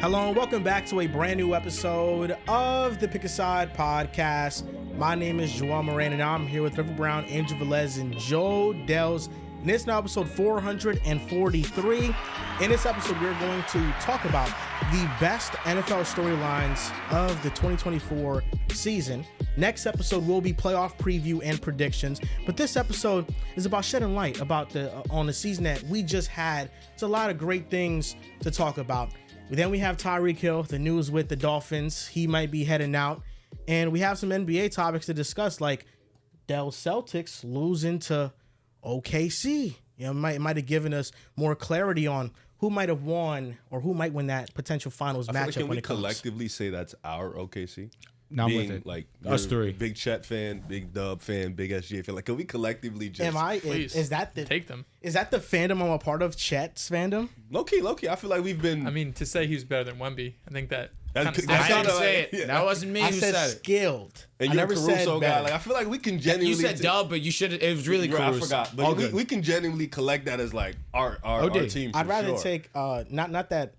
Hello and welcome back to a brand new episode of the Pick a Side podcast. My name is Jerod Moran and I'm here with River Brown, Andrew Velez, and Joe Dehls. And this is now episode 443. In this episode, we're going to talk about the best NFL storylines of the 2024 season. Next episode will be playoff preview and predictions, but this episode is about shedding light about on the season that we just had. It's a lot of great things to talk about. Then we have Tyreek Hill, the news with the Dolphins. He might be heading out. And we have some NBA topics to discuss, like Dehls Celtics losing to OKC. You know, it might have given us more clarity on who might have won or who might win that potential finals matchup. Can we collectively say that's our OKC? Not with it. Like us three. Big Chet fan, big Dub fan, big SGA fan. Like, can we collectively just is that the take them? Is that the fandom I'm a part of? Chet's fandom? Low key. I feel like we've been. I mean, to say he's better than Wemby, I think that. I didn't say it. Yeah. That wasn't me I who said said it. skilled. And I you're never a Caruso said guy. better. Like, I feel like we can genuinely. You said Dub, but you should. It was really Caruso. I forgot, but we can genuinely collect that as like our team. I'd rather sure. take not that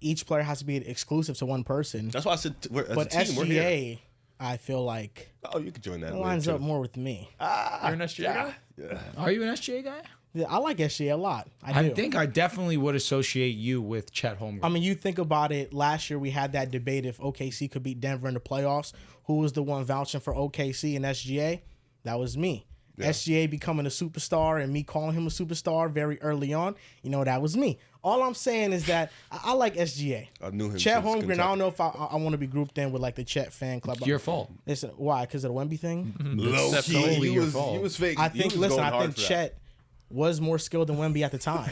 each player has to be exclusive to one person. That's why I said as but a team, we're here. SGA, I feel like Oh, you could join that. lines up more with me. You're an SGA guy? Yeah. Are you an SGA guy? Yeah, I like SGA a lot. I do. think I definitely would associate you with Chet Holmgren. I mean, you think about it. Last year we had that debate if OKC could beat Denver in the playoffs. Who was the one vouching for OKC and SGA? That was me. Yeah. SGA becoming a superstar and me calling him a superstar very early on. You know, that was me. All I'm saying is that I like SGA. I knew him. Chet Holmgren, Kentucky. I don't know if I want to be grouped in with like the Chet fan club. It's your fault. Listen, why? Because of the Wemby thing? Low That's key, totally he your was fault. he was fake. I He think, was listen, going I hard think for that. Chet was more skilled than Wemby at the time.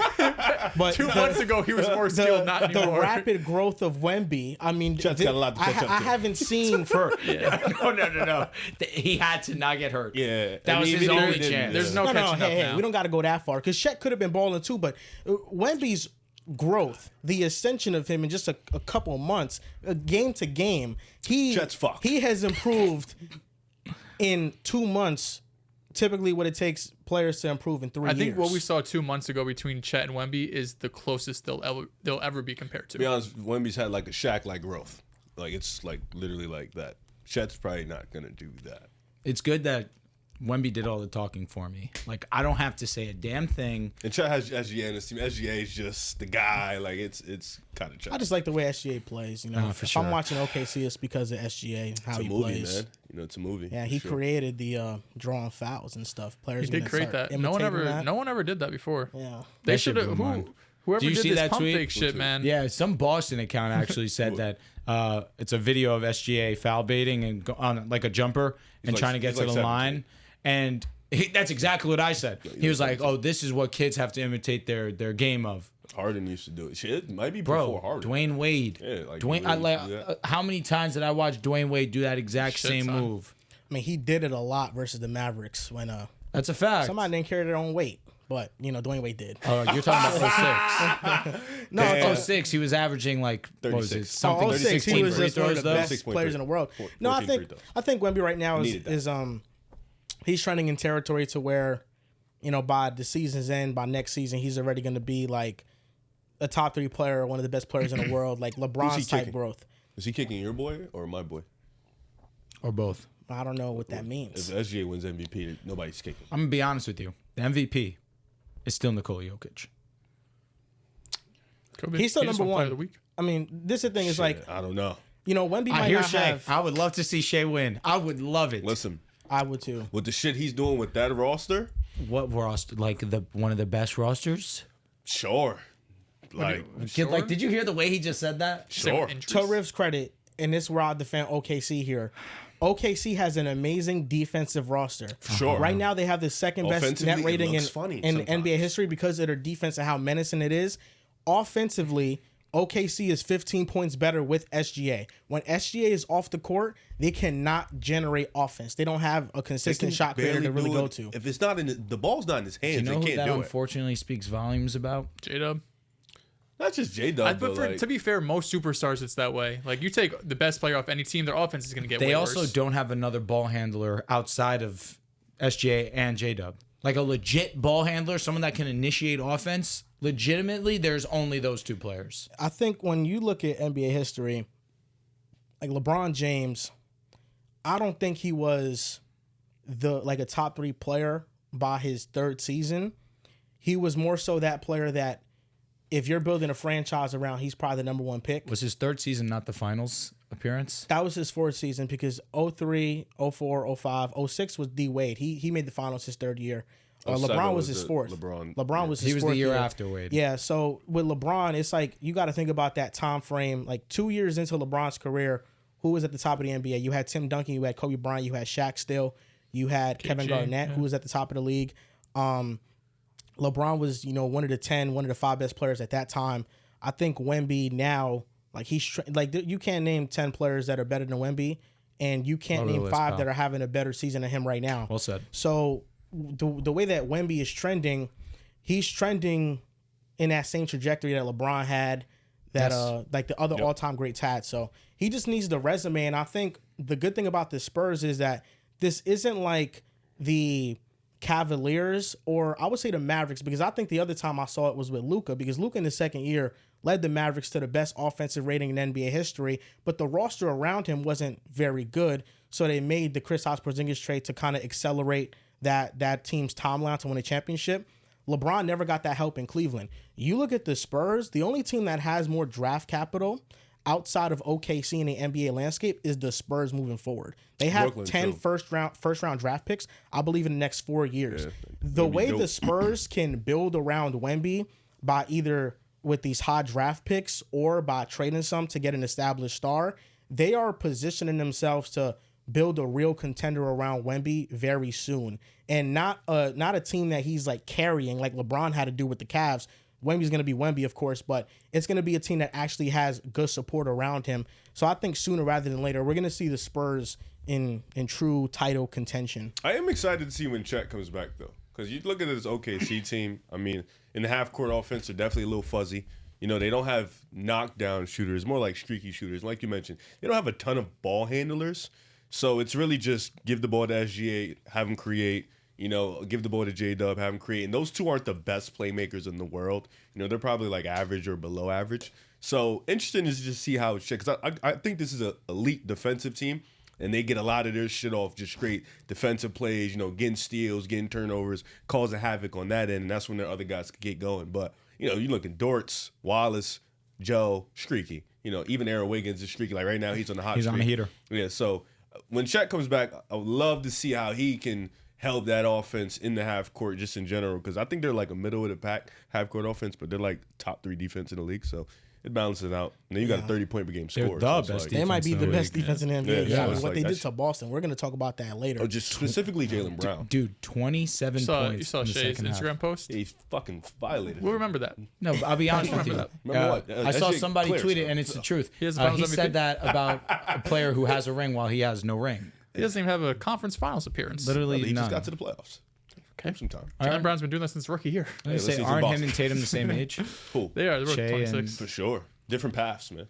But 2 months ago, he was more skilled, not the anymore. rapid growth of Wemby, I mean, Chet's got a lot to catch up to. I haven't seen for No. He had to not get hurt. Yeah, That was his only chance. Yeah. There's no no, catching up hey, now. we don't got to go that far because Chet could have been balling too, but Wemby's growth, the ascension of him in just a couple of months, game to game, Chet's fucked. he has improved in 2 months. Typically, what it takes players to improve in 3 years. I think what we saw 2 months ago between Chet and Wemby is the closest they'll ever be compared to. To be honest, Wemby's had like a Shaq-like growth. Like, it's like literally like that. Chet's probably not gonna do that. It's good that Wemby did all the talking for me. Like, I don't have to say a damn thing. And Chet has SGA in his team. SGA is just the guy. Like, it's kind of Chet. I just like the way SGA plays. You know, for if sure. I'm watching OKC, it's because of SGA and how it's a he movie, plays. man. You know, it's a movie. Yeah, he Sure. created the drawing fouls and stuff. Players He did gonna create start that. No one imitating ever did that before. Yeah. They That should shit have. blew mine. Whoever Do you did see this that pump tweet? fake shit, man. Yeah, some Boston account actually said that it's a video of SGA foul baiting and on like a jumper and like- trying to get he's to like the 17. line. And that's exactly what I said. He was like, "Oh, this is what kids have to imitate their game of." Harden used to do it. Shit, might be Bro, before Harden. Dwayne Wade. Yeah, like Dwayne. Wade I used to do that. how many times did I watch Dwayne Wade do that exact Shit same ton. move? I mean, he did it a lot versus the Mavericks when That's a fact. somebody didn't carry their own weight, but you know, Dwayne Wade did. Oh, you're talking about 06. No, Damn. 06, he was averaging like what was it? 36. Something 06, he 16 was free just one of throws the though. best 6.3. players in the world. 14 No, free throws. I think Wemby right now Needed that. is he's trending in territory to where, you know, by the season's end, by next season, he's already going to be like a top 3 player, one of the best players in the world, like LeBron's type kicking? growth. Is he kicking your boy or my boy? Or both. I don't know what that means. If SGA wins MVP, nobody's kicking. I'm gonna be honest with you. The MVP is still Nikola Jokic. Could be. He's still He just number won Player one. of the week. I mean, this is the thing is like, I don't know. you know, Wemby I might hear not Shea. have. I would love to see Shea win. I would love it. Listen, I would too. with the shit he's doing with that roster, What roster? Like the one of the best rosters? sure. Like, Like, did you hear the way he just said that? sure. To Rivs' credit, and this is where I defend OKC here. OKC has an amazing defensive roster. Sure. Right now, they have the second best Offensively, net rating it in looks funny NBA sometimes. history because of their defense and how menacing it is. Offensively, OKC is 15 points better with SGA. When SGA is off the court, they cannot generate offense. They don't have a consistent shot creator to really go to. If it's not in the ball's not in his hands, You know they who can't that do it. unfortunately speaks volumes about? J-Dub. Not just J-Dub, But but like, to be fair, most superstars, it's that way. Like, you take the best player off any team, their offense is going to get They way also worse. don't have another ball handler outside of SGA and J-Dub. like a legit ball handler, someone that can initiate offense, legitimately, there's only those two players. I think when you look at NBA history, like LeBron James, I don't think he was a top 3 player by his 3rd season. He was more so that player that if you're building a franchise around, he's probably the number 1 pick. Was his 3rd season not the finals appearance? That was his 4th season because 03, 04, 05, 06 was D Wade. He made the finals his 3rd year. LeBron was his 4th. LeBron was his 4th. He was the year after Wade. Yeah, so with LeBron, it's like you got to think about that time frame. Like 2 years into LeBron's career, who was at the top of the NBA? You had Tim Duncan, you had Kobe Bryant, you had Shaq still, you had Kevin Garnett, who was at the top of the league. LeBron was, one of the 10, one of the 5 best players at that time. I think Wemby now, like you can't name 10 players that are better than Wemby, and you can't name 5 that are having a better season than him right now. Well said. So the way that Wemby is trending, he's trending in that same trajectory that LeBron had, that like the other all-time greats had. So he just needs the resume. And I think the good thing about the Spurs is that this isn't like the Cavaliers, or I would say the Mavericks, because I think the other time I saw it was with Luka, because Luka in his 2nd year led the Mavericks to the best offensive rating in NBA history, but the roster around him wasn't very good. So they made the Kristaps Porzingis trade to kind of accelerate that team's timeline to win a championship. LeBron never got that help in Cleveland. You look at the Spurs, the only team that has more draft capital outside of OKC in the NBA landscape is the Spurs moving forward. They have Brooklyn 10 first round draft picks, I believe, in the next 4 years. Yeah, the way the Spurs can build around Wemby by either with these high draft picks or by trading some to get an established star, they are positioning themselves to build a real contender around Wemby very soon. And not a team that he's like carrying like LeBron had to do with the Cavs. Wemby's going to be Wemby, of course, but it's going to be a team that actually has good support around him. So I think sooner rather than later, we're going to see the Spurs in true title contention. I am excited to see when Chet comes back, though, because you look at this OKC team. I mean, in the half-court offense, they're definitely a little fuzzy. They don't have knockdown shooters, more like streaky shooters. Like you mentioned, they don't have a ton of ball handlers. So it's really just give the ball to SGA, have him create, give the ball to J-Dub, have him create. And those two aren't the best playmakers in the world. They're probably like average or below average. So interesting is just see how it's shit. Because I think this is an elite defensive team, and they get a lot of their shit off just straight defensive plays, getting steals, getting turnovers, causing havoc on that end. And that's when their other guys can get going. But, you look at Dortz, Wallace, Joe, streaky. Even Aaron Wiggins is streaky. Like right now, he's on the hot streak. He's on a heater. Yeah, so when Shaq comes back, I would love to see how he can help that offense in the half court just in general, because I think they're like a middle of the pack half court offense, but they're like top 3 defense in the league, so it balances out. And then you got a 30-point per game score. They're the best They might be the best defense in the NBA. Yeah, what like they did to Boston. We're going to talk about that later. Oh, just specifically Jaylen Brown. Dude, 27 points. You saw in the Shay's second half. Instagram post? Yeah, he's fucking violated. We'll remember that. No, I'll be honest with you. Remember what? I saw That shit somebody clear, tweet it, so. and it's the truth. He has the He finals said MVP. that about a player who has a ring while he has no ring. He doesn't even have a conference finals appearance. Literally He none. just got to the playoffs. Okay. Some time. Jaylen Brown's been doing that since rookie year. I was gonna say, listen, aren't he's him in and Tatum the same age? Cool. They are. They're both Shea 26. For sure. Different paths, man.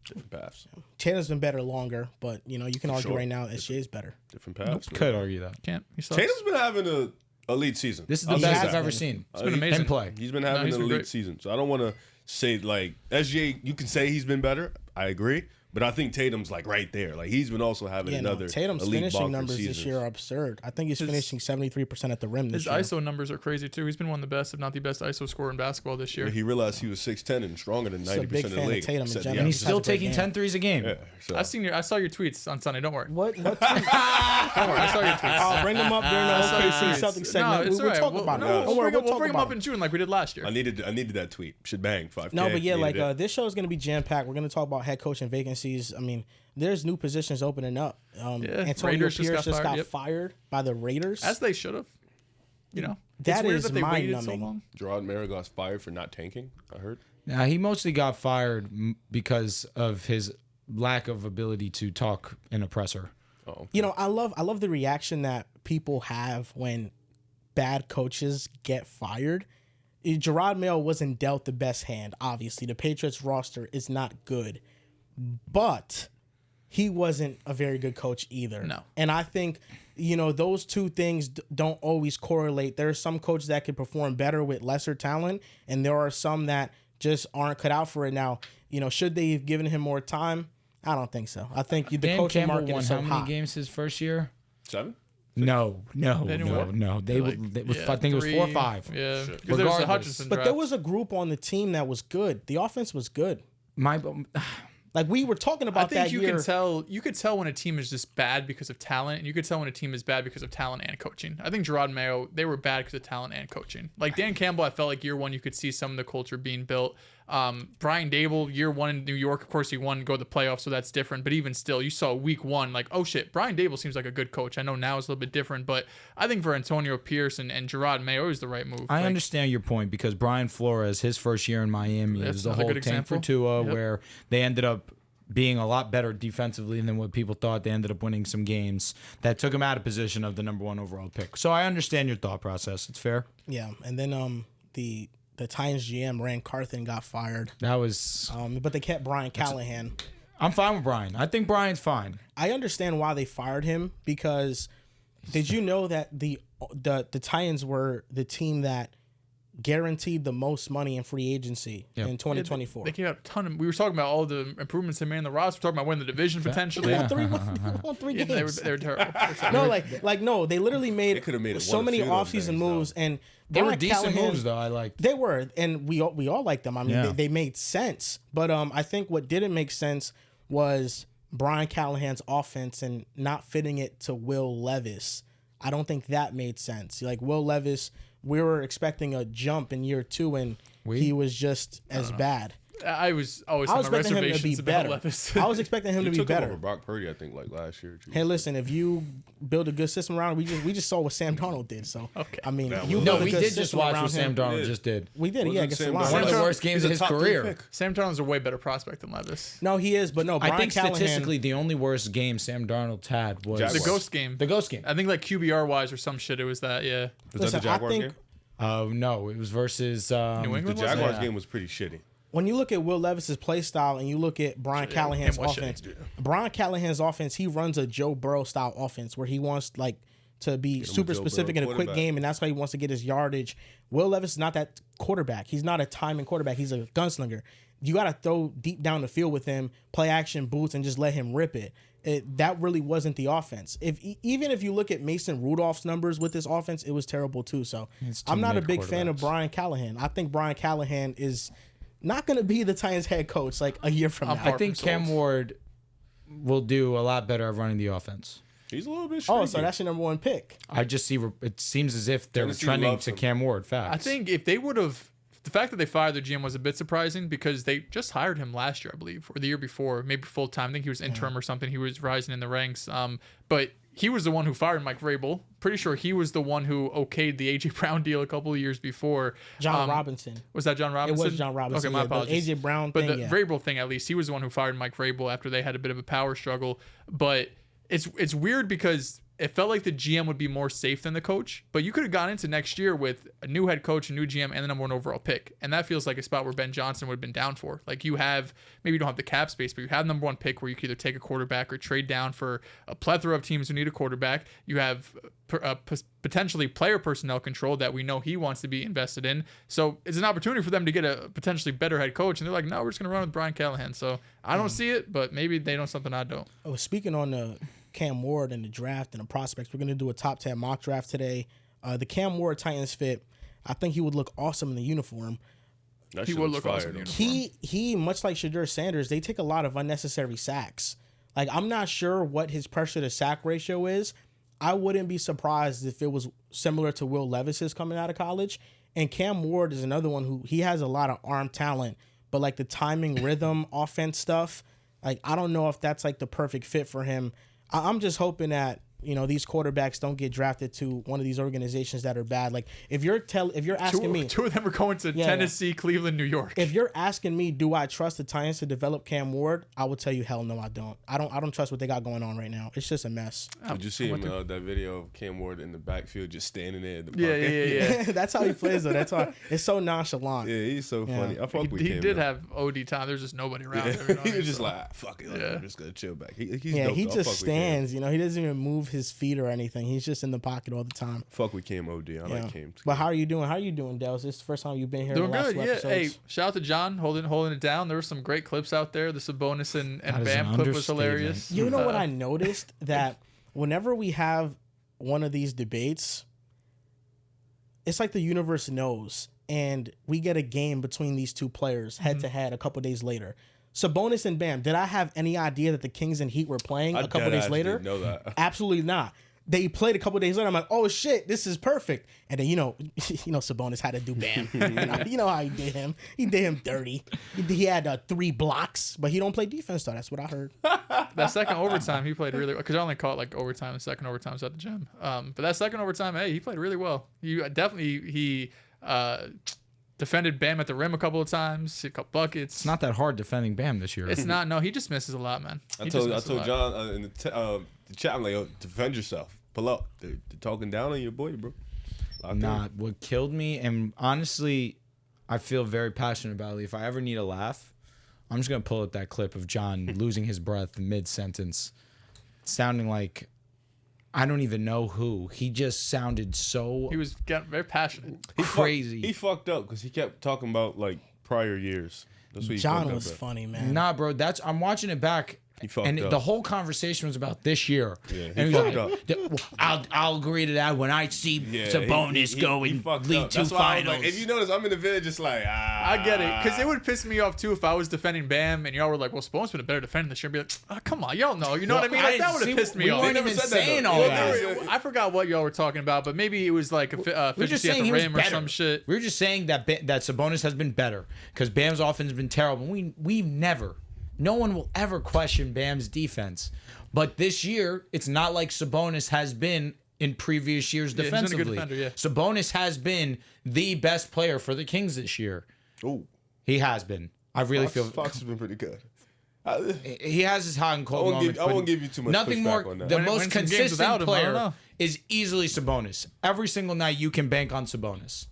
Different paths. Tatum's been better longer, but you can argue sure. right now that SGA is better. Different paths. man. Could argue that. Can't. He sucks. Tatum's been having an elite season. This is the I'll best say I've that. ever seen. It's been amazing. Him play. He's been having he's an been elite great. season. So I don't want to say like SGA, you can say he's been better. I agree. But I think Tatum's like right there. Like he's been also having another Tatum's elite finishing bonker numbers this season. year are absurd. I think he's finishing 73% at the rim this His year. ISO numbers are crazy too. He's been one of the best, if not the best, ISO scorer in basketball this year. He realized he was 6'10" and stronger than Just a 90% big of the fan of league. Tatum in Said, general. And He's he's still such a great taking game. 10 threes a game. yeah, so. I saw your tweets on Sunday. Don't worry. What? Don't worry. I saw your tweets. I'll bring them up during the saw your OKC tweets. Celtics segment. No, it's we'll all right. talk about it. no, Don't worry, We'll talk bring him about up it. in June like we did last year. I needed that tweet. Should bang 5K. No, but yeah, Needed it. this show is going to be jam-packed. We're going to talk about head coaching vacancies. I mean, there's new positions opening up. Antonio Raiders Pierce just got yep. fired by the Raiders. As they should have. That it's weird is that they waited so mind-numbing. long. Jerod Mayo got fired for not tanking, I heard. Now, he mostly got fired because of his lack of ability to talk in a presser. Oh, I love the reaction that people have when bad coaches get fired. Jerod Mayo wasn't dealt the best hand, obviously. The Patriots roster is not good. But he wasn't a very good coach either. No. And I think, those two things don't always correlate. There are some coaches that can perform better with lesser talent, and there are some that just aren't cut out for it. Now, should they have given him more time? I don't think so. I think the Dan coaching Campbell market won is so how many hot. games his first year? 7? No. They Like, I think it was 4 or 5. Yeah, Shit. because there was the Regardless. Hutchinson But draft. there was a group on the team that was good. The offense was good. My Like we were talking about I think that you year. could tell when a team is just bad because of talent, and you could tell when a team is bad because of talent and coaching. I think Jerod Mayo, they were bad because of talent and coaching. Like Dan Campbell, I felt like year one you could see some of the culture being built. Brian Dable, year one in New York, of course he won, go to the playoffs, so that's different. But even still, you saw week one, like, oh shit, Brian Dable seems like a good coach. I know now it's a little bit different, but I think for Antonio Pierce and Jerod Mayo, it was the right move. I Like, understand your point because Brian Flores, his first year in Miami, That's was the another whole good tank for example. Tua, Yep. where they ended up being a lot better defensively than what people thought. They ended up winning some games that took him out of position of the number 1 overall pick. So I understand your thought process. It's fair. Yeah, and then the Titans GM Rand Carthen got fired. That was. But they kept Brian Callahan. I'm fine with Brian. I think Brian's fine. I understand why they fired him because did you know that the Titans were the team that guaranteed the most money in free agency in 2024? They gave out a ton of. We were talking about all the improvements they made in the roster. We're talking about winning the division potentially. Yeah. They won three Yeah, games. they were terrible. No, they literally made could've made it so one of many few of those offseason days, moves, and They were Brian decent Callahan- moves, though. I liked. They were, and we all liked them. I mean, Yeah. they made sense. But I think what didn't make sense was Brian Callahan's offense and not fitting it to Will Levis. I don't think that made sense. Like Will Levis, we were expecting a jump in year 2, and he was just as bad. I was always I on was my expecting him to reservations be about better. Levis. I was expecting him to be took him better. over Brock Purdy, I think, like last year. Hey, listen, if you build a good system around, we just saw what Sam Darnold did. So Okay. I mean, That you was- build No, a we good did just system watch around what Sam him. Darnold did. just did. We did, yeah, Wasn't against the Sam Lions. Darnold- One of the Darnold- worst games He's of a his top 3 career. pick. Sam Darnold's a way better prospect than Levis. No, he is, but no, Brian I think Callahan. statistically, the only worst game Sam Darnold had was The Jaguars. ghost game. the ghost game. I think like QBR wise or some shit. It was that. Yeah. Was Listen, that the Jaguars I game? think No, it was versus New The England. was it? Jaguars Yeah. game was pretty shitty. when you look at Will Levis's play style and you look at Brian Callahan's him was offense, shitty. Brian Callahan's offense, he runs a Joe Burrow style offense where he wants like to be super Joe specific Burrow in a quick quarterback. game, and that's how he wants to get his yardage. Will Levis is not that quarterback. He's not a timing quarterback. He's a gunslinger. You got to throw deep down the field with him, play action boots, and just let him rip it. That really wasn't the offense. Even if you look at Mason Rudolph's numbers with this offense, it was terrible too. So I'm not a big fan of quarterbacks. Brian Callahan. I think Brian Callahan is not going to be the Titans head coach like a year from now. I think Cam Ward will do a lot better at running the offense. He's a little bit streaky. Oh, so that's your number 1 pick. I just see it seems as if they're Tennessee trending loves to him. Cam Ward. Facts. I think if they would have, the fact that they fired their GM was a bit surprising because they just hired him last year, I believe, or the year before, maybe full time. I think he was interim or something. He was rising in the ranks. But he was the one who fired Mike Vrabel. Pretty sure he was the one who okayed the AJ Brown deal a couple of years before. John Robinson. Was that John Robinson? It was John Robinson. Okay, my yeah, the apologies. AJ Brown But thing, the yeah. Vrabel thing, at least, he was the one who fired Mike Vrabel after they had a bit of a power struggle. But it's weird because it felt like the GM would be more safe than the coach, but you could have gone into next year with a new head coach, a new GM, and the number 1 overall pick. And that feels like a spot where Ben Johnson would have been down for. Like you have, maybe you don't have the cap space, but you have the number 1 pick where you can either take a quarterback or trade down for a plethora of teams who need a quarterback. You have potentially player personnel control that we know he wants to be invested in. So it's an opportunity for them to get a potentially better head coach. And they're like, no, we're just going to run with Brian Callahan. So I don't see it, but maybe they know something I don't. Oh, speaking on the Cam Ward and the draft and the prospects, we're going to do a top 10 mock draft today. The Cam Ward Titans fit, I think he would look awesome in the uniform. That He shit would was look awesome fire, in though. uniform. He much like Shadur Sanders, they take a lot of unnecessary sacks. Like I'm not sure what his pressure to sack ratio is. I wouldn't be surprised if it was similar to Will Levis's coming out of college. And Cam Ward is another one who he has a lot of arm talent, but like the timing, rhythm, offense stuff, like I don't know if that's like the perfect fit for him. I'm just hoping that these quarterbacks don't get drafted to one of these organizations that are bad. Like if you're asking me, two of them are going to Tennessee, Cleveland, New York. If you're asking me, do I trust the Titans to develop Cam Ward? I would tell you, hell no, I don't. I don't trust what they got going on right now. It's just a mess. Did you see him that video of Cam Ward in the backfield just standing there? In the Yeah. That's how he plays though. That's why it's so nonchalant. Yeah, he's so funny. I fuck with He Cam. did have OD time. There's just nobody around. He was just like, fuck it, I'm just gonna chill back. He's dope, he though. just stands. He doesn't even move his feet or anything. He's just in the pocket all the time. Fuck with Cam OD. I like Cam. But how are you doing? How are you doing, Dehls? This is the first time you've been here. Doing in the last good, few yeah. episodes. Hey, shout out to John holding it down. There were some great clips out there. The Sabonis and That is Bam an clip was understatement. hilarious. You know what I noticed? That whenever we have one of these debates, it's like the universe knows, and we get a game between these two players head to head a couple days later. Sabonis and Bam, did I have any idea that the Kings and Heat were playing a couple days later? Didn't know that. Absolutely not. They played a couple days later. I'm like, oh shit, this is perfect. And then Sabonis had to do Bam. you know how he did him. He did him dirty. He had 3 blocks, but he don't play defense though. That's what I heard. That second overtime, he played really well. Because I only caught like overtime and second overtimes at the gym. But that second overtime, hey, he played really well. He defended Bam at the rim a couple of times. He caught buckets. It's not that hard defending Bam this year. It's not. No, he just misses a lot, man. I told John in the chat, I'm like, yo, defend yourself. Pull up. They're talking down on your boy, bro. What killed me, and honestly, I feel very passionate about it. If I ever need a laugh, I'm just going to pull up that clip of John losing his breath mid-sentence, sounding like I don't even know who. He just sounded so He was getting very passionate. crazy. He fucked up because he kept talking about like prior years. That's what he John fucked was up at. funny, man. Nah, bro, I'm watching it back. He fucked and up. the whole conversation was about this year. Yeah, and he was fucked up. I'll agree to that when I see Sabonis go he and fucked lead up. 2 That's why I was finals. like, if you notice, I'm in the video just like, I get it. Because it would piss me off, too, if I was defending Bam and y'all were like, well, Sabonis been a better defender this year. Be like, oh, come on. Y'all know. You know what I mean? Like, that would have pissed me we off. weren't never even said that, saying though. all Yeah, that. I forgot what y'all were talking about, but maybe it was like efficiency at the rim or some shit. We were just saying that Sabonis has been better because Bam's offense has been terrible. No one will ever question Bam's defense. But this year, it's not like Sabonis has been in previous years he's been a defensively. good defender, yeah. Sabonis has been the best player for the Kings this year. oh, He has been. I really feel Fox has been pretty good. he has his hot and cold moments. I won't give you too much Nothing pushback more. on that. The Win most some games consistent without him, I don't player know. is easily Sabonis. Every single night, you can bank on Sabonis.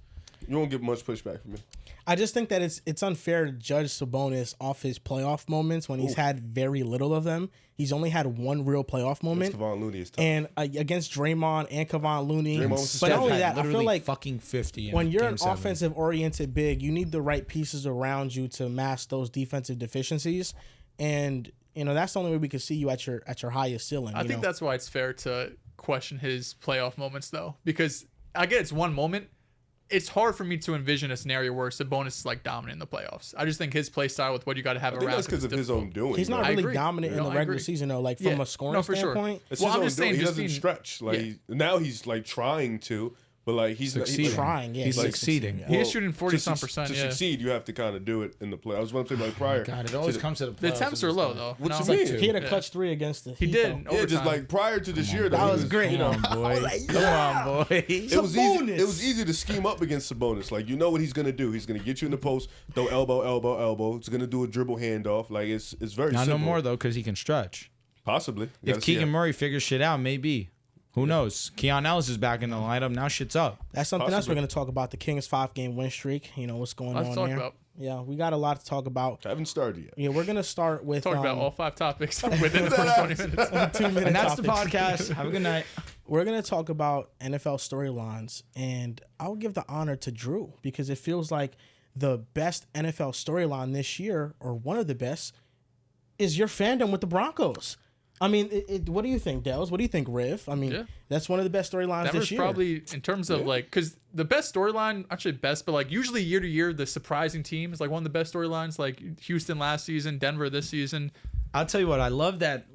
You won't get much pushback from me. I just think that it's unfair to judge Sabonis off his playoff moments when he's had very little of them. He's only had one real playoff moment. Kevon Looney is tough. And against Draymond and Kevon Looney. Draymond was But not only Steph that, had I feel literally like fucking 50 in when you're Game an 7. offensive-oriented big, you need the right pieces around you to mask those defensive deficiencies. And that's the only way we can see you at your highest ceiling. I think that's why it's fair to question his playoff moments, though, because I get it's one moment. It's hard for me to envision a scenario where Sabonis is like dominant in the playoffs. I just think his play style with what you got to have I think around that's him because is of his own difficult. doing. he's not bro. I really agree. dominant in No, the I regular agree. season, though. Like Yeah. from a scoring No, for sure. standpoint. It's Well, his I'm own just saying doing. He just doesn't being- stretch. Like now he's like trying to, but like he's Succeeding. not Trying, yeah. He's like, succeeding. yeah. He is shooting 40-some to percent, To yeah. succeed, you have to kind of do it in the play. I was going to say like prior. God, it always to comes to the The playoffs attempts at are this low, point. though. What No, you it's mean? like He had a Yeah. clutch 3 against the He Heat, did. though. Yeah, just overtime. like prior to this year, though, That he was great. You know, Come on, boy. like, Come on, boy. it was Sabonis. easy. It was easy to scheme up against Sabonis. Like you know what he's gonna do. He's gonna get you in the post, throw elbow. He's gonna do a dribble handoff. Like it's very Not simple. no more, though, because he can stretch. Possibly. You If gotta see Keegan how- Murray figures shit out, maybe. Who knows? Keon Ellis is back in the lineup. Now shit's up. That's something else Possibly. we're going to talk about, the Kings' 5-game win streak. What's going Let's on talk there. about. Yeah, we got a lot to talk about. I haven't started yet. Yeah, we're going to start with Talk about all 5 topics within the first 20 minutes. 2 minutes. And that's the podcast. Have a good night. We're going to talk about NFL storylines, and I'll give the honor to Drew because it feels like the best NFL storyline this year, or one of the best, is your fandom with the Broncos. I mean, what do you think, Dehls? What do you think, Riv? I mean, Yeah. that's one of the best storylines Denver's this year. probably, in terms of like, because the best storyline, actually best, but like usually year to year, the surprising team is like one of the best storylines, like Houston last season, Denver this season. I'll tell you what. I love that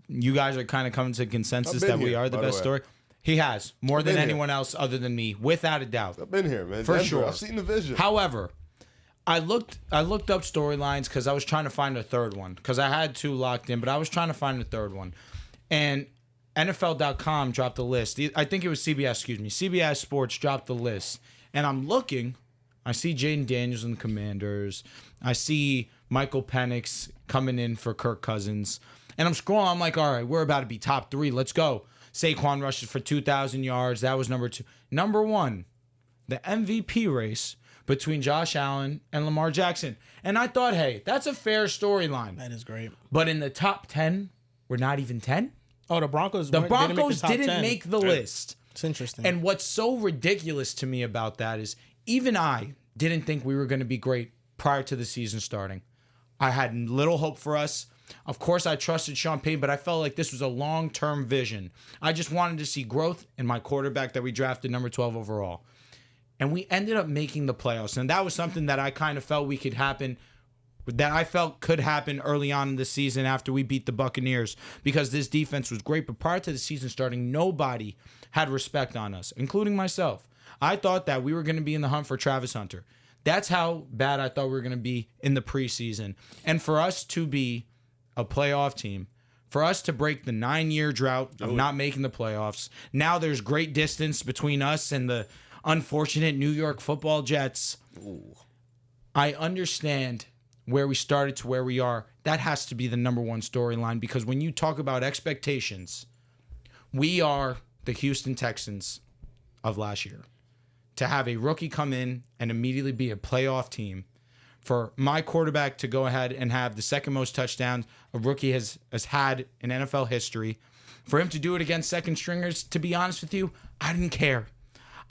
you guys are kind of coming to consensus I've been that we here, are the by the best way. story. He has more than been here. anyone else other than me, without a doubt. I've been here, man. For Denver, sure. I've seen the vision. However, I looked up storylines because I was trying to find a third one because I had 2 locked in, but I was trying to find a third one. And NFL.com dropped the list. I think it was CBS, excuse me. CBS Sports dropped the list. And I'm looking. I see Jaden Daniels and the Commanders. I see Michael Penix coming in for Kirk Cousins. And I'm scrolling. I'm like, all right, we're about to be top 3. Let's go. Saquon rushes for 2,000 yards. That was number 2. Number 1, the MVP race between Josh Allen and Lamar Jackson. And I thought, hey, that's a fair storyline. That is great. But in the top 10, we're not even 10. Oh, the Broncos didn't make the list. It's interesting. And what's so ridiculous to me about that is even I didn't think we were going to be great prior to the season starting. I had little hope for us. Of course, I trusted Sean Payton, but I felt like this was a long-term vision. I just wanted to see growth in my quarterback that we drafted number 12 overall. And we ended up making the playoffs. And that was something that I kind of felt could happen early on in the season after we beat the Buccaneers, because this defense was great. But prior to the season starting, nobody had respect on us, including myself. I thought that we were going to be in the hunt for Travis Hunter. That's how bad I thought we were going to be in the preseason. And for us to be a playoff team, for us to break the 9-year drought of not making the playoffs, now there's great distance between us and the unfortunate New York Football Jets. Ooh. I understand where we started to where we are. That has to be the number 1 storyline, because when you talk about expectations, we are the Houston Texans of last year. To have a rookie come in and immediately be a playoff team, for my quarterback to go ahead and have the second most touchdowns a rookie has had in NFL history, for him to do it against second stringers, to be honest with you, I didn't care.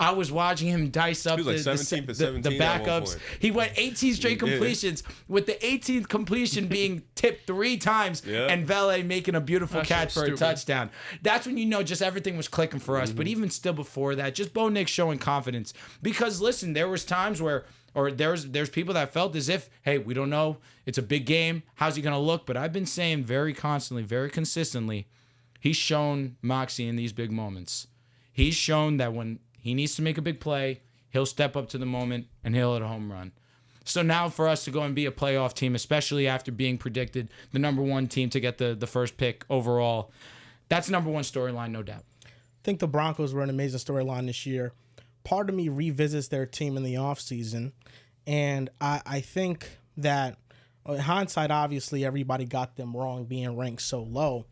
I was watching him dice up like the backups. He went 18 straight completions, with the 18th completion being tipped 3 times, and Velez making a beautiful catch for a touchdown. That's when you know just everything was clicking for us. But even still before that, just Bo Nix showing confidence. Because listen, there was times where, or there's people that felt as if, hey, we don't know. It's a big game. How's he going to look? But I've been saying very constantly, very consistently, he's shown moxie in these big moments. He's shown that when he needs to make a big play, he'll step up to the moment and he'll hit a home run. So now for us to go and be a playoff team, especially after being predicted the number 1 team to get the first pick overall, that's number 1 storyline, no doubt. I think the Broncos were an amazing storyline this year. Part of me revisits their team in the offseason, and I think that in hindsight, obviously, everybody got them wrong being ranked so low.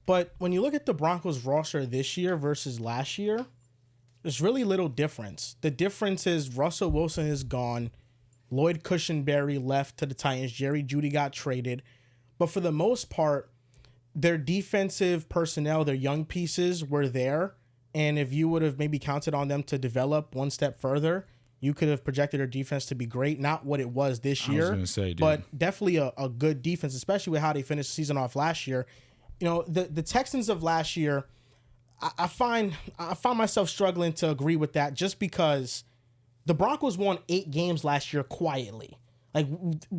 But when you look at the Broncos roster this year versus last year, there's really little difference. The difference is Russell Wilson is gone. Lloyd Cushenberry left to the Titans. Jerry Jeudy got traded. But for the most part, their defensive personnel, their young pieces were there. And if you would have maybe counted on them to develop one step further, you could have projected their defense to be great. Not what it was this year, but definitely a good defense, especially with how they finished the season off last year. You know, the Texans of last year, I find myself struggling to agree with that, just because the Broncos won 8 games last year quietly. Like,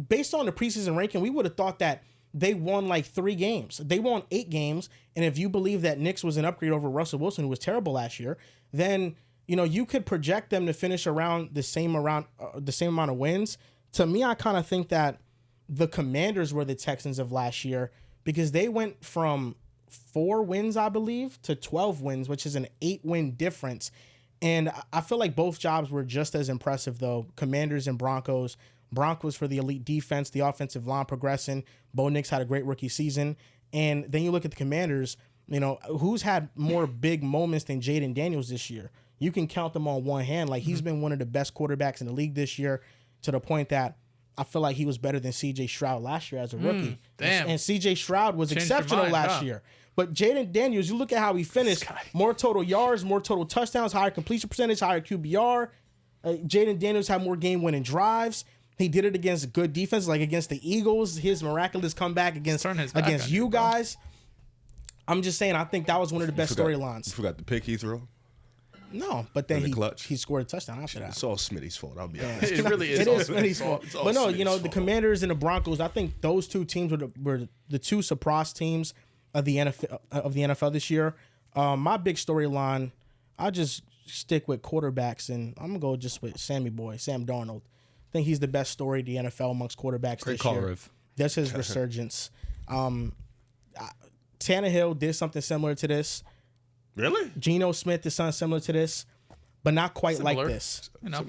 based on the preseason ranking, we would have thought that they won like 3 games. They won 8 games, and if you believe that Knicks was an upgrade over Russell Wilson, who was terrible last year, then you could project them to finish around the same amount of wins. To me, I kind of think that the Commanders were the Texans of last year, because they went from 4 wins, I believe, to 12 wins, which is an 8-win difference. And I feel like both jobs were just as impressive, though. Commanders and Broncos. Broncos for the elite defense, the offensive line progressing. Bo Nix had a great rookie season. And then you look at the Commanders, who's had more big moments than Jaden Daniels this year? You can count them on one hand. Like, he's been one of the best quarterbacks in the league this year, to the point that I feel like he was better than C.J. Stroud last year as a rookie. And C.J. Stroud was exceptional last year. But Jaden Daniels, you look at how he finished, more total yards, more total touchdowns, higher completion percentage, higher QBR. Jaden Daniels had more game-winning drives. He did it against good defense, like against the Eagles. His miraculous comeback against you guys. I'm just saying, I think that was one of the best storylines. You forgot the pick he threw? No, but then he scored a touchdown after that. It's all Smitty's fault, I'll be honest. It really is. It is Smitty's fault. But no, the Commanders and the Broncos, I think those 2 teams were the 2 surprise teams of the NFL this year. My big storyline, I just stick with quarterbacks, and I'm gonna go just with Sam Darnold. I think he's the best story of the NFL amongst quarterbacks this year. Riv. That's his resurgence. Tannehill did something similar to this. Really? Geno Smith did something similar to this, but not quite like Similar. this. You know? I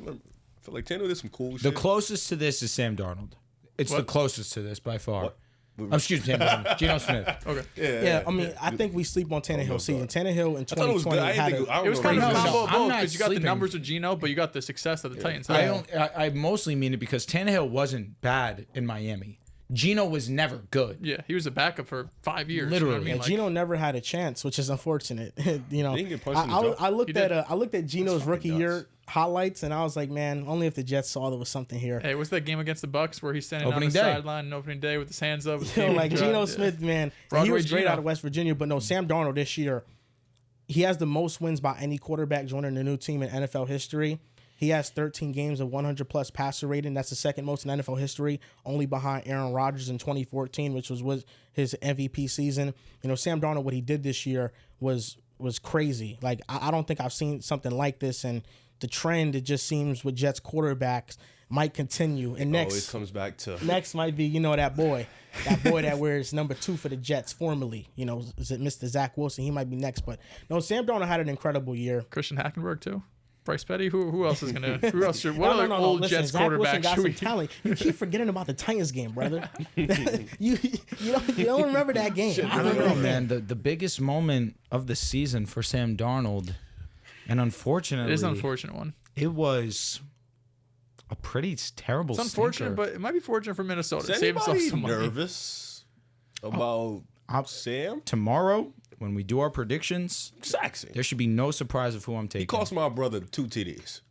feel like Tannehill did some cool The shit. closest to this is Sam Darnold. It's the What? closest to this by far. Oh, excuse me, Sam Darnold. Geno Smith. Okay. Yeah, I mean, I think we sleep on Tannehill season. Tannehill in I thought it was 2020 good. I had didn't think a, I don't It was know kind of if a it was- No, combo of I'm both not because you got the sleeping. numbers of Geno, but you got the success of the Titans. I mostly mean it because Tannehill wasn't bad in Miami. Geno was never good. Yeah, he was a backup for 5 years. Literally. You know what I yeah, mean? Like, Geno never had a chance, which is unfortunate. You know, He didn't get punched in the jaw. I looked He did. at I looked at Geno's fucking rookie nuts. year highlights, and I was like, man, only if the Jets saw there was something here. hey, what's that game against the Bucks where he's standing Opening on the day. sideline and opening day with his hands up? You know, like Geno Smith, man, and he Broadway was great Geno. out of West Virginia. But no, Sam Darnold this year, he has the most wins by any quarterback joining a new team in NFL history. He has 13 games of 100-plus passer rating. That's the second most in NFL history, only behind Aaron Rodgers in 2014, which was his MVP season. You know, Sam Darnold, what he did this year was crazy. Like, I don't think I've seen something like this, and the trend, it just seems, with Jets quarterbacks might continue. And Always next comes back to next might be, that boy that wears number 2 for the Jets formerly. Is it Mr. Zach Wilson? He might be next. But no, Sam Darnold had an incredible year. Christian Hackenberg too. Bryce Petty. Who else is gonna? Who else? Should, what No, other no, no, old listen, Jets Zach Wilson quarterbacks got should some we? talent. You keep forgetting about the Titans game, brother. you don't remember that game. I don't know, man. The biggest moment of the season for Sam Darnold, and unfortunately, It is an unfortunate one. it was a pretty terrible. It's unfortunate, stinker. but it might be fortunate for Minnesota. Is Save himself anybody some money. nervous about Sam? Tomorrow, when we do our predictions, Saxon. there should be no surprise of who I'm taking. He cost my brother 2 TDs.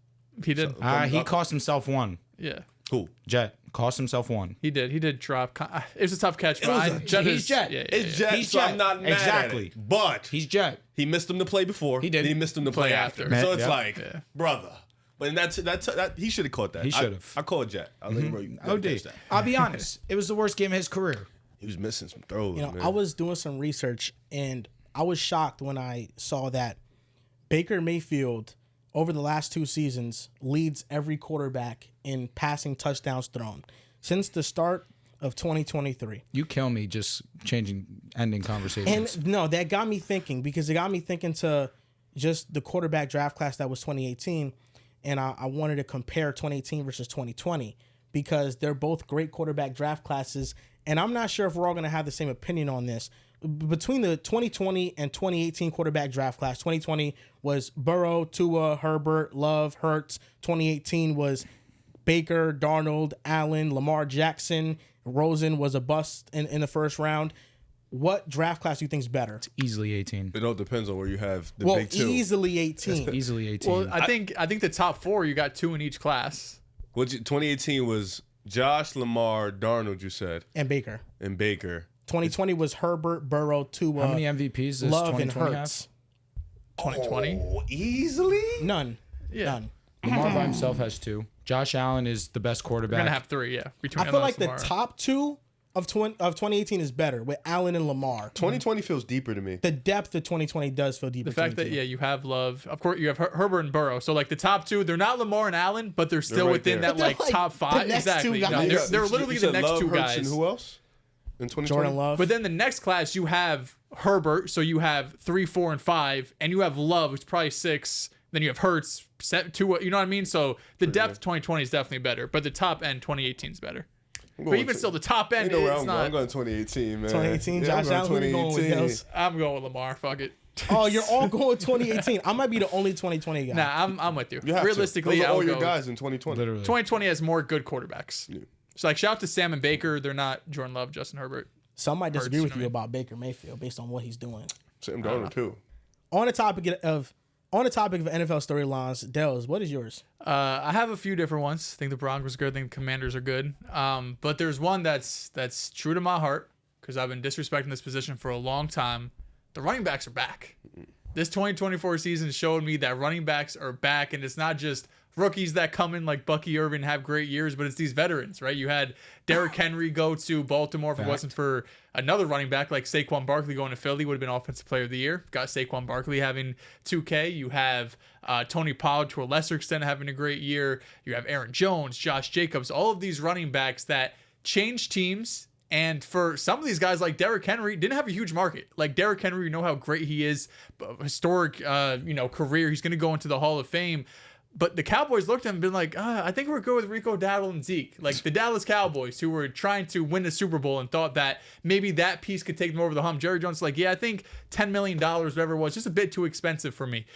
He did. He cost himself one. Yeah, Cool. Jet cost himself one. he did. He did drop. It was a tough catch, but he's Jet. It's Jet, He's so Jet. I'm not mad Exactly. at it. But He's Jet. he missed him to play before. He did. Then he missed him to play after. after. So it's Yeah. like, Yeah. brother. But that he should have caught that. He should've. I called Jet. I'll let him know you OD. catch that. I'll be honest. It was the worst game of his career. He was missing some throws, man. I was doing some research, and I was shocked when I saw that Baker Mayfield, over the last 2 seasons, leads every quarterback in passing touchdowns thrown since the start of 2023. You kill me just ending conversations. And no, that got me thinking, because it got me thinking to just the quarterback draft class that was 2018. And I wanted to compare 2018 versus 2020, because they're both great quarterback draft classes. And I'm not sure if we're all going to have the same opinion on this. Between the 2020 and 2018 quarterback draft class, 2020 was Burrow, Tua, Herbert, Love, Hurts. 2018 was Baker, Darnold, Allen, Lamar Jackson. Rosen was a bust in the first round. What draft class do you think is better? Easily 18. It all depends on where you have the Well, big 2. easily 18. Easily 18. Well, I think the top 4 you got 2 in each class. 2018 was Josh, Lamar, Darnold, you said, And Baker. and Baker. 2020 was Herbert, Burrow, Tua, How many MVPs does Love, and 2020 Hurts. 2020. Oh, easily? None. Yeah. None. have? Lamar by himself has 2. Josh Allen is the best We're quarterback. gonna have 3. Yeah. Between I feel Ellis like the Lamar. top 2 of 2018 is better with Allen and Lamar. 2020 feels deeper to me. The depth of 2020 does feel deeper. The fact that you have Love, of course you have Herbert and Burrow. So like the top 2, they're not Lamar and Allen, but they're still right within there. that But they're like like top the 5. next two Exactly. guys. No, You they're literally You the said next Love, 2 Hurts, guys. And who else? In 2020? Jordan Love. But then the next class you have Herbert, so you have 3, 4, and 5, and you have Love, which is probably 6. Then you have Hurts, 2. You know what I mean? So the depth 2020 is definitely better, but the top end 2018 is better. But even still, the top end You know where is I'm going. I'm not. going 2018, man. 2018, Yeah, I'm Josh Allen, who you going with, 2018. Dehls? I'm going with Lamar. Fuck it. Oh, you're all going with 2018. I might be the only 2020 guy. Nah, I'm with you. You have Realistically, to. Those are I'll all your go. guys in 2020. Literally. 2020 has more good quarterbacks. So like shout out to Sam and Baker. They're not Jordan Love, Justin Herbert. Some might disagree Hurts, with you you know what about Baker Mayfield based on what he's doing. Sam Darnold, too. On the topic of NFL storylines, Dehls, what is yours? I have a few different ones. I think the Broncos are good. I think the Commanders are good. But there's one that's true to my heart because I've been disrespecting this position for a long time. The running backs are back. This 2024 season showed me that running backs are back, and it's not just rookies that come in like Bucky Irvin have great years, but it's these veterans, right? You had Derrick Henry go to Baltimore. If it wasn't for another running back like Saquon Barkley going to Philly, would have been Offensive Player of the Year. Got Saquon Barkley having 2K. You have Tony Pollard to a lesser extent having a great year. You have Aaron Jones, Josh Jacobs, all of these running backs that change teams And for some of these guys like Derrick Henry, didn't have a huge market. Like Derrick Henry, you know how great he is, historic, career. He's going to go into the Hall of Fame. But the Cowboys looked at him and been like, I think we're good with Rico Dowdle and Zeke. Like the Dallas Cowboys, who were trying to win the Super Bowl and thought that maybe that piece could take them over the hump. Jerry Jones like, I think $10 million, whatever it was, just a bit too expensive for me.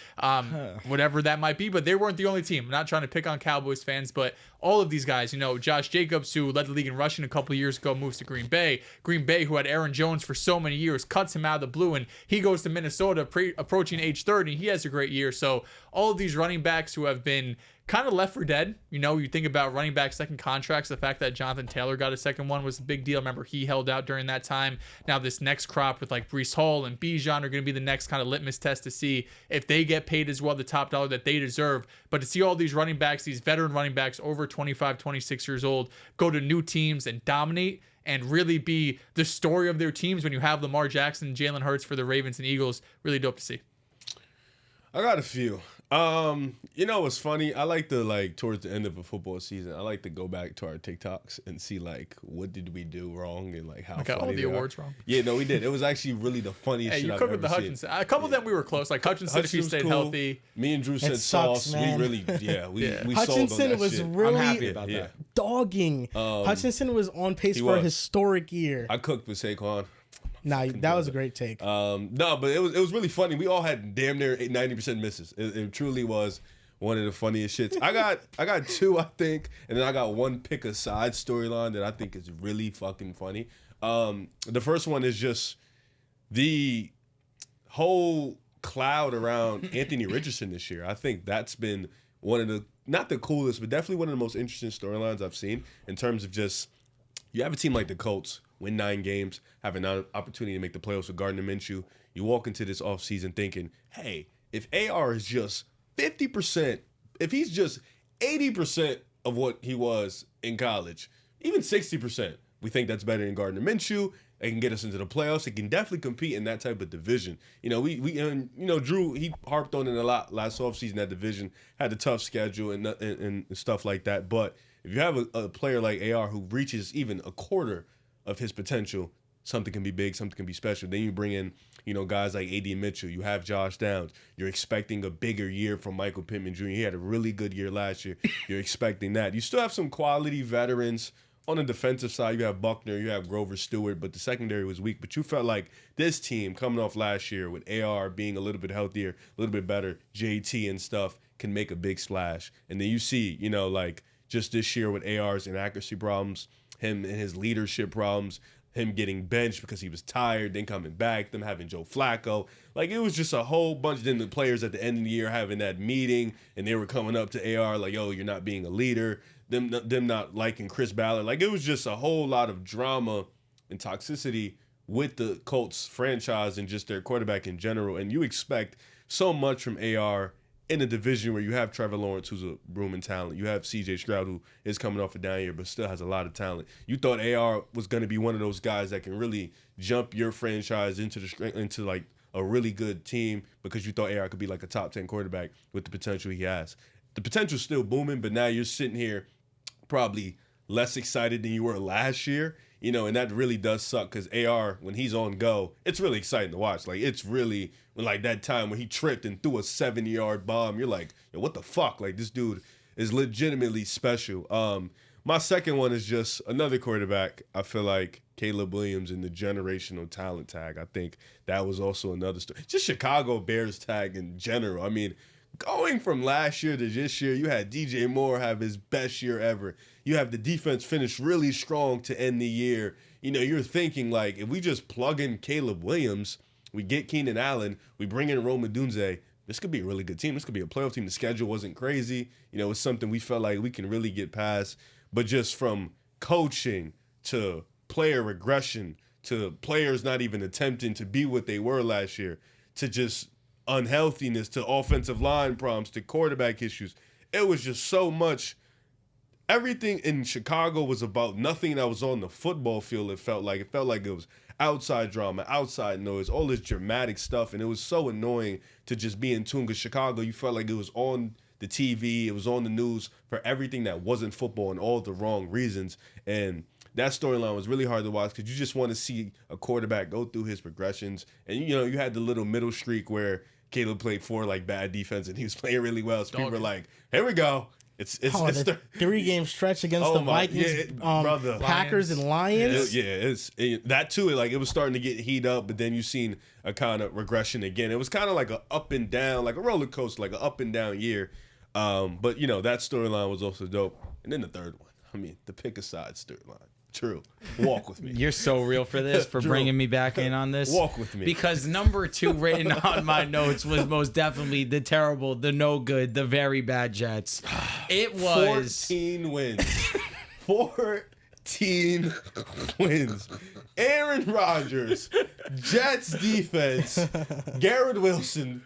Whatever that might be. But they weren't the only team. I'm not trying to pick on Cowboys fans, but all of these guys, Josh Jacobs, who led the league in rushing a couple of years ago, moves to Green Bay. Green Bay, who had Aaron Jones for so many years, cuts him out of the blue, and he goes to Minnesota approaching age 30, and he has a great year. So all of these running backs who have been kind of left for dead. You think about running back second contracts. The fact that Jonathan Taylor got a second one was a big deal. Remember, he held out during that time. Now this next crop with like Breece Hall and Bijan are going to be the next kind of litmus test to see if they get paid as well the top dollar that they deserve. But to see all these running backs, these veteran running backs over 25, 26 years old, go to new teams and dominate and really be the story of their teams when you have Lamar Jackson and Jalen Hurts for the Ravens and Eagles, really dope to see. I got a few. What's funny? I like to towards the end of a football season, I like to go back to our TikToks and see what did we do wrong and how got all the awards wrong. Yeah, no, we did. It was actually really the funniest shit I've ever seen. Hey, you cooked with the Hutchinson. A couple of them we were close. Like Hutchinson, if he stayed healthy. Me and Drew said sauce. Man. We really, we Hutchinson sold on that was shit. really I'm happy about that. dogging. Hutchinson was on pace for a historic year. I cooked with Saquon. Nah, that was a great take. No, but it was really funny. We all had damn near 90% misses. It truly was one of the funniest shits. I got two, I think, and then I got one pick a side storyline that I think is really fucking funny. The first one is just the whole cloud around Anthony Richardson this year. I think that's been one of the, not the coolest, but definitely one of the most interesting storylines I've seen in terms of just, you have a team like the Colts, win 9 games, have an opportunity to make the playoffs with Gardner Minshew. You walk into this offseason thinking, hey, if AR is just 50%, if he's just 80% of what he was in college, even 60%, we think that's better than Gardner Minshew. It can get us into the playoffs. It can definitely compete in that type of division. Drew, he harped on it a lot last offseason, that division, had a tough schedule and stuff like that. But if you have a player like AR who reaches even a quarter of his potential, something can be big, something can be special. Then you bring in, guys like A.D. Mitchell. You have Josh Downs. You're expecting a bigger year from Michael Pittman Jr. He had a really good year last year. You're expecting that. You still have some quality veterans. On the defensive side, you have Buckner, you have Grover Stewart, but the secondary was weak. But you felt like this team coming off last year with AR being a little bit healthier, a little bit better, JT and stuff, can make a big splash. And then you see, just this year with AR's inaccuracy problems, him and his leadership problems, him getting benched because he was tired, then coming back, them having Joe Flacco. It was just a whole bunch. Then the players at the end of the year having that meeting, and they were coming up to AR like, yo, you're not being a leader. Them not liking Chris Ballard. It was just a whole lot of drama and toxicity with the Colts franchise and just their quarterback in general. And you expect so much from AR in a division where you have Trevor Lawrence, who's a room in talent. You have CJ Stroud, who is coming off a down year, but still has a lot of talent. You thought AR was going to be one of those guys that can really jump your franchise into a really good team, because you thought AR could be a top 10 quarterback with the potential he has. The potential's still booming, but now you're sitting here probably less excited than you were last year, and that really does suck, because AR, when he's on go, it's really exciting to watch. It's really that time when he tripped and threw a 70-yard bomb. You're like, yo, what the fuck? This dude is legitimately special. My second one is just another quarterback. I feel like Caleb Williams in the generational talent tag. I think that was also another story. Just Chicago Bears tag in general. I mean, going from last year to this year, you had DJ Moore have his best year ever. You have the defense finish really strong to end the year. You're thinking if we just plug in Caleb Williams, we get Keenan Allen, we bring in Rome Odunze, this could be a really good team. This could be a playoff team. The schedule wasn't crazy. It's something we felt like we can really get past. But just from coaching to player regression to players not even attempting to be what they were last year to just unhealthiness to offensive line problems to quarterback issues. It was just so much. Everything in Chicago was about nothing that was on the football field. It felt like it was outside drama, outside noise, all this dramatic stuff, and it was so annoying to just be in tune, because Chicago, you felt like it was on the TV, it was on the news for everything that wasn't football and all the wrong reasons. And that storyline was really hard to watch because you just want to see a quarterback go through his progressions. And, you had the little middle streak where Caleb played 4 like bad defense and he was playing really well. So people were like, here we go. It's the 3-game stretch against the Vikings, Packers, and Lions. That too. It was starting to get heat up, but then you seen a kind of regression again. It was kind of like a up and down, like a roller coaster, like an up and down year. But that storyline was also dope. And then the third one, I mean, the pick aside storyline. True. Walk with me. You're so real for this, for bringing me back in on this. Walk with me. Because number 2 written on my notes was most definitely the terrible, the no good, the very bad Jets. It was 14 wins. 14 wins. Aaron Rodgers, Jets defense, Garrett Wilson,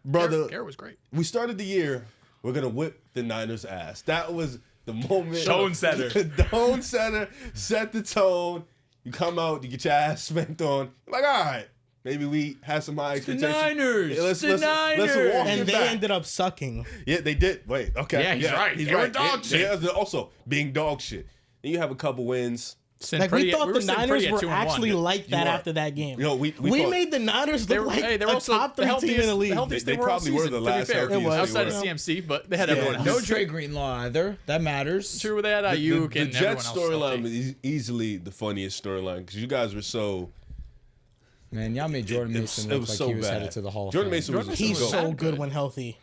brother. Garrett was great. We started the year, we're going to whip the Niners' ass. That was the moment. Tone setter. The tone setter set the tone. You come out, you get your ass spanked on. Like, all right, maybe we had some high expectations. The Niners. Let's walk And it they back. ended up sucking. Yeah, they did. Wait, okay. Yeah, he's right. He's They were right. dog shit. Yeah, also being dog shit. Then you have a couple wins. We thought the Niners were actually like that after that game. We we made the Niners look like a top 3 team in the league. They probably were the last healthiest they outside of were. CMC, but they had everyone else. no Dre Greenlaw either. That matters. True, they had Ayuk The and Jets everyone else. storyline was easily the funniest storyline because you guys were so. Man, y'all made Jordan Mason It look was like so he was bad. headed to the Hall of Jordan Fame. Mason was He's goat. so good when healthy.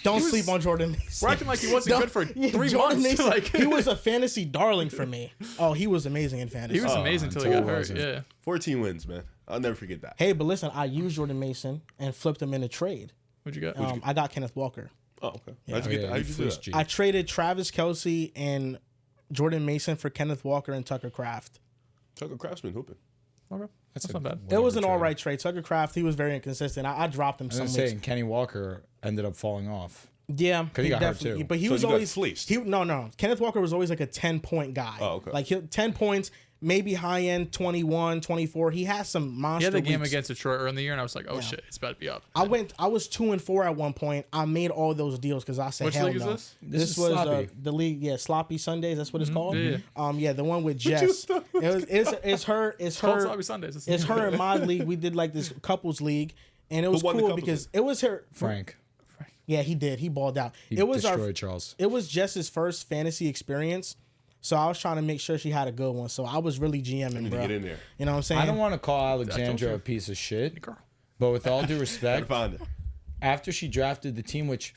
Don't sleep on Jordan Mason. We're acting like he wasn't good for 3 Jordan months. Mason, Like, he was a fantasy darling for me. Oh, he was amazing in fantasy. he was amazing until he got until he hurt. wasn't. Yeah. 14 wins, man. I'll never forget that. Hey, but listen, I used Jordan Mason and flipped him in a trade. What'd you got? I got Kenneth Walker. Oh, okay. Yeah. How'd you get that? How'd you do that? I traded Travis Kelce and Jordan Mason for Kenneth Walker and Tucker Kraft. Tucker Craftsman hooping. Okay. That's not bad. It was an all right trade. Tucker Kraft, he was very inconsistent. I dropped him I some was weeks. saying Kenny Walker ended up falling off. Yeah, he got hurt definitely. too. But he So was you got always fleeced. No. Kenneth Walker was always like a 10-point guy. Oh, okay. Like 10 points, maybe high end 21, 24. He has some He monster had the game weeks. against Detroit early in the year, and I was like, oh shit, it's about to be up. I was 2-4 at one point. I made all those deals because I said, Which hell league is no. this? This is was sloppy. the league, Sloppy Sundays. That's what it's called. Yeah. The one with Jess. It's her. It's called Sloppy Sundays. It's her in my league. We did like this couples league, and it was won the cool couples because it was her. Frank. Yeah, he did. He balled out. He It was destroyed Charles. It was Jess's first fantasy experience, so I was trying to make sure she had a good one. So I was really GMing, bro. Get in there. You know what I'm saying? I don't want to call you. Alexandra a piece of shit, Girl. but with all due I respect, found it. after she drafted the team, which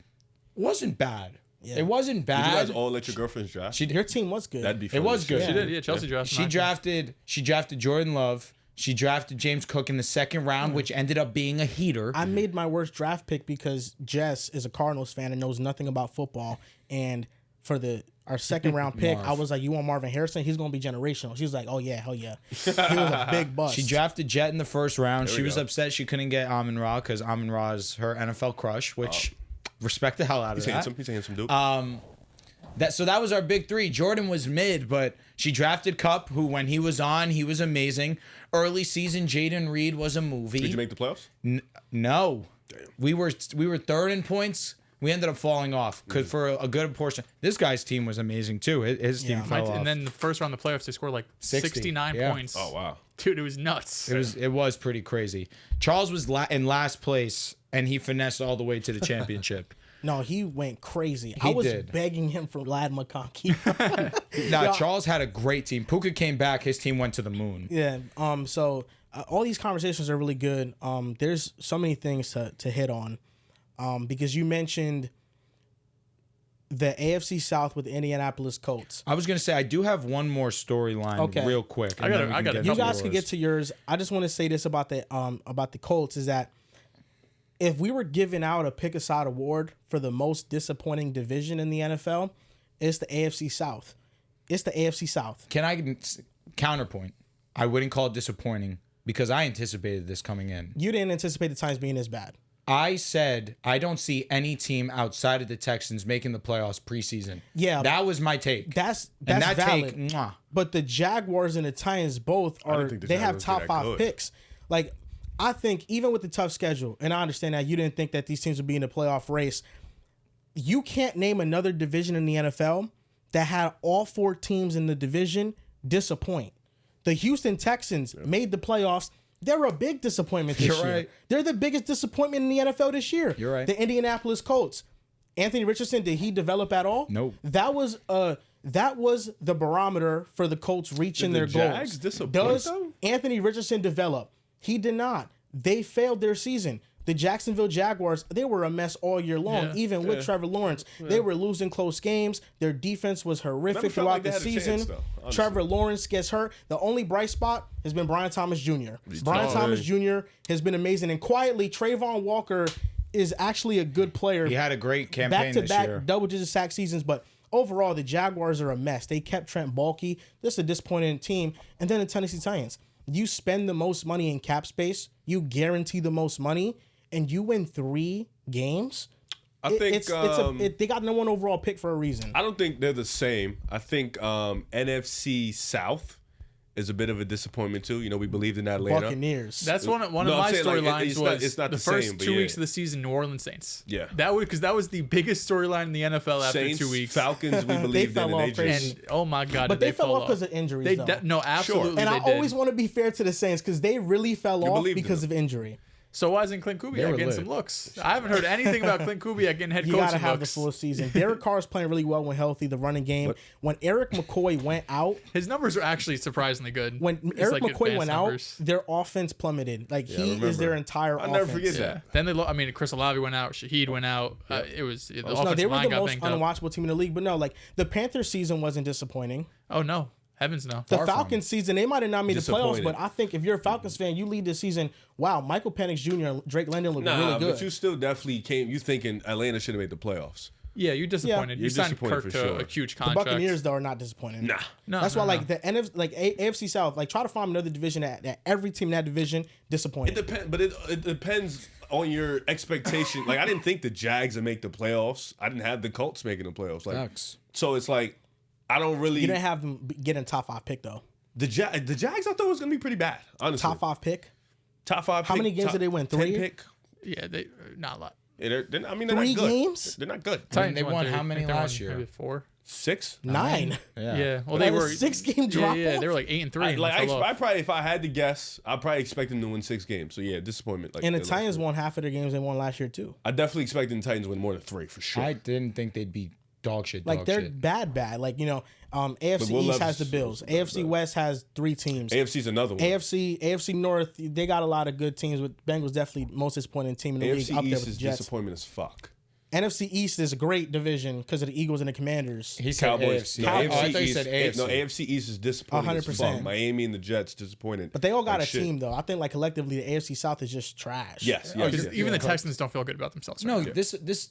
wasn't bad. Yeah. It wasn't Did you bad. guys all let your girlfriends draft? Your team was good. That'd be It funny was as good. shit. She did, yeah. Chelsea drafted. She drafted Jordan Love. She drafted James Cook in the second round, which ended up being a heater. I made my worst draft pick because Jess is a Cardinals fan and knows nothing about football. And for our second round pick, I was like, "You want Marvin Harrison? He's gonna be generational." She was like, "Oh yeah, hell yeah." He was a big bust. She drafted Jet in the first round. There She we was go. upset she couldn't get Amon Ra because Amon Ra is her NFL crush, which respect the hell out of He's that. handsome. He's a handsome dude. That was our big three. Jordan was mid, but she drafted Cup, who when he was on, he was amazing. Early season, Jaden Reed was a movie. Did you make the playoffs? No, we were third in points. We ended up falling off because for a good portion, this guy's team was amazing too. His team fell off. And then the first round of the playoffs, they scored like 60, 69 yeah. points. Oh wow. Dude, it was nuts. It was pretty crazy. Charles was in last place, and he finessed all the way to the championship. No, he went crazy. He I was did. begging him for Lad McConkey. Now Charles had a great team. Puka came back. His team went to the moon. Yeah. So all these conversations are really good. There's so many things to hit on. Because you mentioned the AFC South with the Indianapolis Colts. I was gonna say I do have one more storyline Okay. real quick. I got a You couple guys can get to yours. I just want to say this about the Colts is that if we were giving out a pick a side award for the most disappointing division in the NFL, it's the AFC South. It's the AFC South. Can I counterpoint? I wouldn't call it disappointing because I anticipated this coming in. You didn't anticipate the Titans being as bad. I said I don't see any team outside of the Texans making the playoffs preseason. Yeah. That was my take. That's and that valid. take, mwah. But the Jaguars and the Titans both don't are think the they have Jaguars are top that 5 good. picks. Like I think even with the tough schedule, and I understand that you didn't think that these teams would be in the playoff race, you can't name another division in the NFL that had all 4 teams in the division disappoint. The Houston Texans made the playoffs. They're a big disappointment this You're year. right. They're the biggest disappointment in the NFL this year. You're right. The Indianapolis Colts. Anthony Richardson, did he develop at all? Nope. That was the barometer for the Colts reaching Did the their Jags goals. disappoint Does them? Anthony Richardson develop? He did not. They failed their season. The Jacksonville Jaguars, they were a mess all year long, Yeah. even with Trevor Lawrence. They were losing close games. Their defense was horrific Never felt throughout like they the had a season. chance, though, honestly. Trevor Lawrence gets hurt. The only bright spot has been Brian Thomas Jr. Brian Thomas Jr. has been amazing. And quietly, Trayvon Walker is actually a good player. He had a great campaign this year. Back-to-back double-digit sack seasons, but overall, the Jaguars are a mess. They kept Trent Baalke. This is a disappointing team. And then the Tennessee Titans. You spend the most money in cap space. You guarantee the most money. And you win 3 games. I think they got no one overall pick for a reason. I don't think they're the same. I think NFC South is a bit of a disappointment too. You know, we believed in Atlanta. Buccaneers. That's one of I'm my saying, like, storylines it's not the the first same, but 2 yeah. weeks of the season, New Orleans Saints. Yeah. That was the biggest storyline in the NFL after Saints, 2 weeks. Falcons, we believed fell in, off and they crazy. just And oh my god, But did they fell off because of injuries, They though. no, absolutely. And I they did. always want to be fair to the Saints because they really fell off believed in because them. of injury. So why isn't Clint They Kubiak were getting lit. some looks? I haven't heard anything about Clint Kubiak getting head You coaching got to have looks. the full season. Derek Carr is playing really well when healthy, the running game. When Eric McCoy went out, His numbers are actually surprisingly good. when It's Eric like McCoy advanced went numbers. out, their offense plummeted. Like, I he is remember. their entire I'll offense. never forget Yeah. that. Then Chris Olave went out. Shaheed went out. It was the No, offensive they were line the got most banged up. unwatchable team in the league. But no, like, the Panthers season wasn't disappointing. Oh no, heavens no. The Far from. Falcons season, they might have not made the playoffs, Disappointed. but I think if you're a Falcons fan, you lead this season. Wow, Michael Penix Jr. and Drake London look really good. but you still definitely came. You thinking Atlanta should have made the playoffs? Yeah, you're disappointed. You're You signed disappointed Kirk for to sure. a huge The contract. Buccaneers, though, are not disappointing. Nah. No, That's no, why, no. like, the AFC South, like, try to find another division that every team in that division disappointed. It depends, but it depends on your expectation. Like, I didn't think the Jags would make the playoffs. I didn't have the Colts making the playoffs. Like, Facts. so it's like I don't really. You didn't have them getting top 5 pick, though. The Jags, I thought was gonna be pretty bad. Honestly, Top 5 pick? top 5. How many games did they win? 3? 10 pick. Yeah, they not a lot. Yeah, they're 3 not good. games? They're not good. Titans they won three. how many I think they last won year? Maybe 4. 6. 9. Yeah. Well, That they was were 6-game drop Yeah, off? they were like 8 and 3. I probably, if I had to guess, I probably expect them to win 6 games. So yeah, disappointment. Like, And the they're Titans like, won half of their games they won last year, too. I definitely expected the Titans to win more than 3 for sure. I didn't think they'd be dog shit. Like, they're bad. Like, you know, AFC Will East has Levis the Bills. was AFC bad. West has 3 teams. AFC's another one. AFC North, they got a lot of good teams. With Bengals definitely most disappointing team in the league, AFC up there East with is the Jets. disappointment as fuck. NFC East is a great division because of the Eagles and the Commanders. He said Cowboys. AFC. No, Oh, I AFC thought you East. said AFC. No, AFC East is disappointing as 100%. fuck. Miami and the Jets disappointed. But they all got like a shit. team, though. I think, like, collectively, the AFC South is just trash. Yes, Oh, yes, because yes. even the Texans don't feel good about themselves. No, Right now. this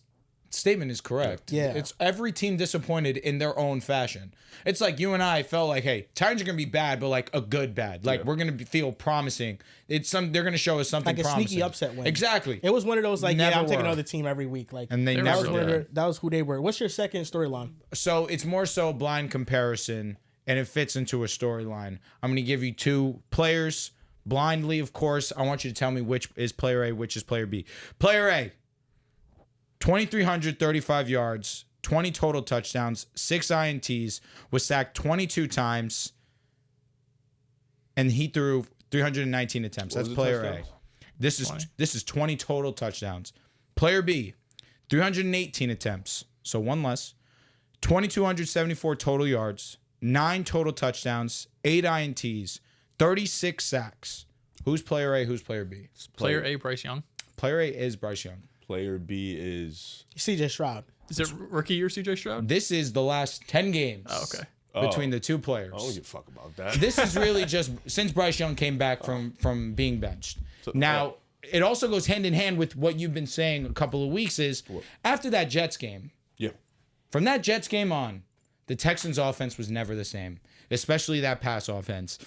statement is correct. Yeah. It's every team disappointed in their own fashion. It's like you and I felt like, hey, Titans are gonna be bad, but like a good bad. Like we're gonna feel promising. They're gonna show us something Like a promising. sneaky upset win. Exactly. It was one of those, like, Never I'm taking were. another team every week. Like, And they They that never was one of were. their, that was who they were. What's your second storyline? So it's more so blind comparison, and it fits into a storyline. I'm gonna give you 2 players blindly, of course. I want you to tell me which is player A, which is player B. Player A, 2,335 yards, 20 total touchdowns, 6 INTs, was sacked 22 times, and he threw 319 attempts. What That's was the player touchdowns? A. This is 20 total touchdowns. Player B, 318 attempts, so 1 less, 2,274 total yards, 9 total touchdowns, 8 INTs, 36 sacks. Who's player A? Who's player B? Player A, Bryce Young. Player A is Bryce Young. Player B is CJ Stroud. Is it rookie year CJ Stroud? This is the last 10 games Oh, okay. between the 2 players. I don't give a fuck about that. This is really just since Bryce Young came back from being benched. Now, it also goes hand in hand with what you've been saying a couple of weeks is after that Jets game, yeah. from that Jets game on, the Texans offense was never the same, especially that pass offense.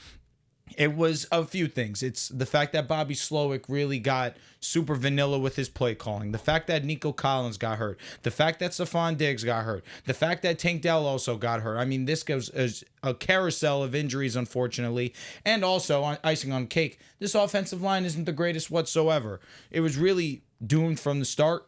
It was a few things. It's the fact that Bobby Slowick really got super vanilla with his play calling. The fact that Nico Collins got hurt. The fact that Stephon Diggs got hurt. The fact that Tank Dell also got hurt. I mean, this goes as a carousel of injuries, unfortunately. And also, on icing on cake, this offensive line isn't the greatest whatsoever. It was really doomed from the start,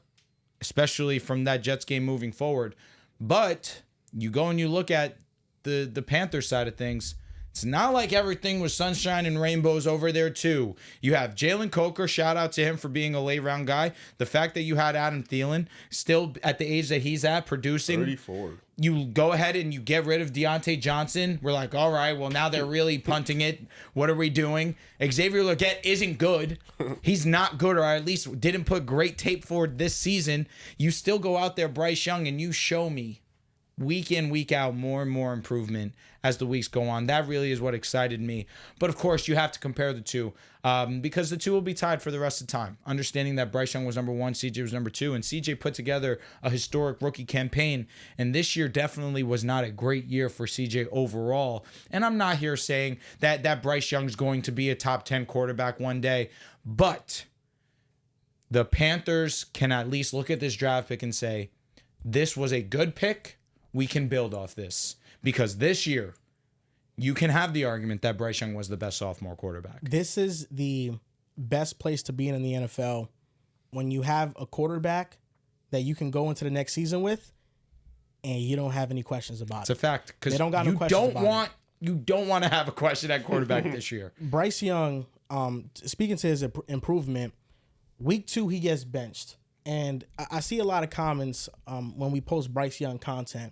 especially from that Jets game moving forward. But you go and you look at the Panthers side of things, It's not like everything was sunshine and rainbows over there, too. You have Jalen Coker, shout out to him for being a late round guy. The fact that you had Adam Thielen, still at the age that he's at, producing. 34. You go ahead and you get rid of Deontay Johnson. We're like, all right, well, now they're really punting it. What are we doing? Xavier Legette isn't good. He's not good, or at least didn't put great tape forward this season. You still go out there, Bryce Young, and you show me week in, week out, more and more improvement as the weeks go on. That really is what excited me. But of course, you have to compare the two because the two will be tied for the rest of the time. Understanding that Bryce Young was number 1, CJ was number 2, and CJ put together a historic rookie campaign. And this year definitely was not a great year for CJ overall. And I'm not here saying that Bryce Young's going to be a top 10 quarterback one day, but the Panthers can at least look at this draft pick and say, this was a good pick. We can build off this, because this year you can have the argument that Bryce Young was the best sophomore quarterback. This is the best place to be in the NFL when you have a quarterback that you can go into the next season with and you don't have any questions about It's a fact, because They don't got no you questions don't about want you don't want to have a question at quarterback this year. Bryce Young, speaking to his improvement, week 2 he gets benched. And I see a lot of comments when we post Bryce Young content.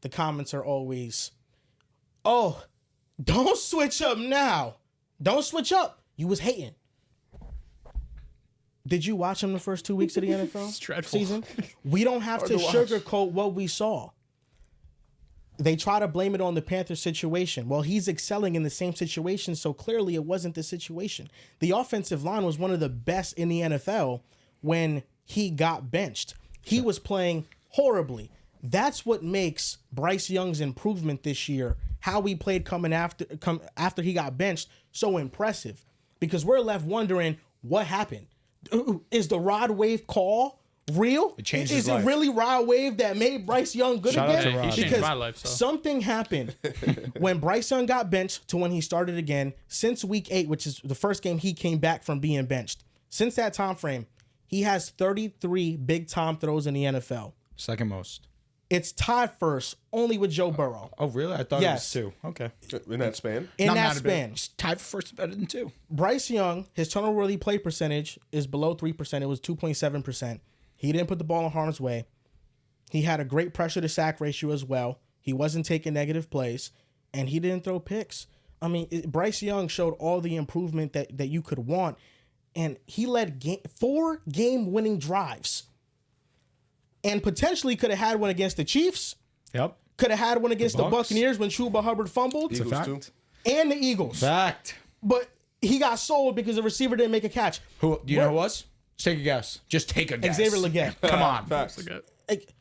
The comments are always, oh, don't switch up now. Don't switch up. You was hating. Did you watch him the first 2 weeks of the NFL dreadful. season? We don't have to sugarcoat what we saw. They try to blame it on the Panthers situation. Well, he's excelling in the same situation, so clearly it wasn't the situation. The offensive line was one of the best in the NFL when he got benched. He was playing horribly. That's what makes Bryce Young's improvement this year, how he played after he got benched, so impressive. Because we're left wondering what happened. Is the Rod Wave call real? It changed Is his it life. really Rod Wave that made Bryce Young good Shout out again? to Rod. He changed Because my life, so. something happened when Bryce Young got benched to when he started again. Since week 8, which is the first game he came back from being benched. Since that time frame, he has 33 big time throws in the NFL. Second most. It's tied first only with Joe Burrow. Oh, really? I thought Yes. it was 2. Okay. In that span? In Not that mad about it. span, It's tied for first, better than 2. Bryce Young, his turnover-worthy play percentage is below 3%. It was 2.7%. He didn't put the ball in harm's way. He had a great pressure to sack ratio as well. He wasn't taking negative plays, and he didn't throw picks. I mean, Bryce Young showed all the improvement that you could want, and he led 4 game-winning drives, and potentially could have had one against the Chiefs. Yep. Could have had one against the Bucks. Buccaneers when Chuba Hubbard fumbled, It's a Eagles fact. too. and the Eagles. Fact. But he got sold because the receiver didn't make a catch. Who do you know who it was? Just take a guess. Just take a guess. Xavier Legette. Come on. Facts. Like,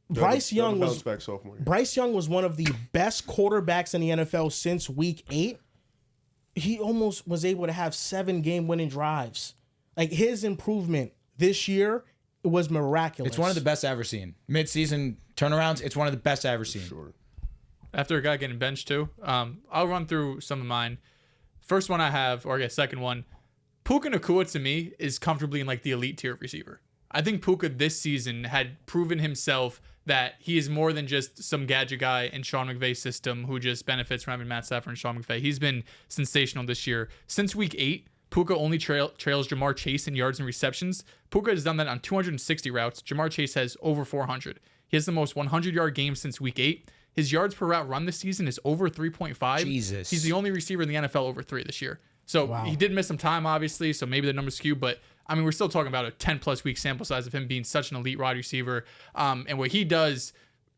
Bryce Young Bounce was back sophomore year. Bryce Young was one of the best quarterbacks in the NFL since week 8. He almost was able to have 7 game-winning drives. Like, his improvement this year was miraculous. It's one of the best I've ever seen. Mid-season turnarounds, it's one of the best I've ever seen. Sure. After a guy getting benched too, I'll run through some of mine. First one I have, or I guess second one, Puka Nacua to me is comfortably in like the elite tier of receiver. I think Puka this season had proven himself that he is more than just some gadget guy in Sean McVay's system who just benefits from having Matt Stafford and Sean McVay. He's been sensational this year. Since week 8, Puka only trails Jamar Chase in yards and receptions. Puka has done that on 260 routes. Jamar Chase has over 400. He has the most 100-yard games since week 8. His yards per route run this season is over 3.5. Jesus. He's the only receiver in the NFL over 3 this year. So he did miss some time, obviously, so maybe the numbers skew, but I mean, we're still talking about a 10-plus week sample size of him being such an elite wide receiver. And what he does,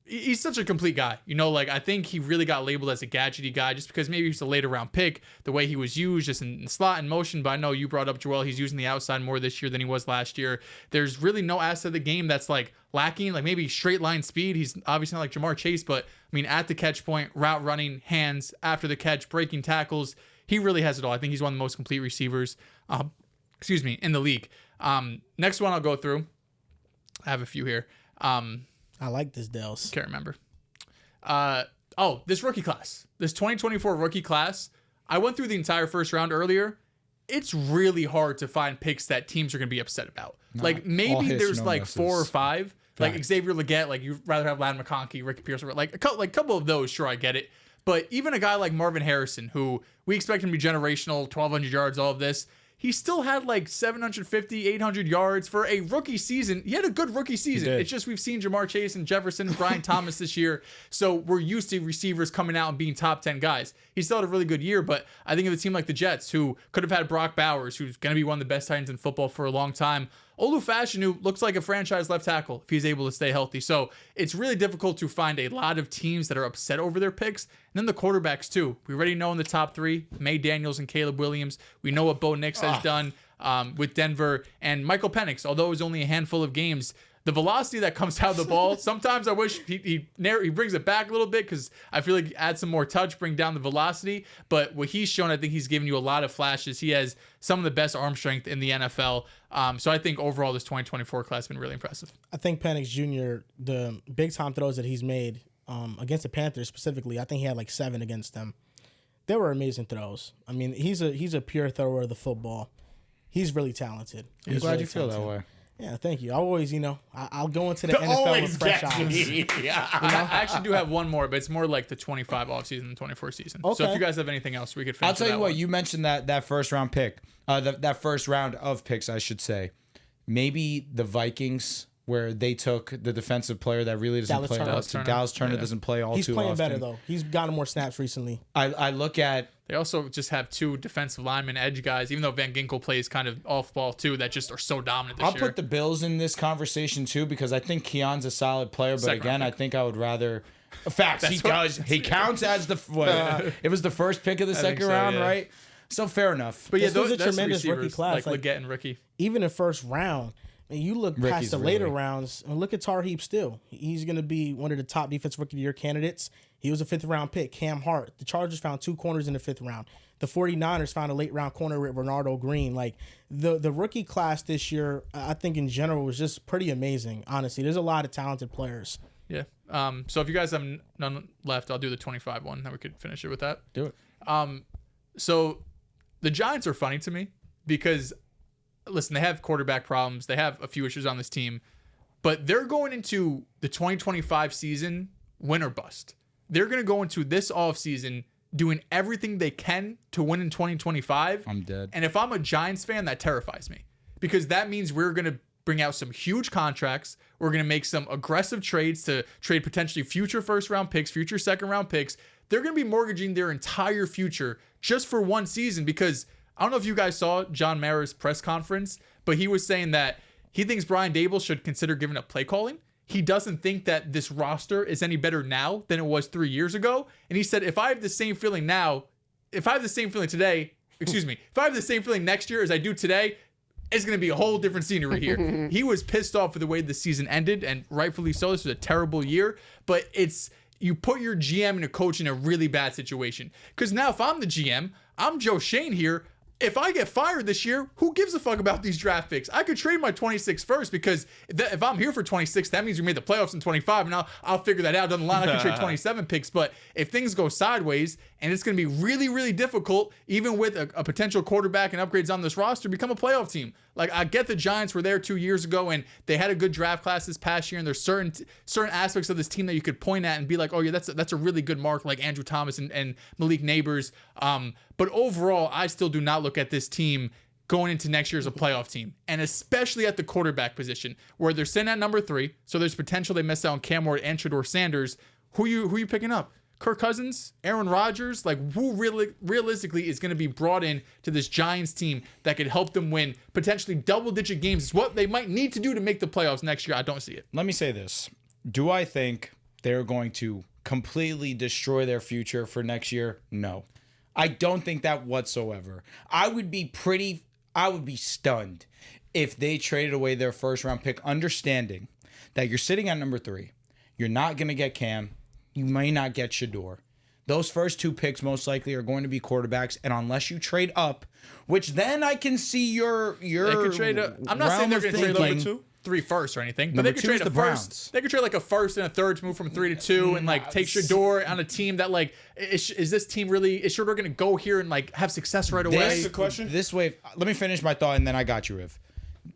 he's such a complete guy. You know, like, I think he really got labeled as a gadgety guy just because maybe he's a later round pick, the way he was used just in slot and motion. But I know you brought up Joel, he's using the outside more this year than he was last year. There's really no asset of the game that's like lacking, like maybe straight line speed. He's obviously not like Jamar Chase, but I mean, at the catch point, route running, hands, after the catch, breaking tackles, he really has it all. I think he's one of the most complete receivers, in the league. Next one I'll go through. I have a few here. I like this, Dehls. Can't remember. This rookie class. This 2024 rookie class. I went through the entire first round earlier. It's really hard to find picks that teams are going to be upset about. Like, all maybe hits, there's no like misses. 4 or 5. Like Fact. Xavier Legette, like you'd rather have Lad McConkey, Ricky Pierce, like a couple of those, sure, I get it. But even a guy like Marvin Harrison, who we expect him to be generational, 1,200 yards, all of this, he still had like 750, 800 yards for a rookie season. He had a good rookie season. It's just we've seen Jamar Chase and Jefferson and Brian Thomas this year. So we're used to receivers coming out and being top 10 guys. He still had a really good year, but I think of a team like the Jets, who could have had Brock Bowers, who's going to be one of the best tight ends in football for a long time. Olu Fashanu looks like a franchise left tackle if he's able to stay healthy. So it's really difficult to find a lot of teams that are upset over their picks. And then the quarterbacks too. We already know in the top three, May Daniels and Caleb Williams. We know what Bo Nix has done with Denver. And Michael Penix, although it was only a handful of games, the velocity that comes out of the ball, sometimes I wish he brings it back a little bit because I feel like add some more touch, bring down the velocity. But what he's shown, I think he's given you a lot of flashes. He has some of the best arm strength in the NFL. So I think overall this 2024 class has been really impressive. I think Penix Jr., the big-time throws that he's made against the Panthers specifically, I think he had like 7 against them. They were amazing throws. I mean, he's a pure thrower of the football. He's really talented. I'm glad you feel that way. Yeah, thank you. I always, I'll go into the NFL with fresh eyes. I actually do have one more, but it's more like the 25 offseason and 24 season. Okay. So if you guys have anything else, we could finish. I'll tell you what, one. you mentioned that first round pick, that first round of picks, I should say. Maybe the Vikings, where they took the defensive player that really doesn't play. Dallas Turner doesn't play all too often. He's playing better, though. He's gotten more snaps recently. I look at... They also just have 2 defensive linemen, edge guys, even though Van Ginkel plays kind of off ball too, that just are so dominant this year. I'll put the Bills in this conversation too, because I think Keon's a solid player, but again, I think I would rather... Facts, he does. He counts as the... it was the first pick of the second round, right? So fair enough. But yeah, this was a tremendous rookie class. Like Leggett and Ricky. Even in first round, and you look past the later rounds and look at Tarheeb still. He's going to be one of the top defensive rookie of the year candidates. He was a 5th round pick. Cam Hart. The Chargers found 2 corners in the 5th round. The 49ers found a late round corner with Bernardo Green. Like the rookie class this year, I think in general was just pretty amazing. Honestly, there's a lot of talented players. Yeah. So if you guys have none left, I'll do the 25 one. Then we could finish it with that. Do it. So the Giants are funny to me because, listen, they have quarterback problems. They have a few issues on this team, but they're going into the 2025 season win or bust. They're going to go into this offseason doing everything they can to win in 2025. I'm dead. And if I'm a Giants fan, that terrifies me because that means we're going to bring out some huge contracts. We're going to make some aggressive trades to trade potentially future first-round picks, future second-round picks. They're going to be mortgaging their entire future just for one season because I don't know if you guys saw John Mara's press conference, but he was saying that he thinks Brian Dable should consider giving up play calling. He doesn't think that this roster is any better now than it was 3 years ago. And he said, if I have the same feeling now, if I have the same feeling today, if I have the same feeling next year as I do today, it's going to be a whole different scenery here. He was pissed off with the way the season ended, and rightfully so. This was a terrible year, but you put your GM and a coach in a really bad situation. Because now if I'm the GM, I'm Joe Shane here. If I get fired this year, who gives a fuck about these draft picks? I could trade my 26 first because if I'm here for 26, that means we made the playoffs in 25, and I'll figure that out down the line. I can trade 27 picks. But if things go sideways, and it's going to be really, really difficult, even with a potential quarterback and upgrades on this roster, become a playoff team. Like, I get the Giants were there 2 years ago, and they had a good draft class this past year, and there's certain aspects of this team that you could point at and be like, oh yeah, that's a really good mark, like Andrew Thomas and Malik Neighbors. But overall, I still do not look at this team going into next year as a playoff team, and especially at the quarterback position, where they're sitting at number 3, so there's potential they miss out on Cam Ward and Shedeur Sanders. Who you picking up? Kirk Cousins, Aaron Rodgers, like who really realistically is going to be brought in to this Giants team that could help them win potentially double-digit games? Is what they might need to do to make the playoffs next year. I don't see it. Let me say this. Do I think they're going to completely destroy their future for next year? No. I don't think that whatsoever. I would be stunned if they traded away their first-round pick, understanding that you're sitting at number 3. You're not going to get Cam. You may not get Shedeur. Those first 2 picks most likely are going to be quarterbacks, and unless you trade up, which then I can see your they could trade up. I'm not saying they're going to trade number 3 first or anything, but they could trade a first. They could trade like a first and a third to move from 3 to 2 and like take Shedeur on a team that like is this team really is Shedeur going to go here and like have success right away? That's the question. This way, let me finish my thought and then I got you, Riv.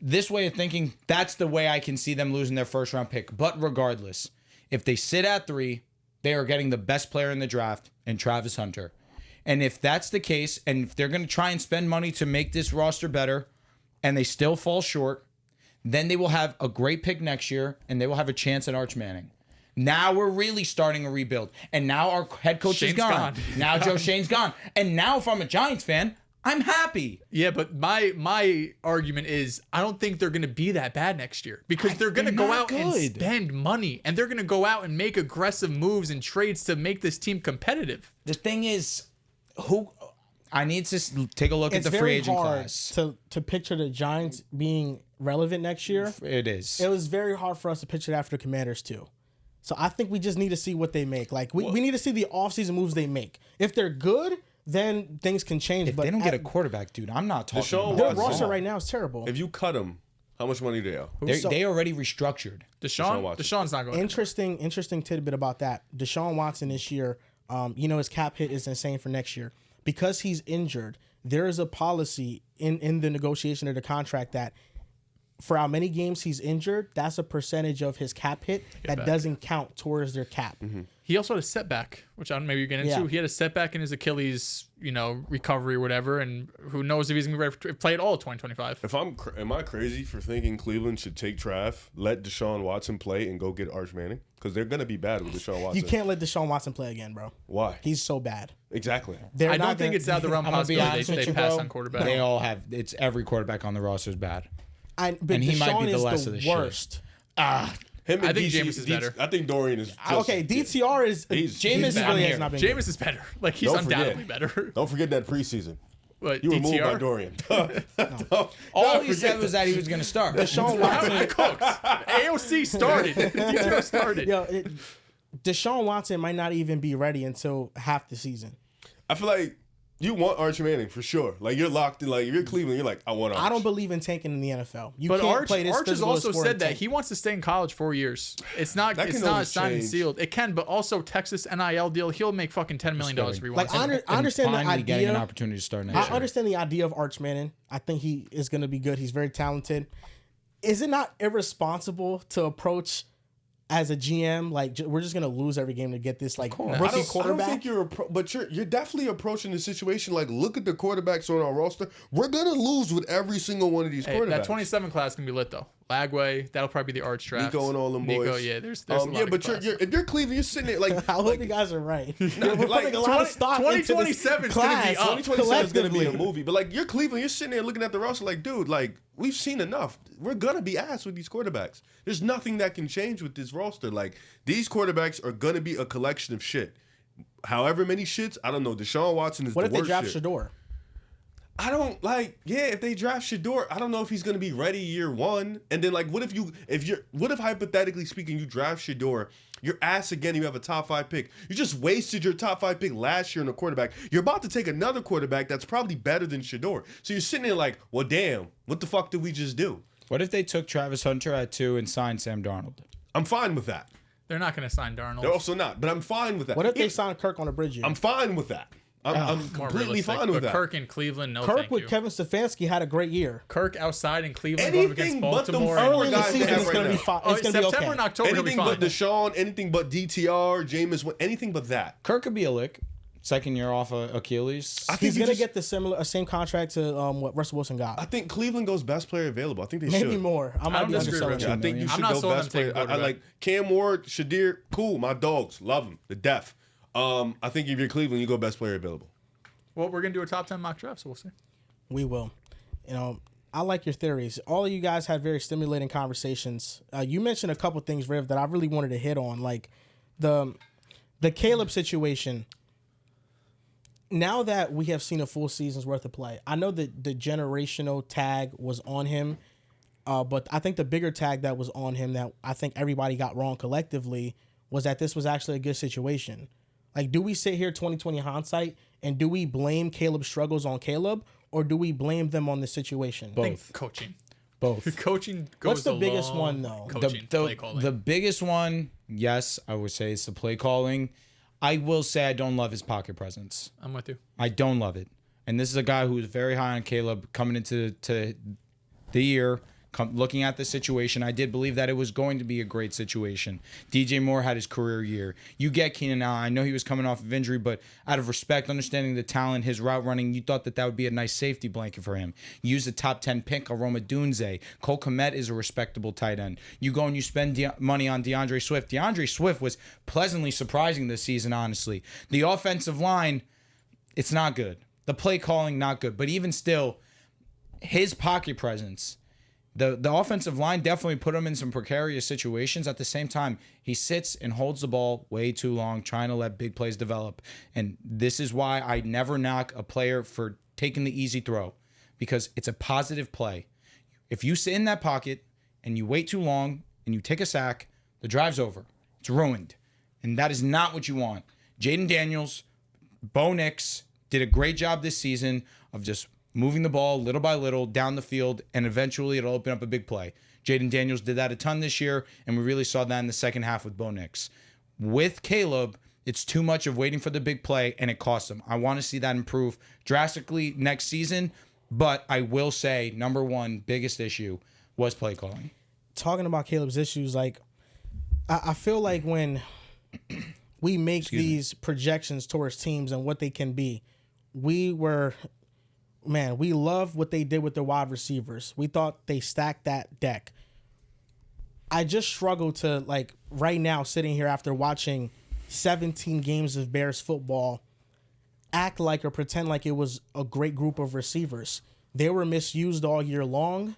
This way of thinking, that's the way I can see them losing their first round pick. But regardless, if they sit at 3, they are getting the best player in the draft in Travis Hunter. And if that's the case, and if they're going to try and spend money to make this roster better, and they still fall short, then they will have a great pick next year, and they will have a chance at Arch Manning. Now we're really starting a rebuild. And now our head coach is gone. Now Joe Shane's gone. And now if I'm a Giants fan, I'm happy. Yeah, but my argument is I don't think they're going to be that bad next year because they're going to go out and spend money, and they're going to go out and make aggressive moves and trades to make this team competitive. The thing is, I need to take a look at the free agent class. To picture the Giants being relevant next year. It is. It was very hard for us to picture it after the Commanders too. So I think we just need to see what they make. Like we need to see the offseason moves they make. If they're good, then things can change. If but they don't get a quarterback, dude, I'm not talking about their roster right now is terrible. If you cut them, how much money do they owe? They already restructured. Deshaun's not going. Interesting tidbit about that. Deshaun Watson this year, his cap hit is insane for next year. Because he's injured, there is a policy in the negotiation of the contract that for how many games he's injured, that's a percentage of his cap hit that doesn't count towards their cap. Mm-hmm. He also had a setback, which I don't know, maybe you get into. Yeah. He had a setback in his Achilles, recovery or whatever, and who knows if he's going to be ready to play at all 2025. Am I crazy for thinking Cleveland should take Trav, let Deshaun Watson play, and go get Arch Manning? Because they're going to be bad with Deshaun Watson. You can't let Deshaun Watson play again, bro. Why? He's so bad. Exactly. I don't think it's out of the realm of possibility they pass on quarterback. They all have. It's every quarterback on the roster is bad. But and he Deshaun might be the less of the worst. Him and I think Jameis is better. I think Dorian is just, Okay, DTR is Jameis really has not been good. Jameis is better. Like he's undoubtedly better. Don't forget that preseason. But You were moved by DTR, Dorian. All he said was that he was going to start. Deshaun Watson. AOC started. DTR started. Deshaun Watson might not even be ready until half the season. I feel like you want Arch Manning for sure. Like you're locked in. Like if you're Cleveland, you're like, I want Arch. I don't believe in tanking in the NFL. But can't play this Arch has physical also sport said and that tank. he wants to stay in college 4 years. It's not always signed and change. sealed. It can, but also Texas NIL deal. He'll make fucking $10 million if he wants. Like I understand the finally getting an idea. opportunity to start next I year. understand the idea of Arch Manning. I think he is going to be good. He's very talented. Is it not irresponsible to approach as a GM like we're just going to lose every game to get this like rookie quarterback? I don't think but you're definitely approaching the situation like, look at the quarterbacks on our roster. We're gonna lose with every single one of these quarterbacks. That 27 class can be lit though. Lagway, that'll probably be the Arch draft. Nico and all them boys. Nico, yeah, there's a lot of but if you're Cleveland, you're sitting there like I hope you guys are right. We're like, putting a lot of stock into this 2027 is gonna class. be up. 2027 is gonna be a movie. But like you're Cleveland, you're sitting there looking at the roster like, dude, like we've seen enough. We're gonna be ass with these quarterbacks. There's nothing that can change with this roster. Like these quarterbacks are gonna be a collection of shit. However many shits, I don't know. Deshaun Watson is What the if they worst draft shit. Shador? I don't like, if they draft Shador, I don't know if he's gonna be ready year one. And then like what if hypothetically speaking, you draft Shador, you're ass again, you have a top 5 pick. You just wasted your top 5 pick last year in a quarterback. You're about to take another quarterback that's probably better than Shador. So you're sitting there like, well damn, what the fuck did we just do? What if they took Travis Hunter at 2 and signed Sam Darnold? I'm fine with that. They're not going to sign Darnold. They're also not, but I'm fine with that. What if they sign Kirk on a bridge year? I'm fine with that. I'm More completely realistic, fine with but that. Kirk in Cleveland, no Kirk thank with you. Kevin Stefanski had a great year. Kirk outside in Cleveland going up against Anything but them Baltimore. four Early in the guys they season, have it's right going to be now. fine. It's going to be September okay. and October, he'll be Anything fine. but Deshaun, anything but DTR, Jameis, anything but that. Kirk could be a lick. Second year off of Achilles. I think He's you going to just- get the same contract to what Russell Wilson got. I think Cleveland goes best player available. I think they Maybe should. more. I might don't be disagree underselling with it. I think you I'm should not go sold on best player. taking I like Cam Ward, Shadir, cool. My dogs, love them to death. I think if you're Cleveland, you go best player available. Well, we're going to do a top 10 mock draft, so we'll see. We will. I like your theories. All of you guys had very stimulating conversations. You mentioned a couple things, Riv, that I really wanted to hit on, like the Caleb situation. Now that we have seen a full season's worth of play, I know that the generational tag was on him, but I think the bigger tag that was on him that I think everybody got wrong collectively was that this was actually a good situation. Like, do we sit here 2020 hindsight and do we blame Caleb's struggles on Caleb, or do we blame them on the situation? I think coaching. Both. Coaching goes What's the a biggest long- one, though? Coaching, play calling. The biggest one, yes, I would say it's the play calling. I will say I don't love his pocket presence. I'm with you. I don't love it. And this is a guy who was very high on Caleb coming into the year, Looking at the situation, I did believe that it was going to be a great situation. DJ Moore had his career year. You get Keenan Allen. I know he was coming off of injury, but out of respect, understanding the talent, his route running, you thought that would be a nice safety blanket for him. You use a top 10 pick, Aroma Dunze. Cole Kmet is a respectable tight end. You go and you spend money on DeAndre Swift. DeAndre Swift was pleasantly surprising this season, honestly. The offensive line, it's not good. The play calling, not good. But even still, his pocket presence, the offensive line definitely put him in some precarious situations. At the same time, he sits and holds the ball way too long, trying to let big plays develop. And this is why I never knock a player for taking the easy throw, because it's a positive play. If you sit in that pocket and you wait too long and you take a sack, the drive's over. It's ruined. And that is not what you want. Jaden Daniels, Bo Nix did a great job this season of just moving the ball little by little down the field, and eventually it'll open up a big play. Jaden Daniels did that a ton this year, and we really saw that in the second half with Bo Nix. With Caleb, it's too much of waiting for the big play, and it costs him. I want to see that improve drastically next season, but I will say, number one biggest issue was play calling. Talking about Caleb's issues, like, I feel like when we make these projections towards teams and what they can be, we love what they did with their wide receivers. We thought they stacked that deck. I just struggle to, like, right now, sitting here after watching 17 games of Bears football, act like or pretend like it was a great group of receivers. They were misused all year long.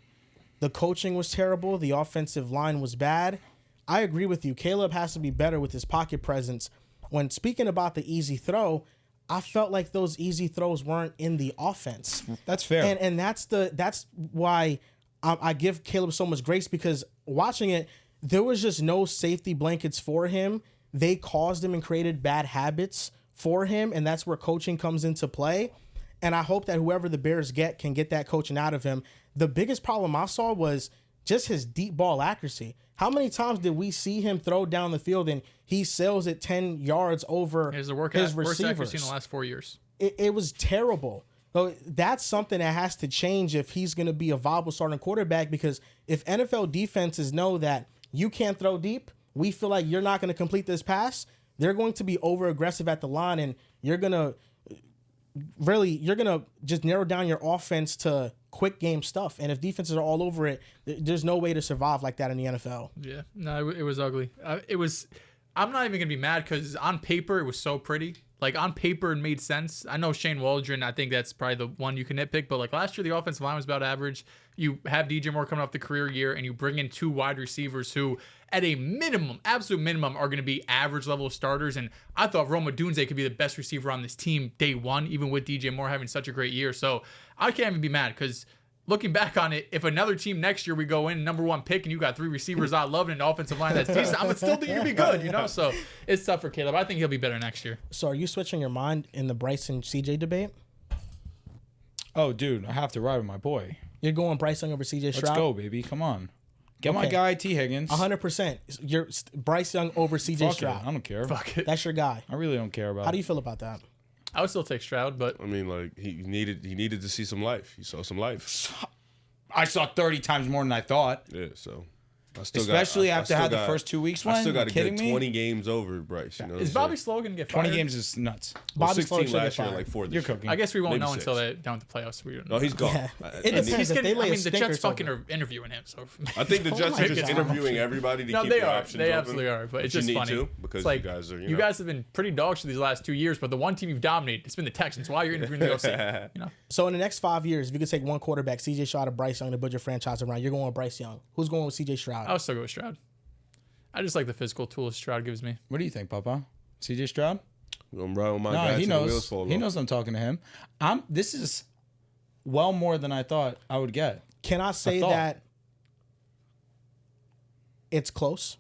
The coaching was terrible. The offensive line was bad. I agree with you. Caleb has to be better with his pocket presence. When speaking about the easy throw, I felt like those easy throws weren't in the offense. That's fair. And that's why I give Caleb so much grace, because watching it, there was just no safety blankets for him. They caused him and created bad habits for him, and that's where coaching comes into play. And I hope that whoever the Bears get can get that coaching out of him. The biggest problem I saw was just his deep ball accuracy. How many times did we see him throw down the field and he sails it 10 yards over his worst receivers? accuracy in the last 4 years. It was terrible. So that's something that has to change if he's going to be a viable starting quarterback, because if NFL defenses know that you can't throw deep, we feel like you're not going to complete this pass, they're going to be over aggressive at the line, and you're going to just narrow down your offense to quick game stuff. And if defenses are all over it, there's no way to survive like that in the NFL. Yeah, no, it was ugly. I'm not even gonna be mad, because on paper it was so pretty. Like, on paper it made sense. I know Shane Waldron, I think that's probably the one you can nitpick, but like last year the offensive line was about average. You have DJ Moore coming off the career year, and you bring in two wide receivers who, at a minimum, absolute minimum, are going to be average level starters. And I thought Roma Dunze could be the best receiver on this team day one, even with DJ Moore having such a great year. So I can't even be mad, because looking back on it, if another team next year we go in number one pick and you got three receivers I love and an offensive line that's decent, I would still think you'd be good, you know? So it's tough for Caleb. I think he'll be better next year. So are you switching your mind in the Bryce and CJ debate? Oh, dude, I have to ride with my boy. You're going Bryce Young over CJ Stroud? Let's go, baby. Come on. Get my guy, T. Higgins. 100%. You're Bryce Young over CJ Fuck Stroud. it. I don't care. Fuck it. That's your guy. I really don't care about How do you feel about that? I would still take Stroud, but I mean, like, he needed to see some life. He saw some life. I saw 30 times more than I thought. Yeah, so. Especially after how the first 2 weeks went. I still got to kidding get me? 20 games over Bryce. You know, is Bobby Slow going to get fired? 20 games is nuts. Well, Bobby Slow 16 should get last year, fired. like 4 this You're year. cooking. I guess we won't Maybe know 6. until they're down with the playoffs. We don't know. No, he's gone. Yeah. I It mean, depends. If they lay a the stinker, Jets it's over. fucking are interviewing him. So I think the Jets my are just God. interviewing everybody to no, keep they their are. options They open. absolutely are. But it's you just need funny. to, because It's like, you guys are, you guys have been pretty dog shit these last 2 years, but the one team you've dominated, it's been the Texans. Why are you interviewing the OC? You know? So in the next 5 years, if you could take one quarterback, CJ Stroud or Bryce Young, to build your franchise around, you're going with Bryce Young. Who's going with CJ Stroud? I would still go with Stroud. I just like the physical tools Stroud gives me. What do you think, Papa? CJ Stroud? I'm riding with my No, guy he till the wheels knows. fall He off. knows I'm talking to him. This is well more than I thought I would get. Can I say thought. that it's close?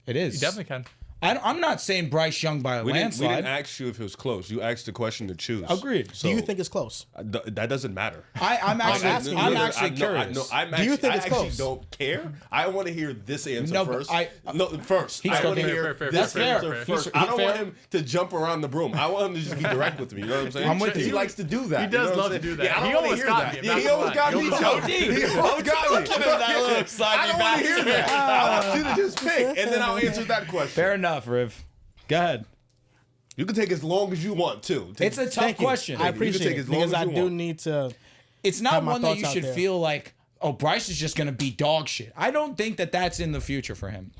It is. You definitely can. I'm not saying Bryce Young by a We landslide. didn't ask you if it was close. You asked the question to choose. Agreed. So Do you think it's close? that doesn't matter. I'm asking actually, you. I'm actually curious. Do you think it's I close? actually don't care. I want to hear this answer No, but first. He's First. I want to cooking. hear Fair. this That's fair. answer He's- first. I he's don't want fair. him to jump around the room. I want him to just be direct with me. You know what I'm saying? I'm with you. He likes to do that. He does you know love what I'm to do saying? that. Yeah, I He don't wanna almost hear got that. me, I'm Yeah, not he gonna almost lie. got me. He almost He almost got Look at that little I don't want to hear that. I want you to just pick, and then I'll answer that question. Fair enough, Riv. Go ahead. You can take as long as you want, too. It's a tough question. I appreciate it because I do need to. It's not one that you thoughts out should there. feel like, oh, Bryce is just going to be dog shit. I don't think that that's in the future for him.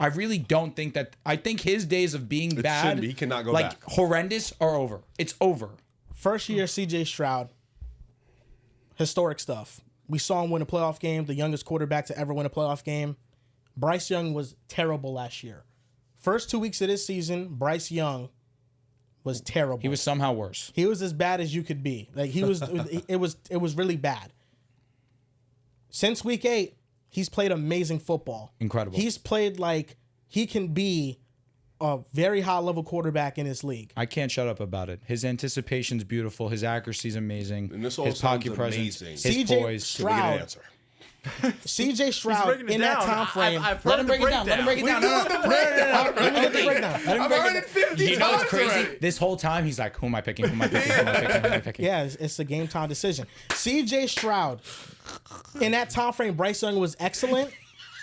I really don't think that. I think his days of being bad, shouldn't be. He cannot go like back. horrendous, are over. It's over. First year, CJ Stroud. Historic stuff. We saw him win a playoff game, the youngest quarterback to ever win a playoff game. Bryce Young was terrible last year. First 2 weeks of this season, Bryce Young was terrible. He was somehow worse. He was as bad as you could be. Like he was, it was really bad. Since week 8, he's played amazing football. Incredible. He's played like he can be a very high level quarterback in this league. I can't shut up about it. His anticipation's beautiful. His accuracy's amazing. And this all his sounds pocket presence, amazing. his CJ poise. Can we get an Stroud. answer? CJ Stroud in that time frame. I've Let heard him the break it down. Let him break it We down. doing the breakdown. Let me get the breakdown. I've heard it 50 You know what's times crazy? already. This whole time he's like, who am I picking? Who am I picking? Who am I picking? Who am I picking? Yeah, it's a game time decision. CJ Stroud in that time frame, Bryce Young was excellent.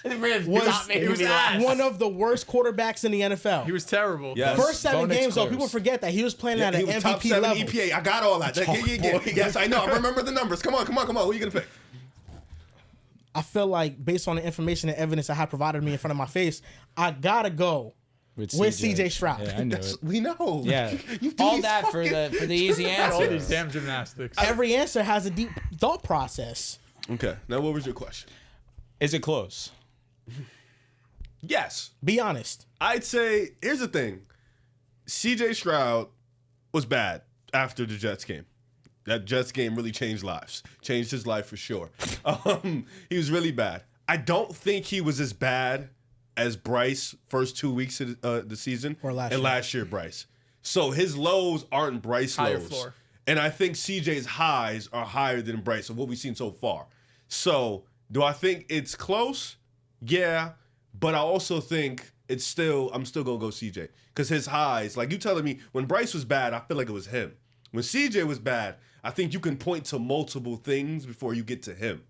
Was ass. one of the worst quarterbacks in the NFL. He was terrible. Yes. First 7 Bonus games, though, clears. people forget that he was playing at He an was top MVP 7 level. EPA. I got all that. Yeah. Yes, I know. I remember the numbers. Come on. Who are you going to pick? I feel like based on the information and evidence I have provided me in front of my face, I gotta go with CJ Stroud. Yeah, I knew it. We know. Yeah, You do all these that for the easy All these answer. damn gymnastics. Every answer has a deep thought process. Okay. Now, what was your question? Is it close? Yes. Be honest. I'd say, here's the thing. CJ Stroud was bad after the Jets game. That Jets game really changed lives. Changed his life for sure. He was really bad. I don't think he was as bad as Bryce first 2 weeks of the season. Or last and year. last year, Bryce. So his lows aren't Bryce Higher lows. floor. And I think CJ's highs are higher than Bryce of what we've seen so far. So do I think it's close? Yeah. But I also think I'm still going to go CJ. Because his highs, like you telling me, when Bryce was bad, I feel like it was him. When CJ was bad, I think you can point to multiple things before you get to him.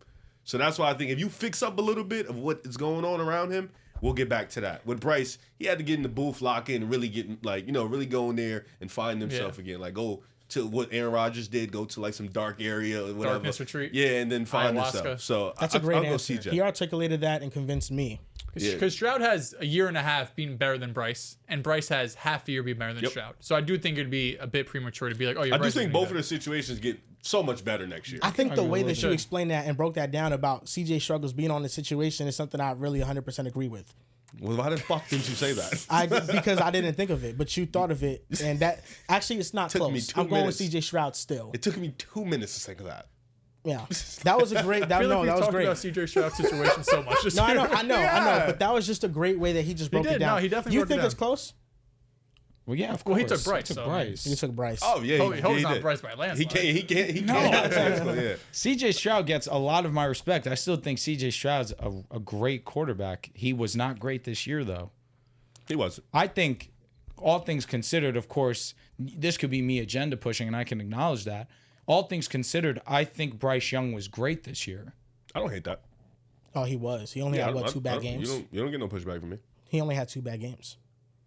So that's why I think if you fix up a little bit of what is going on around him, we'll get back to that. With Bryce, he had to get in the booth, lock in, and really get, really go in there and find himself again. Like, go to what Aaron Rodgers did, go to like some dark area or whatever. Darkness retreat. Yeah, and then find Ayahuasca. himself. So That's a great I'll answer. go CJ. He articulated that and convinced me. Because Stroud has a year and a half being better than Bryce, and Bryce has half a year being better than Stroud. So I do think it'd be a bit premature to be like, oh, you're I do Bryce think is both gonna of be the situations get so much better next year. I think the way that you should. explained that and broke that down about CJ struggles being on the situation is something I really 100% agree with. Well, why the fuck didn't you say that? Because I didn't think of it, but you thought of it, and that actually it's not Took me close. 2 I'm going with minutes. CJ Stroud still. It took me 2 minutes to think of that. Yeah, that was a great. I feel like we that was talked great. about CJ Stroud's situation so much. This No, I year. know, but that was just a great way that he just broke it did. down. No, he definitely You broke it think down. it's close? Well, yeah, of Well, course. he took Bryce, He took so, Bryce. He took Bryce. Oh yeah, He holds on did. Bryce by a landslide. He can't. Yeah. CJ Stroud gets a lot of my respect. I still think CJ Stroud's a great quarterback. He was not great this year, though. He wasn't. I think, all things considered, of course, this could be me agenda pushing, and I can acknowledge that. All things considered, I think Bryce Young was great this year. I don't hate that. Oh, he was. He only had two bad games. You don't get no pushback from me. He only had 2 bad games.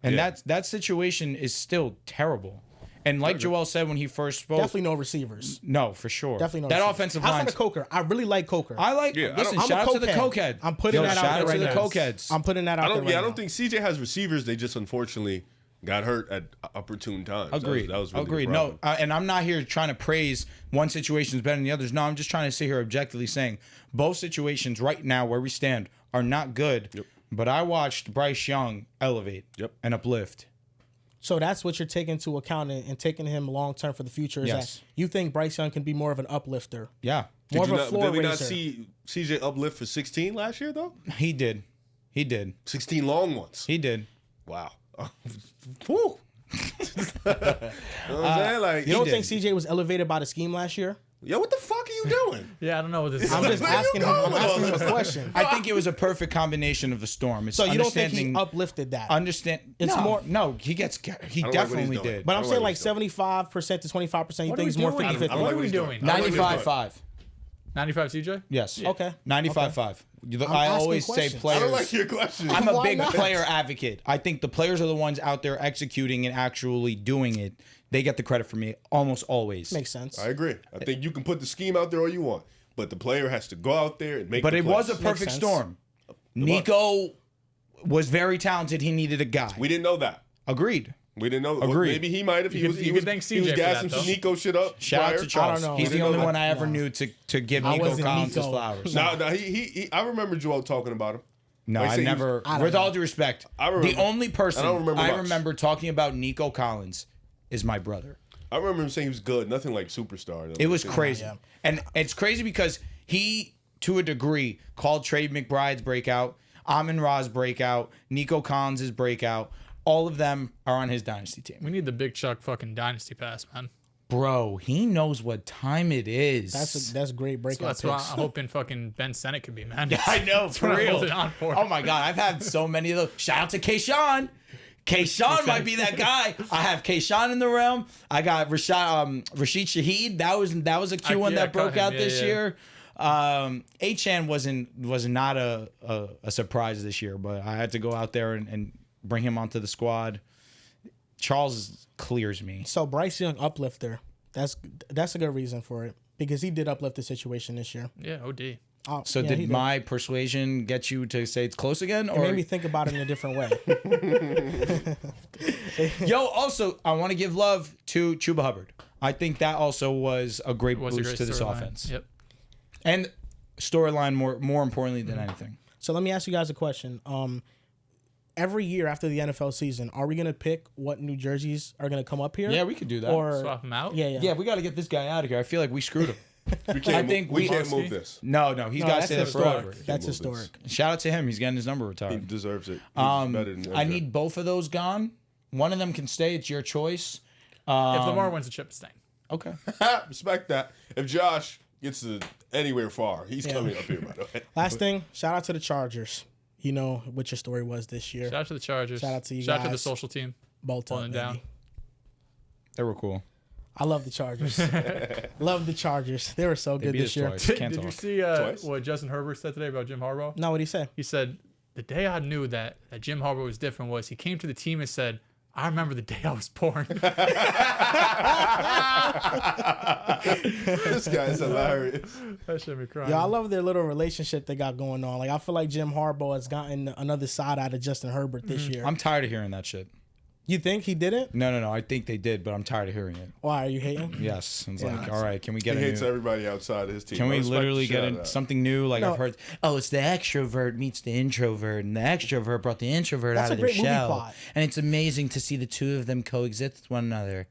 And Yeah. that situation is still terrible. And like Joel said when he first spoke, Definitely no receivers. no, for sure. Definitely no. That receivers. offensive Outside line. of Coker, I really like Coker. I like. Yeah, Listen, I'm a shout out to the cokehead. cokehead. I'm putting that out shout there out right to the now. cokeheads. I'm putting that out there right I now. don't think CJ has receivers. They just unfortunately got hurt at opportune times. Agreed. That was really the Agreed. problem. No, and I'm not here trying to praise one situation is better than the others. No, I'm just trying to sit here objectively saying both situations right now where we stand are not good. Yep. But I watched Bryce Young elevate and uplift. So that's what you're taking into account and taking him long term for the future. Is Yes. that you think Bryce Young can be more of an uplifter, Yeah, more of a Did floor we not raiser. see CJ uplift for 16 last year though? he did. He did. 16 long ones. He did. Wow. Whew. You know what I'm saying? Like, You don't did. think CJ was elevated by the scheme last year? yo, what the fuck are you doing? Yeah, I don't know what this is. I'm just Where you asking him. going I'm with all asking him a this? question. I think it was a perfect combination of the storm. It's So you don't think he understanding. uplifted that? Understand? It's no, more- No, he I don't like what he's definitely doing. did. But I I'm don't saying like like what he's doing. 75% to 25%. You What think are he's we more doing? 50-50? I don't What like are what we he's doing? doing. I don't like what he's doing. 95-5. 95 CJ? Yes. Okay. 95-5. I asking always say questions. I players. don't like your question. I'm a Why big not? player advocate. I think the players are the ones out there executing and actually doing it. They get the credit for me almost always. Makes sense. I agree. I think you can put the scheme out there all you want, but the player has to go out there and make. But the it was a plays. perfect sense. storm. Nico was very talented. He needed a guy. We didn't know that. Agreed. We didn't know. Well, Agreed. maybe he might have. He You was. could- He you was, could thank he was CJ for gassing that, some though. Nico shit up. Shout out prior. to Charles. I don't know. He's We the didn't only know one that. I ever knew to give I Nico wasn't Collins his Nico. flowers. No, he. I remember Joel talking about him. No, Like, I say he was- never. I don't With know. all due respect, I remember- the only person I don't remember I much. remember talking about Nico Collins is my brother. I remember him saying he was good. Nothing like superstar. It was crazy. Yeah. And it's crazy because he, to a degree, called Trey McBride's breakout, Amon-Ra's breakout, Nico Collins' breakout. All of them are on his dynasty team. We need the Big Chuck fucking dynasty pass, man. Bro, he knows what time it is. That's great breakout That's what picks. I'm hoping fucking Ben Sennett could be, man. I know, That's for what I'm real. holding on for. Oh my God, I've had so many of those. Shout out to Kayshawn. Kayshawn might be that guy. I have Kayshawn in the realm. I got Rashid Shaheed. That was a Q one yeah, that broke caught him. out Yeah, this yeah. year. Achan was not a surprise this year, but I had to go out there and bring him onto the squad. Charles clears me. So Bryce Young uplifter. That's a good reason for it because he did uplift the situation this year. Yeah, OD. So Yeah, he did my persuasion get you to say it's close again? It Or made me think about it in a different way. Yo, also I want to give love to Chuba Hubbard. I think that also was a great Was a boost great to this storyline. offense. Yep. And storyline more importantly than anything. So let me ask you guys a question. Every year after the NFL season, are we gonna pick what New Jerseys are gonna come up here? Yeah, we could do that. Or Swap him out? yeah, we got to get this guy out of here. I feel like we screwed him. We can't. I think we we- can't move this. No, he's got to that's stay there historic. forever. That's move this. historic. Shout out to him. He's getting his number He retired. deserves it. He's better than I MJ. need both of those gone. One of them can stay. It's your choice. If Lamar wins the chip, it's staying. Okay. Respect that. If Josh gets to anywhere far, he's coming up here. By the way. Last thing, shout out to the Chargers. You know what your story was this year. Shout out to the Chargers. Shout out to you Shout out to the guys. social team. Bolt Pulling up, it down. baby. They were cool. I love the Chargers. Love the Chargers. They were so They good beat this us year. twice. Can't Did you talk. see Twice? what Justin Herbert said today about Jim Harbaugh? Now, what did he say? He said, the day I knew that Jim Harbaugh was different was he came to the team and said, I remember the day I was born. This guy's hilarious. That should be crying. Yo, I love their little relationship they got going on. Like, I feel like Jim Harbaugh has gotten another side out of Justin Herbert this year. I'm tired of hearing that shit. You think he didn't? No. I think they did, but I'm tired of hearing it. Why are you hating? Yes. It's Yeah. like, all right, can we get He a hates new... everybody outside of his team. Can I we respect literally the get shit in out of that. something new? Like No. I've heard, it's the extrovert meets the introvert, and the extrovert brought the introvert That's out a of their great movie shell, plot. and it's amazing to see the two of them coexist with one another.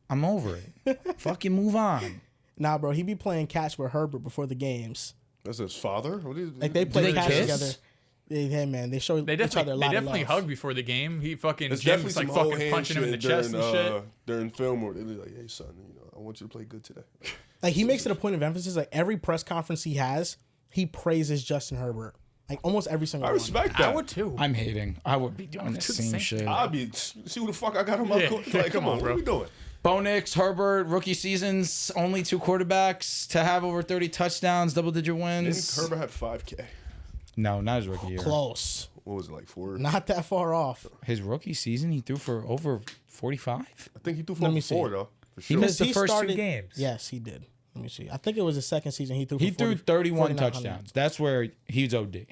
I'm over it. Fucking move on. Nah, bro, he be playing catch with Herbert before the games. That's his father. What is? Like, they play they catch kiss? together. Hey, man, they show They each other a definitely, lot they definitely of love. hug before the game. He fucking There's Jim's definitely like some whole fucking hand punching him in the shit chest and shit. during film where they're like, "Hey son, I want you to play good today." Like, he makes it a point of emphasis. Like, every press conference he has, he praises Justin Herbert. Like, almost every single I one. respect that. I would too. I'm hating. I would be doing the the same same shit. I'll be see who the fuck I got on my Yeah. court. Like, come on, bro. what are we doing? Bo Nix, Herbert, rookie seasons, only 2 quarterbacks to have over 30 touchdowns, double-digit Didn't wins. Herbert had 5K? No, not his rookie year. Close. What was it, like 4? Not that far off. His rookie season, he threw for over 45. I think he threw Let for me 4 see. though. For He sure. missed the He first started- 2 games. Yes, he did. Let me see. I think it was the second season he threw. He for threw 31 4,900. touchdowns. That's where he's OD.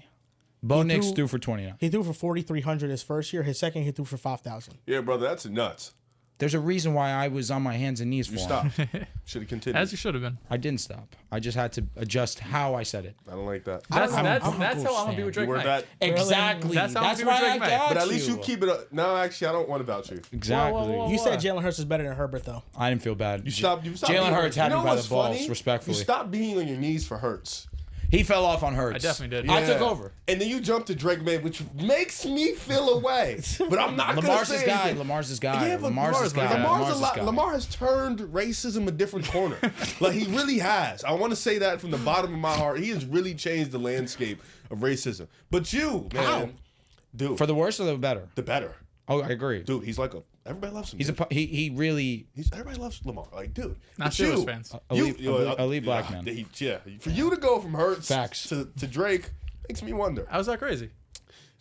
Bo Nix threw- threw for 29. He threw for 4,300 his first year. His second, he threw for 5,000. Yeah, brother, that's nuts. There's a reason why I was on my hands and knees for You him. stopped. Should have continued. As you should have been. I didn't stop. I just had to adjust how I said it. I don't like that. That's I'm that's Broncos that's how I'm gonna be with fan. Drake You weren't Maye. that. Exactly. That's That's, how I'm doing why I Drake Maye. got But at you. least you keep it up. No, actually, I don't want to vouch you. Exactly. Whoa, whoa, whoa, You whoa. said Jalen Hurts is better than Herbert, though. I didn't feel bad. You stopped. Jalen being- Hurts had you me know by what's the balls, funny? respectfully. You stopped being on your knees for Hurts. He fell off on Hurts. I definitely did. I Yeah. took over. And then you jumped to Drake Maye, which makes me feel away. But I'm not going to Lamar's say his guy. anything. Lamar's his guy. Yeah, but Lamar's his guy. Lamar's his guy. Lamar has turned racism a different corner. Like, he really has. I want to say that from the bottom of my heart. He has really changed the landscape of racism. But you, man, dude, For the worse or the better? the better. Oh, I agree. Dude, he's like Everybody loves him. He's dude. he really Everybody loves Lamar. Like, dude. Not but Steelers fans. elite black man. For you to go from Hurts Facts. to Drake makes me wonder. How's that crazy?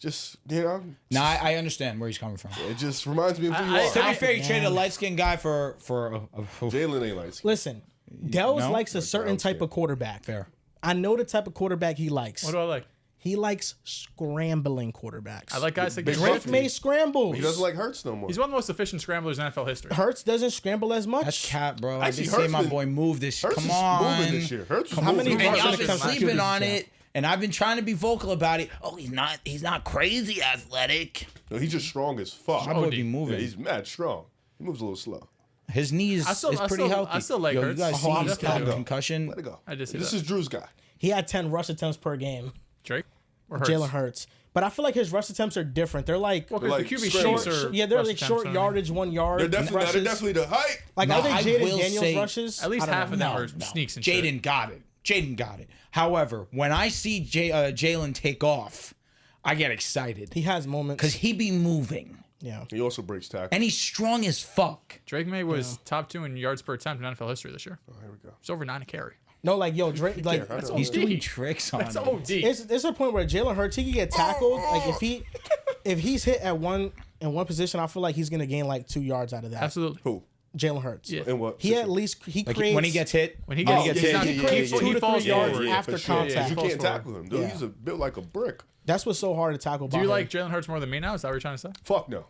Just, you know. Nah, I understand where he's coming from. It just reminds me of who you are. To be fair, you traded a light skinned guy for Jalen ain't light. Listen, Dehls No? likes a certain type of quarterback. Fair. I know the type of quarterback he likes. What do I like? He likes scrambling quarterbacks. I like guys that Big get Drake Drake Buffy. May scrambles. He doesn't like Hurts no more. He's one of the most efficient scramblers in NFL history. Hurts doesn't scramble as much. That's cat, bro. I Actually, just see Hurts my been- boy move this. Hurts Come is on. moving this year. Hurts is How many moving. And Hurts y'all in the been country sleeping this on year? it, and I've been trying to be vocal about it. Oh, he's not crazy athletic. No, he's just strong as fuck. My boy OD. be Yeah, moving. he's mad strong. He moves a little slow. His knees I still- is I pretty still- healthy. I still like Yo, Hurts. You guys Oh, see I'm his scared. concussion? Let it go. I just see This that. is Drew's guy. He had 10 rush attempts per game. Drake or Hurts? Jalen Hurts. But I feel like his rush attempts are different. They're like Well, because Like the QB scramblers. sheets are yeah, they're rush like attempts, short I mean. yardage, 1 yard. They're definitely the height. Like No, are they I Jaden will Daniels say- rushes? At least I don't half know. of them are sneaks and shit. Jaden got it. Jaden got it. However, when I see Jalen take off, I get excited He has moments. because he be moving Yeah. He also breaks tackles. and he's strong as fuck. Drake May was top 2 in yards per attempt in NFL history this year. Oh, here we go. It's over 9 a carry. No, like yo, Drake. Like I know. He's OD. doing tricks on That's him. OD. it's a point where Jalen Hurts he can get tackled. Like if he's hit at one position, I feel like he's gonna gain like 2 yards out of that. Absolutely. Who? Jalen Hurts. Yeah. And what? He at least he Like creates when he gets hit. When he when gets, he he's not- hit, he creates he 2 to 3 falls yards forward. after for sure. contact. You Falls can't forward. tackle him, dude. Yeah. He's built like a brick. That's what's so hard to tackle. Do you like Jalen Hurts more than me now? Is that what you're trying to say? Fuck no.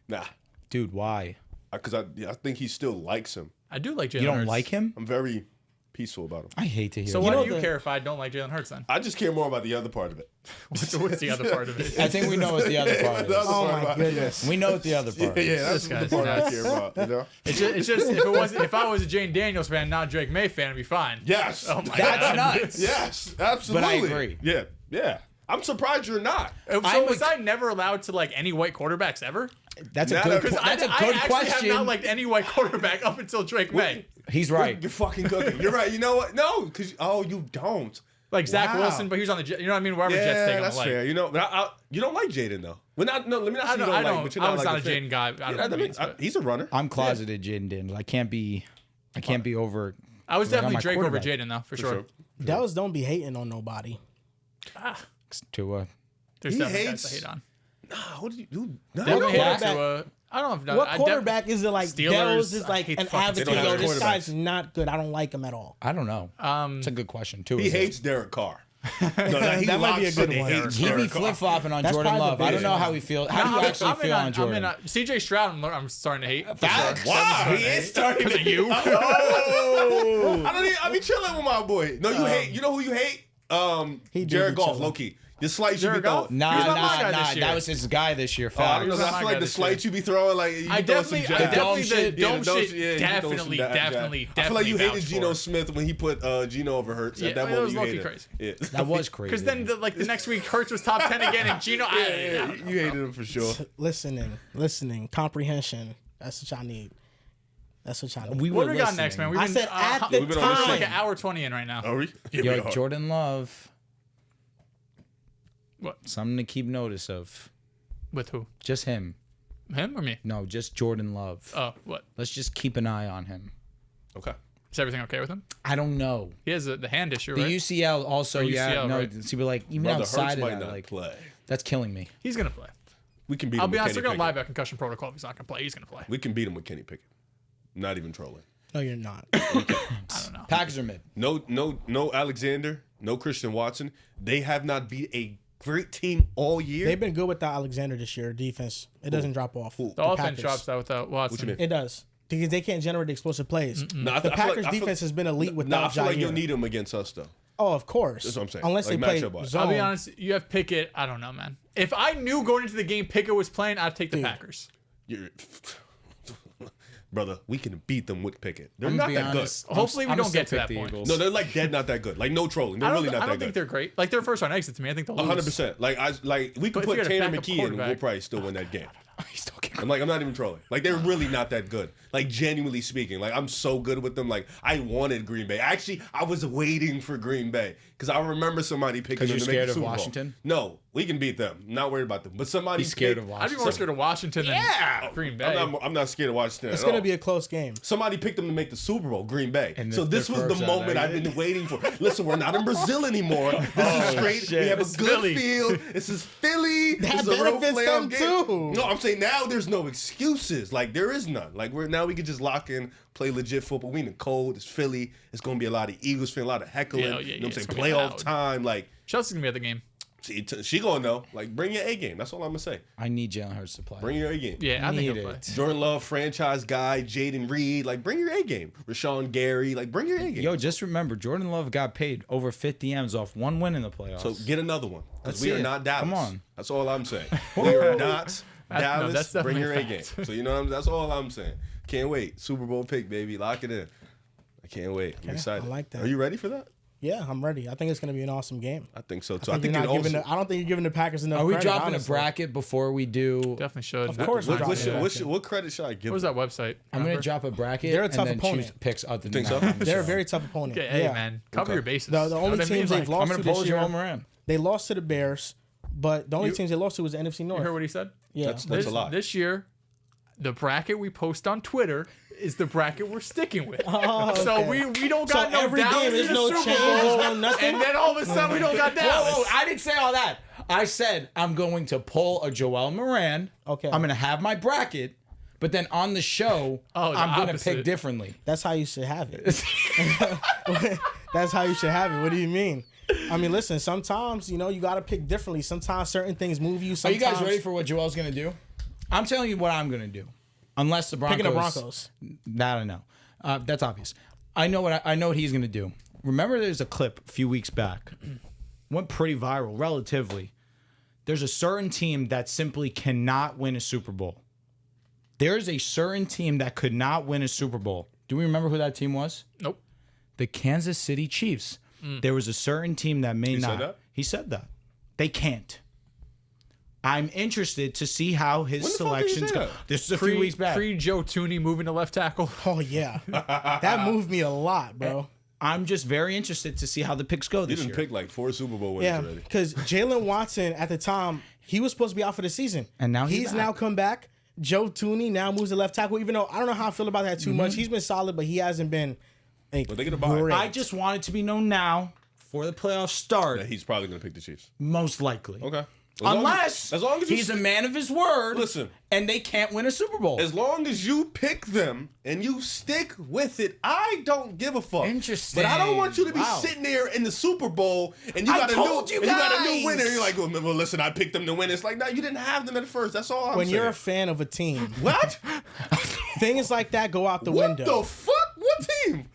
Nah. Dude, why? Because I think he still likes him. I do like Jalen You don't Hurts. like him? I'm very peaceful about him. I hate to hear So that. why know do you the- care if I don't like Jalen Hurts then? I just care more about the other part of it. What's the other part of it? I think we know what the other part The is. other Oh part my about- goodness. We know what the other part Yeah, is. that's This the guy's part I nuts. care about. You know? It's just if I was a Jane Daniels fan, not a Drake May fan, it'd be fine. Yes. Oh my That's God. nuts. Yes, absolutely. agree. Yeah, yeah. I'm surprised you're not. So I'm was a- I never allowed to like any white quarterbacks ever? That's a Not good. a- 'cause That's a I good actually question. have not liked any white quarterback up until Drake May. He's right. You're fucking cooking. You're right. You know what? No, because you don't. Like Zach Wow. Wilson, but he was on the Jets. You know what I mean? Wherever Jets Yeah, take him, that's like. fair. You know, but you don't like Jaden though. Well, not no. Let me not say I you don't. don't I like, don't. but you're I not was like not a fan. Jaden guy. I Yeah, don't I know. he's a runner. I'm closeted Jaden Daniels. I can't be over. I was I'm definitely my Drake over quarterback. Jaden though, for For sure. sure. Dallas don't be hating on nobody. To There's He definitely hates- guys to hate on. Nah, what did you do? Nah, Definitely hate quarterback- to, I don't know if What I quarterback is it like? Steelers, Dallas is I like hate an fucking advocate. They don't Yo, have this quarterbacks. guy's not good. I don't like him at all. I don't know. It's a good question too. he is it? hates Derek Carr. No, That might be a good one. Hates He be Derek Carr. flip flopping on That's Jordan probably the Love. I don't biggest know one. how he feels. How do you actually feel on Jordan? CJ Stroud, I'm starting to hate. for Facts. sure. Wow, he is starting Because to of you. Oh, I be chilling with my boy. No, you hate. You know who you hate? He do Jared be Goff, chilling. low key. The slights you be Jared Goff? throwing. Nah, He's not my guy nah. this year. That was his guy this year. Oh, I don't know. Facts. He's not I my feel like guy the this slights you be throwing, like you I throw some definitely, jab. dome the shit. dome Yeah, the dome shit, shit, yeah, you throw some definitely, jab. definitely. I feel like you hated vouch Geno for. Smith when he put Geno over Hurts. Yeah, At that that moment, was you low-key hated crazy. Yeah. That was crazy. Because then, the next week, Hurts was top 10 again, and Geno. Yeah, you hated him for sure. Listening, comprehension. That's what y'all need. That's what y'all need. we What were do we got listening. next, man? I said at the We've been on this We're time. like an hour 20 in right now. Are we? Yeah, we Yo, are. Jordan Love. What? Something to keep notice of. With who? Just him. Him or me? No, just Jordan Love. Oh, what? Let's just keep an eye on him. Okay. Is everything okay with him? I don't know. He has the hand issue, The right? UCL also, Or yeah. UCL, No, right? see, but like even Brother, Hurts outside of might that, not like play. that's killing me. He's gonna play. We can beat him. I'll be with honest. They're Kenny gonna lie Pickett. about concussion protocol if he's not gonna play. He's gonna play. We can beat him with Kenny Pickett. Not even trolling. No, you're not. I don't know. Packers are mid. No Alexander. No Christian Watson. They have not beat a great team all year. They've been good without Alexander this year. Defense, it doesn't drop off. Who? The offense drops out without Watson. What you mean? It does because they can't generate explosive plays. No, I The feel Packers I feel- defense has been elite No, without I feel like Jair. you'll need him against us though. Oh, of course. That's what I'm saying. Unless Like they play matchup-wise. zone. I'll be honest. You have Pickett. I don't know, man. If I knew going into the game Pickett was playing, I'd take the Packers. You're, brother, we can beat them with Pickett. They're I'm not gonna that be honest. Hopefully we I'ma don't still get to pick that the point. Eagles. good. No, they're like dead not that good. Like no trolling. They're I don't, really not I that don't think good. they're great. Like their first round exit to me. I think they'll lose. 100%. Like we But could if you put got a Tanner backup McKee in, we'll quarterback- probably still win that game. He still can I'm not even trolling. Like, they're really not that good. Like, genuinely speaking. Like, I'm so good with them. Like, I wanted Green Bay. Actually, I was waiting for Green Bay. Because I remember somebody picking them to make the Super Bowl. Washington? No, we can beat them. Not worried about them. But somebody scared picked- of I'd Washington. be more scared of Washington than Green Bay. I'm not scared of Washington It's at going to all. be a close game. Somebody picked them to make the Super Bowl, Green Bay. And So this was the first, moment I've been waiting for. Listen, we're not in Brazil anymore. This is straight. shit. We have It's a good Philly. field. This is Philly. That This is a real benefits playoff them game. too. No, I'm saying now there's no excuses. Like, there is none. Like, now we can just lock in, play legit football. We in the cold. It's Philly. It's going to be a lot of Eagles fan, a lot of heckling. Yeah, You know what I'm it's saying? gonna be Playoff loud. time. Like, Chelsea's gonna be at the game. she going to know. Like, bring your A game. That's all I'm going to say. I need Jalen Hurts to play. Bring your A game. Yeah, I think Need he'll play. it. Jordan Love, franchise guy, Jaden Reed, like bring your A game. Rashawn Gary, like bring your A game. Yo, just remember, Jordan Love got paid over 50 M's off one win in the playoffs. So get another one. Because Let's we see are it. not Dallas. Come on. That's all I'm saying. We are not Dallas. that's Bring your A definitely game. a fact. So you know what I'm, that's all I'm saying. Can't wait. Super Bowl pick, baby. Lock it in. I can't wait. I'm excited. I like that. Are you ready for that? Yeah, I'm ready. I think it's going to be an awesome game. I think so too. I don't think you're giving the Packers enough Are we credit, dropping honestly. a bracket before we do? Definitely should. Of course we're what, dropping what credit should I give? What was that website? I'm going Remember? to drop a bracket They're a and tough then opponent. choose picks other than Think that so? on the They're a show. very tough opponent. Okay, hey yeah. man, cover your bases. The You know only what I mean? teams Like, they've I'm lost going to to pull this Joel year, Moran. they lost to the Bears, but the only teams they lost to was the NFC North. You heard what he said? Yeah. That's This, a lot. this year, the bracket we post on Twitter is the bracket we're sticking with. Oh, So okay. we don't So got no every Dallas game in there's the no Super change, Bowl, no nothing? and then all of a sudden we don't got Dallas. Whoa, I didn't say all that. I said I'm going to pull a Joel Moran. Okay. I'm going to have my bracket, but then on the show, Oh, the I'm going to opposite. pick differently. That's how you should have it. That's how you should have it. What do you mean? I mean, listen, sometimes, you got to pick differently. Sometimes certain things move you. Are Sometimes, you guys ready for what Joel's going to do? I'm telling you what I'm going to do. Unless the Broncos. picking the Broncos? That I know. That's obvious. I know what he's going to do. Remember there's a clip a few weeks back. Went pretty viral, relatively. There's a certain team that simply cannot win a Super Bowl. There's a certain team that could not win a Super Bowl. Do we remember who that team was? Nope. The Kansas City Chiefs. There was a certain team that may not. said that? He said that. They can't. I'm interested to see how his When the fuck did he selections say go. that? This is a few weeks back. Pre Joe Tooney moving to left tackle. Oh, yeah. That moved me a lot, bro. I'm just very interested to see how the picks go You this didn't year. pick like 4 Super Bowl wins Yeah, already. because Jalen Watson at the time, he was supposed to be out for the season. And now he's he's back. now come back. Joe Tooney now moves to left tackle, even though I don't know how I feel about that too much. He's been solid, but he hasn't been But they get a bye. great. I just want it to be known now before the playoffs start, Yeah, he's probably going to pick the Chiefs. most likely. Okay. Unless as long as you he's a man of his word. Listen. And they can't win a Super Bowl. As long as you pick them and you stick with it, I don't give a fuck. Interesting. But I don't want you to be Wow. sitting there in the Super Bowl and you I got told you you got a new guys. winner. You're like, well, listen, I picked them to win. It's like, no, you didn't have them at first. That's all I'm when saying. you're a fan of a team, What? things like that go out the What window. the fuck? What team?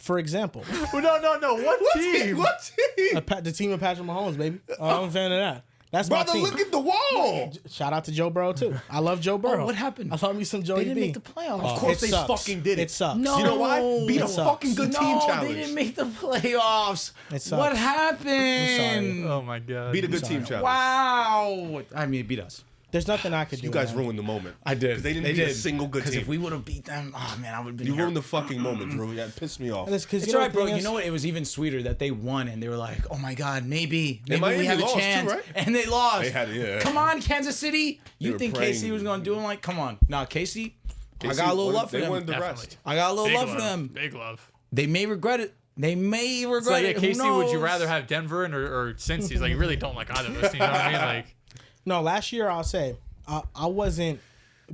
For example, No. What What team? team? What team? the team of Patrick Mahomes, baby. I'm a fan of that. That's my Brother, team. look at the wall. Shout out to Joe Burrow too. I love Joe Burrow. what happened? I love me some Joey They didn't B. make the playoffs. Of course It they sucks. fucking did it. It sucks. No. You know why? Beat a It sucks. fucking good team No, challenge. they didn't make the playoffs. It sucks. What happened? Oh my god. Beat a good team challenge. Wow. I mean, it beat us. There's nothing I could do. You guys man. ruined the moment. I did. 'Cause they didn't beat a single good Because team. if we would have beat them, oh man, I would have been You here. ruined the fucking moment, Drew. Yeah, it pissed me off. It's, 'cause It's you know all right, the bro. thing You is- know what? It was even sweeter that they won and they were like, "Oh my God, maybe Miami we have a lost too, chance." right? And they lost. They had it, yeah. Come on, Kansas City. They You were think praying. KC was going to do them? Like, come on. Nah, KC. I KC got a little won- love for They them. won the Definitely. rest. I got a little Big love love. for them. Big love. They may regret it. They may regret So yeah, it. Who Casey, would you knows? rather have Denver or Cincy? Like you really don't like either of those teams. You know what I mean? Like No, last year I'll say I wasn't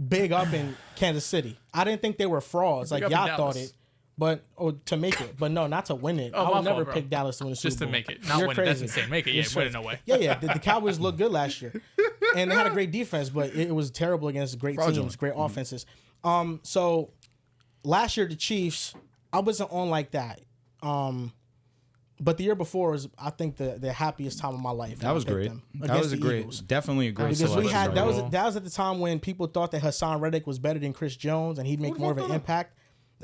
big up in Kansas City. I didn't think they were frauds like Big up in y'all thought Dallas. it, but or to make it, but no, not to win it. Oh, I my would never fault, bro. pick Dallas to win the Super just to Bowl. make it, not You're win it. That's crazy. insane. Make it, yeah, You're win it crazy. no way. Yeah. The Cowboys looked good last year, and they had a great defense, but it was terrible against great teams, great offenses. So last year the Chiefs, I wasn't on like that. But the year before was, I think, the happiest time of my life. That was great. That was a great, definitely a great Because selection. we had that Super was at the time when people thought that Hassan Reddick was better than Chris Jones and he'd make more of an impact.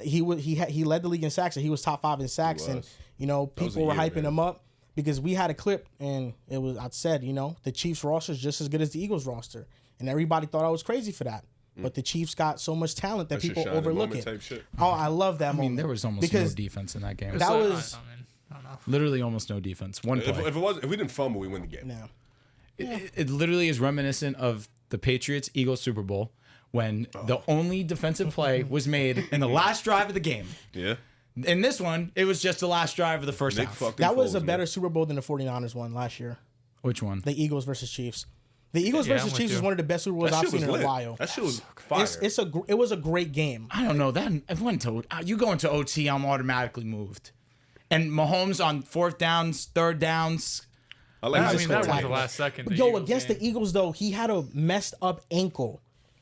He led the league in sacks and he was top 5 in sacks and was. people was a were year, hyping man. him up because we had a clip and it was I said the Chiefs roster is just as good as the Eagles roster and everybody thought I was crazy for that. But the Chiefs got so much talent that That's your people shining overlook moment it. type shit. Oh, I love that moment. I mean, there was almost because no defense in that game. It's that like, was- I don't know. Literally almost no defense. One play. If we didn't fumble, we win the game. no. It literally is reminiscent of the Patriots Eagles Super Bowl when the only defensive play was made in the last drive of the game. Yeah. In this one, it was just the last drive of the first Nick half. fucking That was Foles, a better man. Super Bowl than the 49ers won last year. Which one? The Eagles versus Chiefs. The Eagles Yeah, versus I'm with Chiefs is you. one of the best Super Bowls That I've shit seen was in lit. a while. That shit was fire. It was a great game. I don't know. That I went to you go into OT, I'm automatically moved. And Mahomes on fourth downs, third downs. I like I this mean, that was the spectacular. last second. Yo, against the Eagles though, he had a messed up ankle.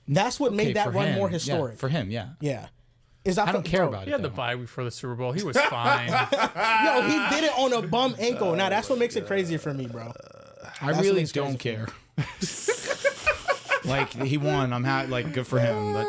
That's what made that for run him. more Yeah, historic. for him, yeah. Yeah. I don't care about He it. had the though. bye week for the Super Bowl. He was fine. Yo, he did it on a bum ankle. Now that's what makes it crazier for me, bro. I That's really what don't makes care. Like he won, I'm happy. Like good for him. But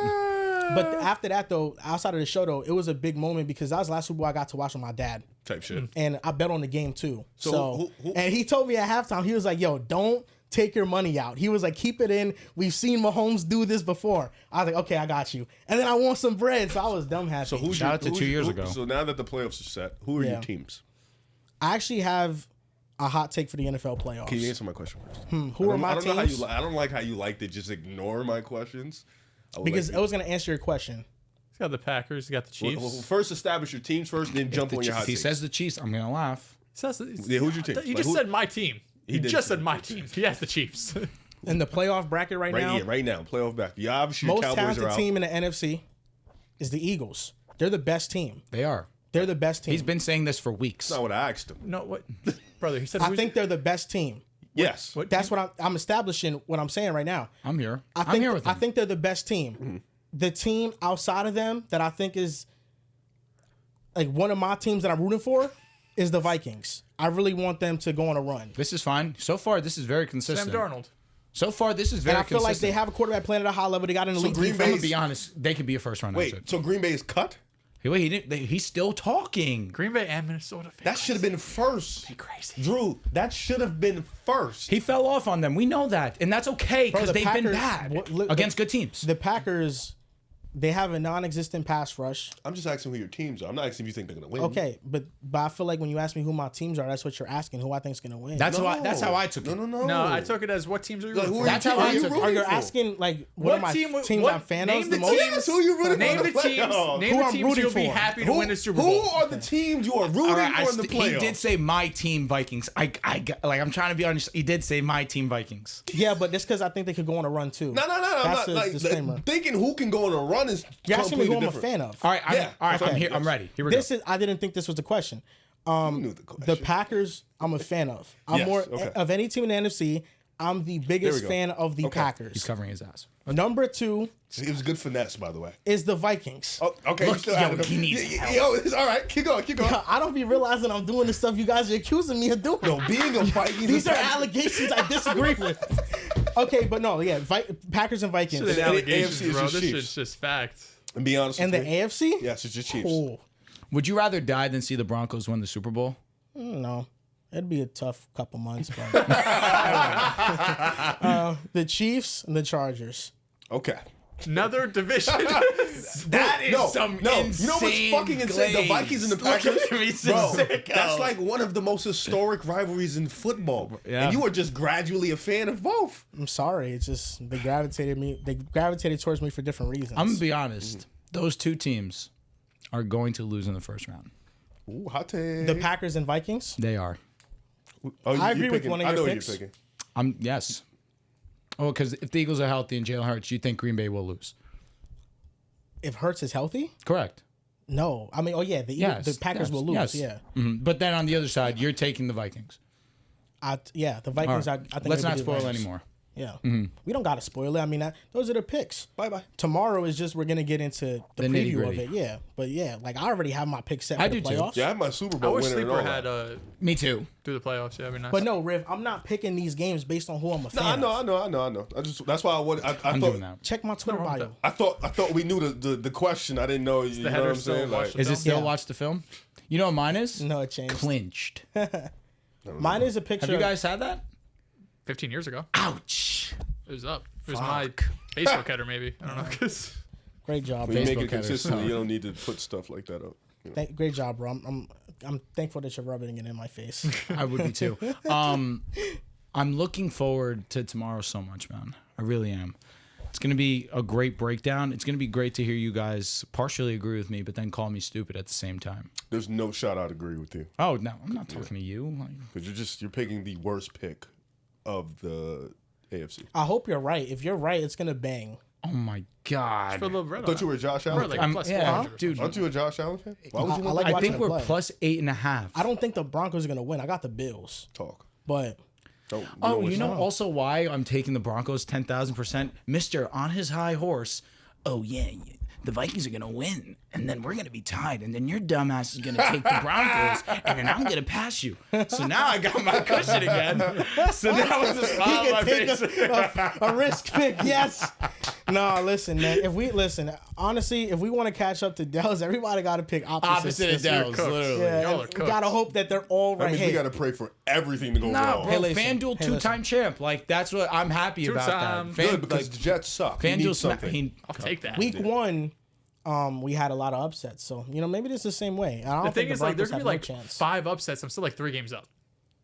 But after that though, outside of the show though, it was a big moment because that was the last Super Bowl I got to watch with my dad. Type shit. And I bet on the game too. So who- and he told me at halftime, he was like, yo, don't take your money out. He was like, keep it in. We've seen Mahomes do this before. I was like, okay, I got you. And then I want some bread, so I was dumb happy. So who's Shout your, out to who's 2 your- years who- ago. So now that the playoffs are set, who are Yeah. your teams? I actually have a hot take for the NFL playoffs. Can you answer my question first? Who are my I don't know how teams? you. I don't like how you like to just ignore my questions. I would Because like I was going to answer your question. He's got the Packers. He's got the Chiefs. well, first establish your teams first, then jump on your hot he takes. says the Chiefs, I'm gonna laugh. Yeah, who's your team? You Like, just who- said my team. He did just say said my team. He has the Chiefs. In the playoff bracket right now, right now, playoff back. Yeah, obviously your most Cowboys are talented out. team in the NFC is the Eagles. They're the best team. They are. They're the best team. He's been saying this for weeks. That's not what I asked him. No, what, brother? He said. I who's- think they're the best team. Yes. What? That's what I'm establishing. What I'm saying right now. I'm here. I I'm think here with him. I think they're the best team. The team outside of them that I think is like one of my teams that I'm rooting for is the Vikings. I really want them to go on a run. This is fine. So far, this is very Sam consistent. Darnold. So far, this is very And I feel consistent. like they have a quarterback playing at a high level. They got an elite Green I'm defense. gonna be honest. They could be a first round Wait, exit. so Green Bay is cut? Hey, wait, he didn't. He's still talking. Green Bay and Minnesota. That should have been first. crazy. Drew, that should have been first. He fell off on them. We know that, and that's okay Bro, because the they've been Packers- bad what- look, against good teams. The Packers, they have a non-existent pass rush. I'm just asking who your teams are. I'm not asking if you think they're gonna win. Okay, but I feel like when you ask me who my teams are, that's what you're asking. Who I think is going to win. That's how I took it. No. No, I took it as what teams are you Like, rooting who for? are That's you- how who I are you took it. rooting Are you for? asking like What one of my team- teams what- I'm fan name of the the most? teams. Yes, who you rooting Name for the in the teams. playoffs? Name Who the I'm teams rooting you'll be for. happy to win the Super Who Bowl. are the teams you are rooting All right, for in the playoffs? he did say my team Vikings. I'm trying to be honest. He did say my team Vikings. Yeah, but that's because I think they could go on a run too. No. I'm That's not a like disclaimer. thinking who can go on a run is You're asking me who completely I'm a different. fan of. All right, Yeah, I'm okay. here. I'm Yes. ready. Here we This go. is. I didn't think this was the question. You knew the question. The Packers, I'm a fan of. I'm Yes, more okay. of any team in the NFC. I'm the biggest go. fan of the Okay. He's Packers. covering his ass. Number 2 It was good finesse, by the way. is the Vikings. Oh, okay. Look, you still yo, added he them. needs Yo, it's all right. Keep going. I don't be realizing I'm doing the stuff you guys are accusing me of doing. No, being a Vikings. These are and Packers- allegations I disagree with. Okay, but no, yeah, Packers and Vikings. This is And the allegations, AFC is bro. just This Chiefs. is just facts. And be honest And the with me. AFC? Yes, it's just Chiefs. Oh, Would you rather die than see the Broncos win the Super Bowl? no. It'd be a tough couple months, but the Chiefs and the Chargers. Okay. Another division. That is No. some You know insane what's fucking insane? The glaze. Vikings and the Look Packers. at me, Bro, sicko. that's like one of the most historic rivalries in football. Yeah. And you are just gradually a fan of both. I'm sorry, it's just they gravitated towards me for different reasons. I'm gonna be honest. Those two teams are going to lose in the first round. Ooh, hot take. the Packers and Vikings. They are. Oh, I you're agree with picking- one of I your know picks. what you're picking. Yes. Oh, because if the Eagles are healthy and Jalen Hurts, you think Green Bay will lose? If Hurts is healthy, Correct. no. I mean, oh yeah, the Yes. Packers yes, will lose. yes. Yeah, Mhm. But then on the other side, you're taking the Vikings. the All Vikings. right. I think Let's they not beat the spoil Vikings. anymore. Yeah, we don't gotta spoil it. I mean, those are the picks. Bye. Tomorrow is just we're gonna get into the The preview of nitty-gritty. it. Yeah, but yeah, like I already have my pick set for I the do too. playoffs. Yeah, I have my Super I Bowl wish winner and Sleeper all had that. Me too. do the playoffs. Yeah, that'd be nice. But no, Riv, I'm not picking these games based on who I'm a fan No, of. I know. That's why I wanted. I I'm thought. doing that. Check my Twitter wrong with bio. that. I thought we knew the question. I didn't know. You know header what I'm still saying? watch Like, the Is it still Yeah. watch the film? You know what mine is? No, it changed. Clinched. Mine is a picture. Have you guys had that? 15 years ago, Ouch. it was up. Who's my Facebook header, maybe. I don't know. 'Cause Great job. When you make Facebook it headers consistently, suck. you don't need to put stuff like that up. You know? Great job, bro. I'm thankful that you're rubbing it in my face. I would be too. I'm looking forward to tomorrow so much, man. I really am. It's going to be a great breakdown. It's going to be great to hear you guys partially agree with me, but then call me stupid at the same time. There's no shot I'd agree with you Oh, no, I'm not talking to you. Like, because you're picking the worst pick of the AFC. I hope you're right. If you're right, it's gonna bang. oh, my God. for a little red I on thought that. you were a Josh We're Allen. like fan. plus yeah, 400. Dude, Aren't you a Josh Allen fan? Why would you I want like to I watching think him we're play. plus 8.5. I don't think the Broncos are gonna win. I got the Bills, talk? but Don't. Oh, you know wrong. also why I'm taking the Broncos 10,000%? Mister on his high horse. Oh, yeah, the Vikings are going to win, and then we're going to be tied, and then your dumbass is going to take the Broncos, and then I'm going to pass you. So now I got my cushion again. So now it's a smile on my face. a risk pick, yes. No, listen, man. Honestly, if we want to catch up to Dehls, everybody got to pick Opposite of Dehls. Dehls, cooked. literally. Yeah, Y'all are we cooked. gotta hope that they're all That right. means Hey, we got to pray for everything to go Nah, wrong. bro, Hey, listen. FanDuel Hey, two-time champ. Like, that's what I'm happy about Two-time. that. Good, because the Jets suck. He FanDuel needs something. I'll take that. week one, we had a lot of upsets. So maybe this is the same way. I don't The think thing is, like, there's Broncos gonna have be no like chance. 5 upsets. I'm still like 3 games up.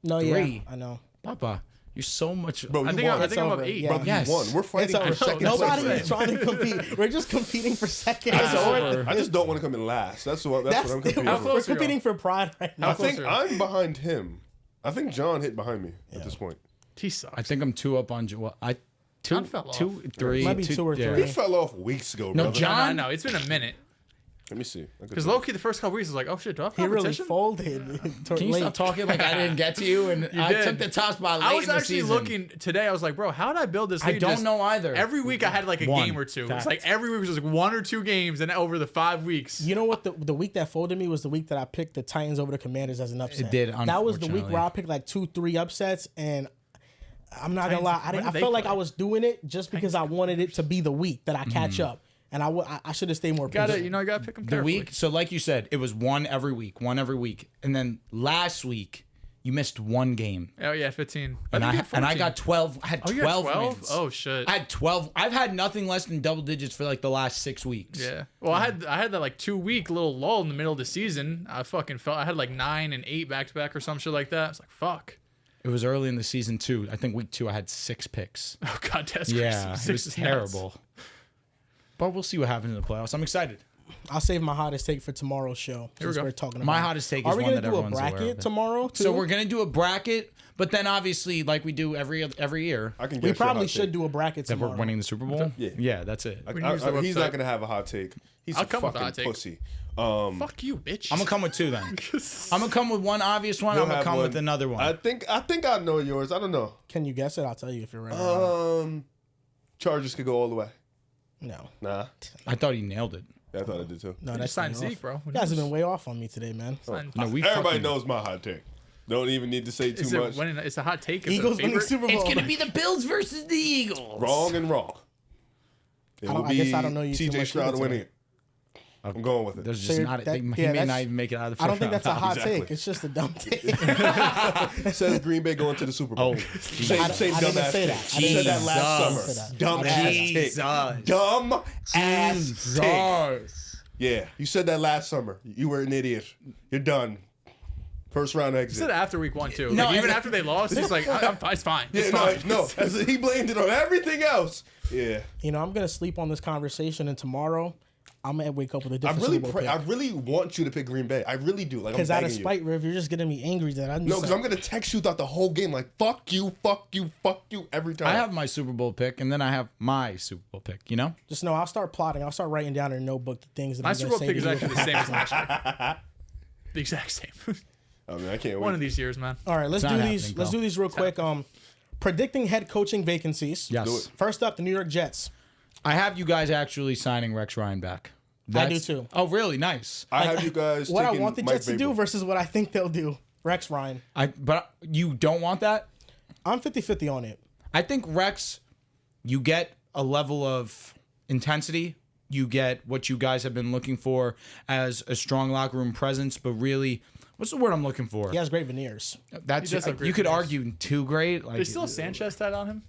No, Three. yeah, I know. Papa, you're so much. Bro, I you think won. I'm up over. 8. Yeah. Brother, Yes. you won. We're fighting It's for over. second Nobody place. is trying to compete. We're just competing for second. It's over. I just don't want to come in last. That's what I'm competing How for. close We're are you competing for pride right now. I think close are you? I'm behind him. I think John hit behind me at this point. He sucks. I think I'm 2 up on Joel. John fell off. 2, 3. Might be 2 or 3. He fell off weeks ago, No, brother. John- No, it's been a minute. Let me see. Because low-key, the first couple weeks, I was like, oh, shit, do I have He really competition? folded. Can you stop talking like I didn't get to you? And I did. took the top spot late I was in the actually season. looking today. I was like, bro, how did I build this I league? don't Just know either. Every week I had like a One. game or two. Fact. It's like every week was just like 1 or 2 games, and over the 5 weeks. You know what? The week that folded me was the week that I picked the Titans over the Commanders as an upset. It did, That was the week unfortunately. where I picked like 2-3 upsets, and I'm not gonna Titans, lie. when I did they felt like play? I was doing it just because I wanted it to be the week that I catch up, and I should have stayed more Gotta, patient. you know, you gotta pick them The carefully. week, so like you said, it was one every week. And then last week, you missed 1 game. Oh yeah, 15. And think you had I 14. got 12. I had Oh, 12, you had 12? wins. Oh shit. I had 12. I've had nothing less than double digits for like the last 6 weeks. Yeah. Well, I had that like 2-week little lull in the middle of the season. I fucking felt I had like 9 and 8 back to back or some shit like that. I was like, fuck. It was early in the season too. I think week 2 I had 6 picks. Oh god, that's Yeah, crazy. it 6 was is nuts. terrible. But we'll see what happens in the playoffs. I'm excited. I'll save my hottest take for tomorrow's show. Here we since go. we're talking about My it. hottest take Are is we one gonna that do a everyone's aware bracket of. tomorrow? Too? So we're gonna do a bracket, but then obviously, like we do every year, I can we guess your probably hot should take. do a bracket that tomorrow. we're winning the Super Bowl. Yeah. That's it. We can use the He's website. not gonna have a hot take. He's I'll a come with a fucking hot take. pussy. Fuck you, bitch. I'm gonna come with 2 then. I'm gonna come with one obvious one. You'll I'm gonna have come one. with another one. I think I know yours. I don't know. Can you guess it? I'll tell you if you're right. Chargers could go all the way. No, Nah, I thought he nailed it. I thought I did too. no, You that's signed way Zeke, off. bro. You guys have been way off on me today, man. No, we Everybody fucking- knows my hot take. Don't even need to say too Is much. it's a hot take. It's Eagles a winning favorite. Super Bowl. be the Bills versus the Eagles. Wrong and wrong. It will I guess be I don't know you too TJ much Stroud either winning today. it. I'm going with it. There's So just you're- not. that- he yeah, may that's- not even make it out of the I don't first think that's a round. hot Exactly. take. It's just a dumb take. It says Green Bay going to the Super Bowl. Oh, same I same didn't dumb ass say take. that. I You didn't said that say last that. summer. I didn't say that. Dumb I ass didn't take. Dumb ass take. Jesus. Yeah, you said that last summer. You were an idiot. You're done. First round He exit. said after week 1 too. No, Like, even and- after they lost, he's like, it's fine. It's Yeah, fine. no. He blamed it on everything else. Yeah. You know, I'm gonna sleep on this conversation, and tomorrow I'm gonna wake up with a different Super Bowl I pick. really want you to pick Green Bay. I really do. Like, I'm Because out of begging you. spite, Riv, you're just getting me angry that I'm No, because I'm gonna text you throughout the whole game, like fuck you, fuck you, fuck you every time. I have my Super Bowl pick, and then I have my Super Bowl pick. You know, just know I'll start plotting. I'll start writing down in a notebook the things that My I'm Super gonna Bowl say pick is to you. actually the same as last year. The exact same. I mean, I can't One wait. of these years, man. All right, let's It's do not these. happening, Let's pal. do these real quick. Predicting head coaching vacancies. yes. Do it. First up, the New York Jets. I have you guys actually signing Rex Ryan back. I do too. Oh, really? Nice. I have you guys. What I taking want the Mike Jets to do Vrabel. versus what I think they'll do. Rex Ryan. But you don't want that. I'm 50-50 on it. I think Rex, you get a level of intensity. You get what you guys have been looking for as a strong locker room presence, but really, what's the word I'm looking for? He has great veneers. That's He does have great you could veneers. argue too great. Like They still have Sanchez tied on him.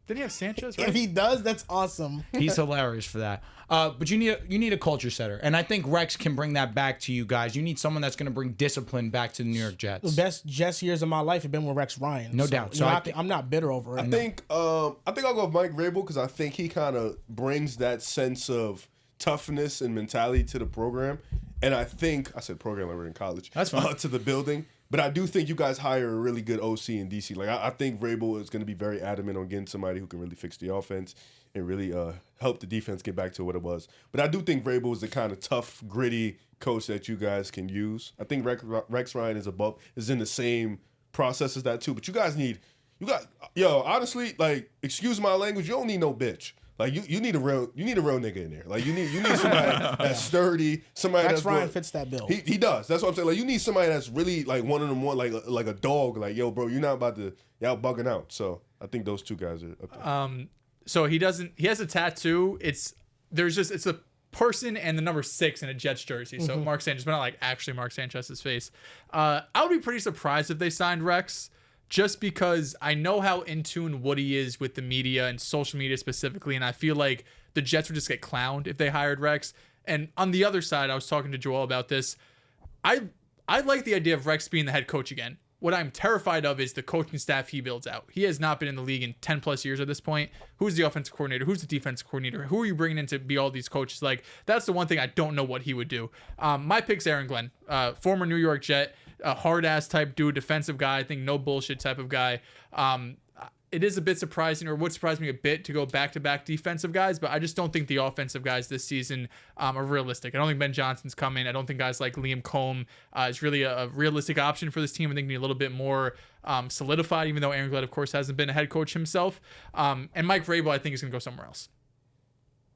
Didn't he have Sanchez? Right? If he does, that's awesome. He's hilarious for that. But you need a culture setter, and I think Rex can bring that back to you guys. You need someone that's going to bring discipline back to the New York Jets. The best Jets years of my life have been with Rex Ryan. No doubt. So I'm not bitter over it. I think I'll go with Mike Vrabel because I think he kind of brings that sense of toughness and mentality to the program. And I said program like we're in college. That's fine. To the building. But I do think you guys hire a really good OC in DC. Like I think Vrabel is going to be very adamant on getting somebody who can really fix the offense and really help the defense get back to what it was. But I do think Vrabel is the kind of tough, gritty coach that you guys can use. I think Rex Ryan is in the same process as that too. But you guys honestly, like, excuse my language, you don't need no bitch. Like you need a real nigga in there. Like you need somebody that's sturdy, somebody Rex that's Ryan fits that bill. He does. That's what I'm saying. Like you need somebody that's really like one of them one like a dog. Like yo, bro, you're not about to y'all bugging out. So I think those two guys are up there. So he has a tattoo. It's a person and the number 6 in a Jets jersey. So Mark Sanchez, but not like actually Mark Sanchez's face. I would be pretty surprised if they signed Rex. Just because I know how in tune Woody is with the media and social media specifically, and I feel like the Jets would just get clowned if they hired Rex. And on the other side, I was talking to Joel about this. I like the idea of Rex being the head coach again. What I'm terrified of is the coaching staff he builds out. He has not been in the league in 10 plus years at this point. Who's the offensive coordinator? Who's the defensive coordinator? Who are you bringing in to be all these coaches? Like, that's the one thing I don't know what he would do. My pick's Aaron Glenn, former New York Jet. A hard-ass type dude, defensive guy, I think no bullshit type of guy. It is a bit surprising, or would surprise me a bit, to go back-to-back defensive guys, but I just don't think the offensive guys this season are realistic. I don't think Ben Johnson's coming. I don't think guys like Liam Combs is really a realistic option for this team. I think we need a little bit more solidified, even though Aaron Glenn, of course, hasn't been a head coach himself. And Mike Vrabel, I think, is going to go somewhere else.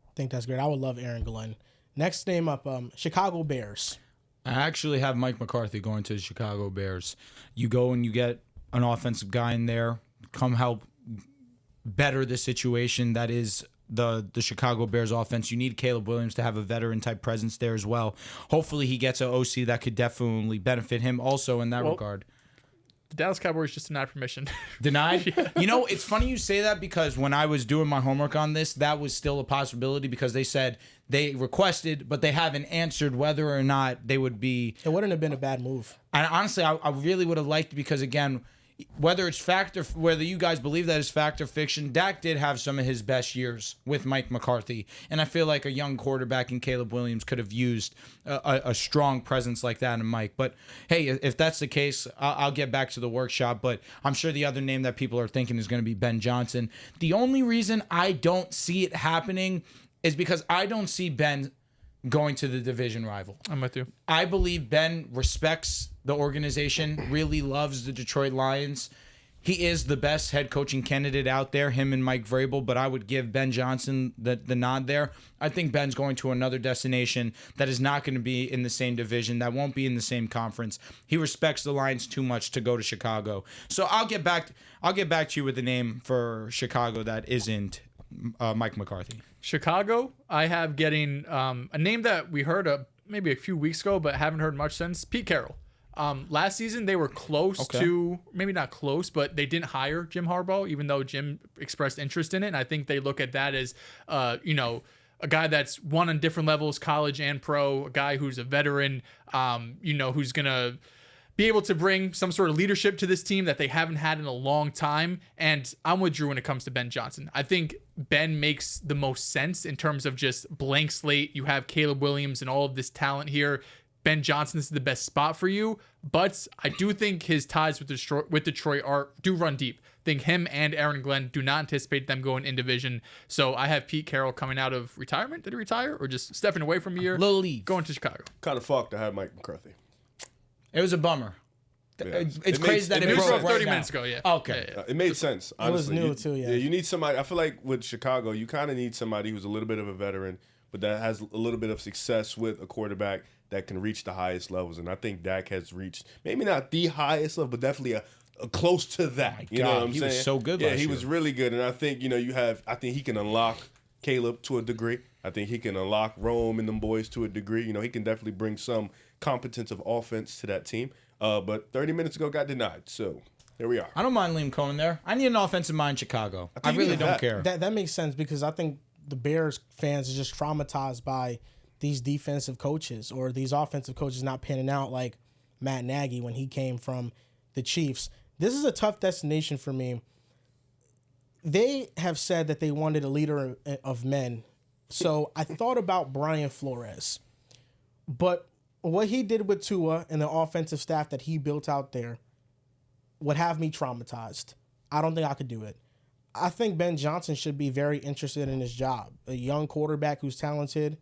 I think that's great. I would love Aaron Glenn. Next name up, Chicago Bears. I actually have Mike McCarthy going to the Chicago Bears. You go and you get an offensive guy in there, come help better the situation that is the Chicago Bears offense. You need Caleb Williams to have a veteran type presence there as well. Hopefully he gets an OC that could definitely benefit him also in that regard. The Dallas Cowboys just denied permission. Denied? Yeah. You know, it's funny you say that because when I was doing my homework on this, that was still a possibility because they said they requested, but they haven't answered whether or not they would be. It wouldn't have been a bad move. And honestly, I really would have liked it because, again, whether it's fact or whether you guys believe that is fact or fiction, Dak did have some of his best years with Mike McCarthy. And I feel like a young quarterback in Caleb Williams could have used a strong presence like that in Mike. But, hey, if that's the case, I'll get back to the workshop. But I'm sure the other name that people are thinking is going to be Ben Johnson. The only reason I don't see it happening is because I don't see Ben going to the division rival. I'm with you. I believe Ben respects the organization, really loves the Detroit Lions. He is the best head coaching candidate out there, him and Mike Vrabel, but I would give Ben Johnson the nod there. I think Ben's going to another destination that is not going to be in the same division, that won't be in the same conference. He respects the Lions too much to go to Chicago. So I'll get back to you with the name for Chicago that isn't Mike McCarthy. Chicago, I have getting a name that we heard maybe a few weeks ago, but haven't heard much since. Pete Carroll. Last season, they were close to, maybe not close, but they didn't hire Jim Harbaugh, even though Jim expressed interest in it. And I think they look at that as, a guy that's won on different levels, college and pro, a guy who's a veteran, who's going to be able to bring some sort of leadership to this team that they haven't had in a long time. And I'm with Drew when it comes to Ben Johnson. I think Ben makes the most sense in terms of just blank slate. You have Caleb Williams and all of this talent here. Ben Johnson, this is the best spot for you. But I do think his ties with Detroit do run deep. I think him and Aaron Glenn do not anticipate them going in division. So I have Pete Carroll coming out of retirement. Did he retire? Or just stepping away from a year? Little league. Going to Chicago. Kind of fucked to have Mike McCarthy. It was a bummer. Yeah. It's crazy that it broke broke 30 right minutes now. ago, yeah. Okay. It made sense, honestly. It was new, too, yeah. You need somebody. I feel like with Chicago, you kind of need somebody who's a little bit of a veteran, but that has a little bit of success with a quarterback that can reach the highest levels. And I think Dak has reached, maybe not the highest level, but definitely a close to that. You know what I'm he saying? was so good Yeah, last he year. was really good. And I think, I think he can unlock Caleb to a degree. I think he can unlock Rome and them boys to a degree. He can definitely bring some competence of offense to that team. But 30 minutes ago got denied. So Here we are. I don't mind Liam Cohen there. I need an offensive mind, Chicago. I think you really need don't that. care. That makes sense because I think the Bears fans are just traumatized by these defensive coaches or these offensive coaches not panning out like Matt Nagy when he came from the Chiefs. This is a tough destination for me. They have said that they wanted a leader of men. So I thought about Brian Flores. But what he did with Tua and the offensive staff that he built out there would have me traumatized. I don't think I could do it. I think Ben Johnson should be very interested in his job. A young quarterback who's talented,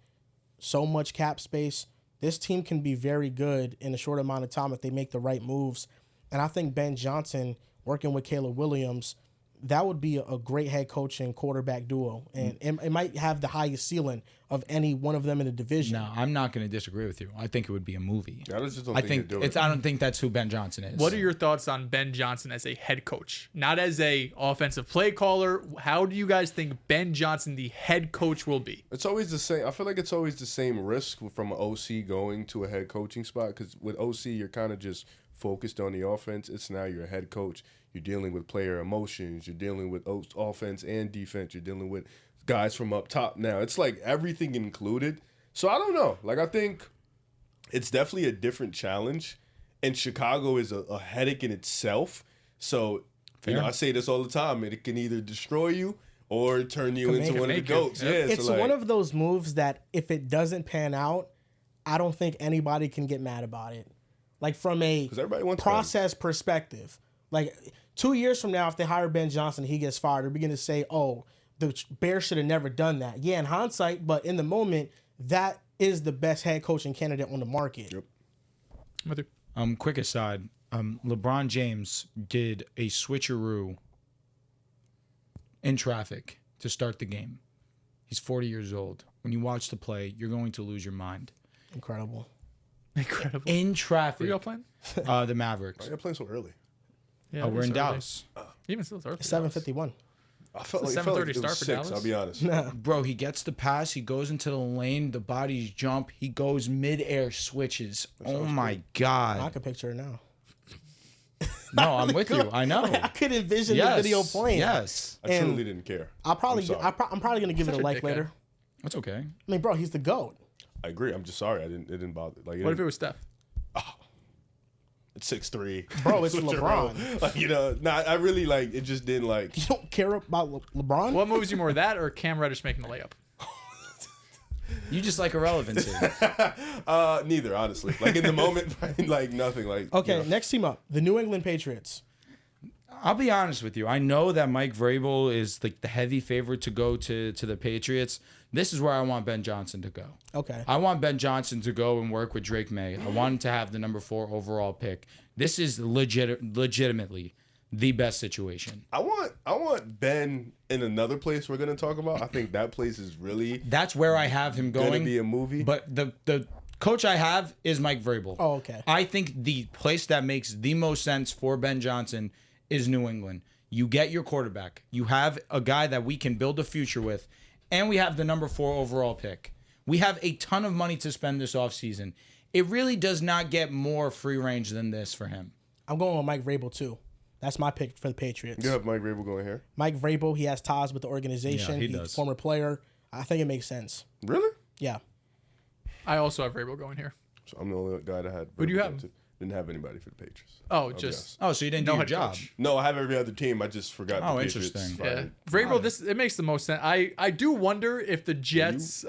so much cap space. This team can be very good in a short amount of time if they make the right moves. And I think Ben Johnson working with Caleb Williams, that would be a great head coach and quarterback duo. And it might have the highest ceiling of any one of them in the division. No, I'm not going to disagree with you. I think it would be a movie. I just don't I think think I don't think that's who Ben Johnson is. What are your thoughts on Ben Johnson as a head coach, not as a offensive play caller? How do you guys think Ben Johnson, the head coach, will be? It's always the same. I feel like it's always the same risk from an OC going to a head coaching spot because with OC, you're kind of just focused on the offense. It's now you're a head coach. You're dealing with player emotions. You're dealing with offense and defense. You're dealing with guys from up top now. It's like everything included. So I don't know. Like, I think it's definitely a different challenge. And Chicago is a headache in itself. So, you know, I say this all the time. It can either destroy you or turn you into one of the GOATs. Yeah, It's so like, one of those moves that if it doesn't pan out, I don't think anybody can get mad about it. Like from a everybody wants process perspective. Like 2 years from now, if they hire Ben Johnson, he gets fired, they're beginning to say, oh, the Bears should have never done that. Yeah, in hindsight, but in the moment, that is the best head coaching candidate on the market. Yep. Quick aside, LeBron James did a switcheroo in traffic to start the game. He's 40 years old. When you watch the play, you're going to lose your mind. Incredible. In traffic. Who y'all playing? The Mavericks. Why are you playing so early? Yeah, We're in early. Dallas. Even still, it's early. 7:51. I felt It's like a it 7:30 was start for 6, Dallas? I'll be honest. Bro, he gets the pass. He goes into the lane. The bodies jump. He goes mid-air switches. Oh, my I God. can picture it now. No, I'm with you. I know. I could envision Yes. the video playing. Yes. I truly didn't care. I'm probably gonna give it a Such a like dickhead. later. That's okay. I mean, bro, he's the GOAT. I agree. I'm just sorry. It didn't bother. Like, What if it was Steph? It's 6'3". Bro, it's Switch LeBron. around. Like, you know, I really like it. Just didn't like. You don't care about LeBron? What moves you more, that or Cam Reddish making the layup? You just like irrelevancy. Neither, honestly. Like in the moment, like nothing. Like Okay, you know. next team up, the New England Patriots. I'll be honest with you. I know that Mike Vrabel is like the heavy favorite to go to the Patriots. This is where I want Ben Johnson to go. Okay. I want Ben Johnson to go and work with Drake Maye. I want him to have the number 4 overall pick. This is legitimately the best situation. I want Ben in another place we're gonna talk about. I think that place is really That's where I have him going. gonna be a movie. But the coach I have is Mike Vrabel. Oh, okay. I think the place that makes the most sense for Ben Johnson is New England. You get your quarterback. You have a guy that we can build a future with, and we have the number 4 overall pick. We have a ton of money to spend this offseason. It really does not get more free range than this for him. I'm going with Mike Vrabel too. That's my pick for the Patriots. you have Mike Vrabel going here. Mike Vrabel, he has ties with the organization. Yeah, he He's does. a former player. I think it makes sense. Really? Yeah. I also have Vrabel going here. So I'm the only guy that had. Who do you Vrabel have? too. Didn't have anybody for the Patriots. Oh, I'll be just Oh, so you didn't no do your head job. coach. No, I have every other team. I just forgot. Oh, the Patriots interesting. Yeah, fired. Vrabel. It makes the most sense. I do wonder if the Jets.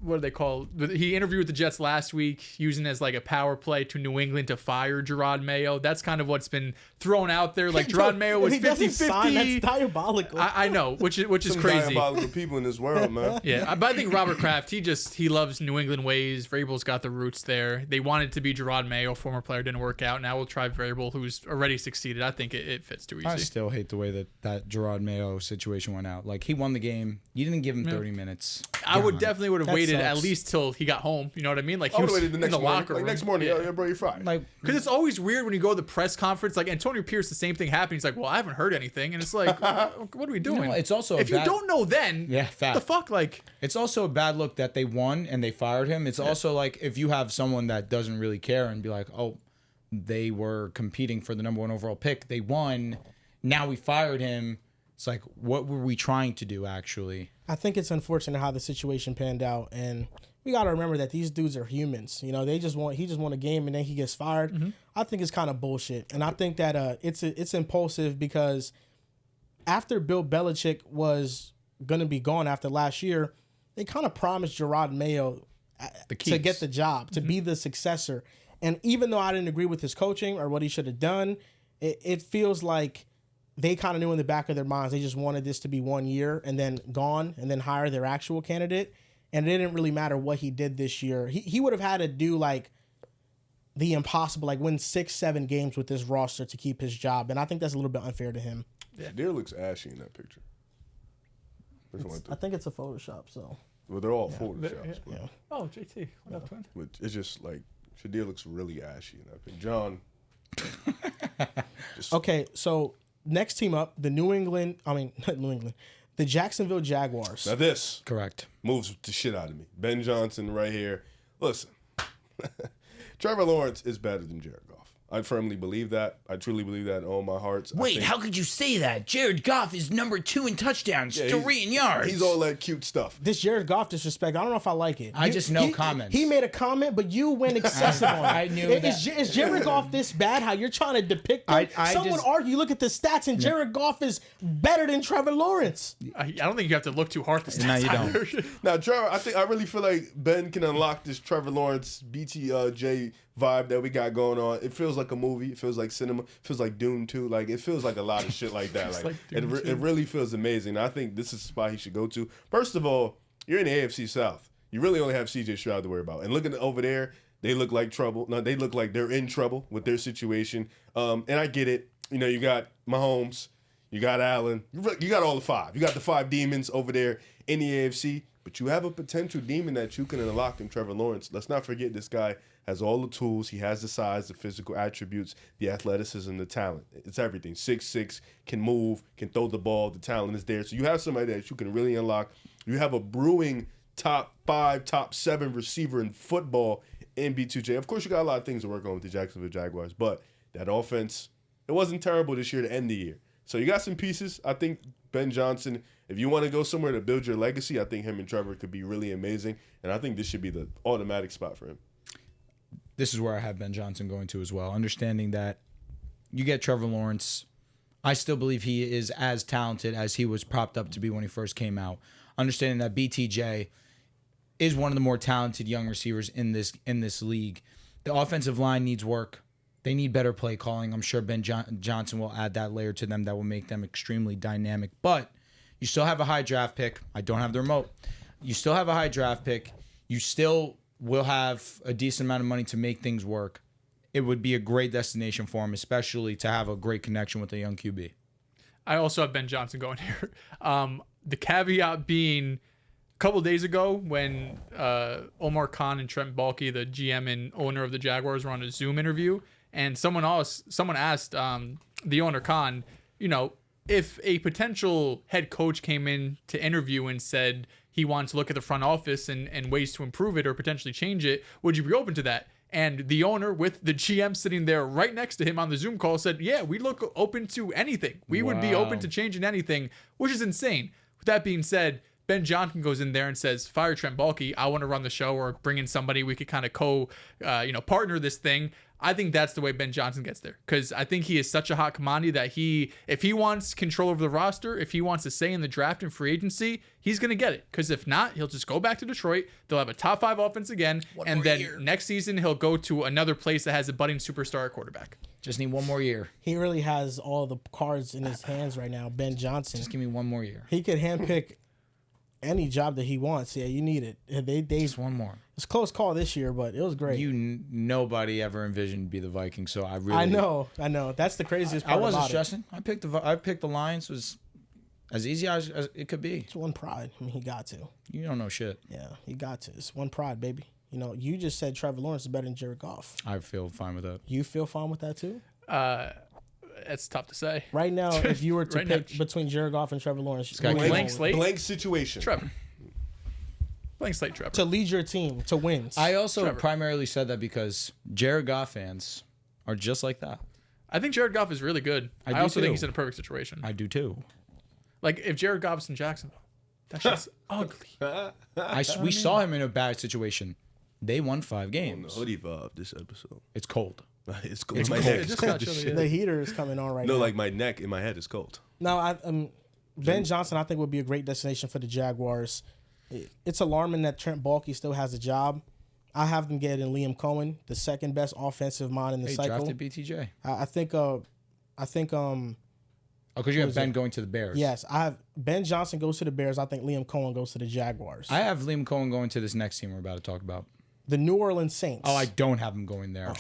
What do they call? He interviewed with the Jets last week, using as like a power play to New England to fire Jerod Mayo. That's kind of what's been thrown out there. Like Jerod Mayo was If he doesn't sign, 50-50. That's diabolical. I know, which is Some crazy. diabolical people in this world, man. Yeah, but I think Robert Kraft, he loves New England ways. Vrabel's got the roots there. They wanted to be Jerod Mayo, former player, didn't work out. Now we'll try Vrabel, who's already succeeded. I think it fits too easy. I still hate the way that Jerod Mayo situation went out. Like, he won the game. You didn't give him 30 minutes. I would Gone. definitely would have That waited at sucks. least till he got home. You know what I mean? Like I he would was have waited the in next the morning. locker Like room. next morning, Yeah. yeah, bro, you're fired. Like, Because it's always weird when you go to the press conference. Like Antonio Pierce, the same thing happened. He's like, "Well, I haven't heard anything," and it's like, "What are we doing?" it's also a if you bad- don't know then, Yeah, what fact. the fuck, like. it's also a bad look that they won and they fired him. It's also like if you have someone that doesn't really care and be like, oh, they were competing for the number 1 overall pick. They won. Now we fired him. It's like, what were we trying to do, actually? I think it's unfortunate how the situation panned out, and we got to remember that these dudes are humans. You know, he just won a game and then he gets fired. Mm-hmm. I think it's kind of bullshit, and I think that it's impulsive because after Bill Belichick was going to be gone after last year, they kind of promised Jerod Mayo to get the job, to be the successor. And even though I didn't agree with his coaching or what he should have done, it feels like they kind of knew in the back of their minds they just wanted this to be 1 year and then gone and then hire their actual candidate. And it didn't really matter what he did this year. He would have had to do like the impossible, like win 6-7 games with this roster to keep his job. And I think that's a little bit unfair to him. Yeah, Deer looks ashy in that picture. I think it's a Photoshop, so. Well, they're all Photoshops. Yeah. Oh, JT, what up, twin? But it's just like Shadir looks really ashy in that picture. John. Okay, so next team up, not New England, the Jacksonville Jaguars. Now this Correct. moves the shit out of me. Ben Johnson right here. Listen, Trevor Lawrence is better than Jared Goff. I firmly believe that. I truly believe that in all my hearts. Wait, how could you say that? Jared Goff is number 2 in touchdowns, 3 in yards. He's all that cute stuff. This Jared Goff disrespect, I don't know if I like it. I just know comments. He made a comment, but you went excessive on it. I knew that. Is Jared Goff this bad, how you're trying to depict him? Some would argue, look at the stats, and Jared Goff is better than Trevor Lawrence. I don't think you have to look too hard at the stats. No, you don't. Now, Trevor, I really feel like Ben can unlock this Trevor Lawrence BTJ vibe that we got going on. It feels like a movie. It feels like cinema. It feels like Dune 2. Like, it feels like a lot of shit like that. It really feels amazing. I think this is the spot he should go to. First of all, you're in the AFC South. You really only have CJ Stroud to worry about. And looking over there, they look like trouble. No, they look like they're in trouble with their situation. And I get it. You know, you got Mahomes, you got Allen, you got all the 5. You got the 5 demons over there in the AFC. But you have a potential demon that you can unlock in Trevor Lawrence. Let's not forget this guy has all the tools. He has the size, the physical attributes, the athleticism, the talent. It's everything. 6'6", can move, can throw the ball. The talent is there. So you have somebody that you can really unlock. You have a brewing top 5, top 7 receiver in football in B2J. Of course, you got a lot of things to work on with the Jacksonville Jaguars, but that offense, it wasn't terrible this year to end the year. So you got some pieces. I think Ben Johnson, if you want to go somewhere to build your legacy, I think him and Trevor could be really amazing. And I think this should be the automatic spot for him. This is where I have Ben Johnson going to as well. Understanding that you get Trevor Lawrence, I still believe he is as talented as he was propped up to be when he first came out. Understanding that BTJ is one of the more talented young receivers in this league. The offensive line needs work. They need better play calling. I'm sure Ben Johnson will add that layer to them that will make them extremely dynamic. But you still have a high draft pick. I don't have the remote. You still have a high draft pick. You still will have a decent amount of money to make things work. It would be a great destination for him, especially to have a great connection with a young QB. I also have Ben Johnson going here. The caveat being a couple days ago when Omar Khan and Trent Baalke, the GM and owner of the Jaguars, were on a Zoom interview, and someone asked the owner Khan, you know, if a potential head coach came in to interview and said he wants to look at the front office and ways to improve it or potentially change it, would you be open to that? And the owner, with the GM sitting there right next to him on the Zoom call, said, yeah, we look open to anything. We would be open to changing anything, which is insane. With that being said, Ben Johnson goes in there and says, fire Trent Baalke. I want to run the show, or bring in somebody we could kind of partner this thing. I think that's the way Ben Johnson gets there, because I think he is such a hot commodity that if he wants control over the roster, if he wants to say in the draft and free agency, he's going to get it. Because if not, he'll just go back to Detroit. They'll have a top 5 offense again. And then next season, he'll go to another place that has a budding superstar at quarterback. Just need one more year. He really has all the cards in his hands right now, Ben Johnson. Just give me one more year. He could handpick any job that he wants. Yeah, you need it. They just one more. It's a close call this year, but it was great. Nobody ever envisioned be the Vikings, so I know. That's the craziest part. I wasn't stressing. I picked the Lions. It was as easy as it could be. It's one pride. I mean, he got to. You don't know shit. Yeah, he got to. It's one pride, baby. You know, you just said Trevor Lawrence is better than Jared Goff. I feel fine with that. You feel fine with that too? It's tough to say. Right now, if you were to pick between Jared Goff and Trevor Lawrence, blank slate. Blank situation. Trevor. Blank slate, Trevor. To lead your team to wins. I also primarily said that because Jared Goff fans are just like that. I think Jared Goff is really good. I I do also too. think he's in a perfect situation. I do too. Like if Jared Goff's in Jacksonville, that shit's ugly. We saw him in a bad situation. They won 5 The games. hoodie vibe this episode. It's cold. It's cold. It's My cold. neck It is just cold got as chilly, shit. The heater is coming on right No, now. like my neck in my head is cold. No, Ben Johnson, I think, would be a great destination for the Jaguars. It's alarming that Trent Baalke still has a job. I have them getting Liam Cohen, the second best offensive mind in the Hey, cycle. drafted BTJ. I think. Oh, because you have Ben going to the Bears. Yes, I have Ben Johnson goes to the Bears. I think Liam Cohen goes to the Jaguars. I have Liam Cohen going to this next team we're about to talk about. The New Orleans Saints. Oh, I don't have him going there.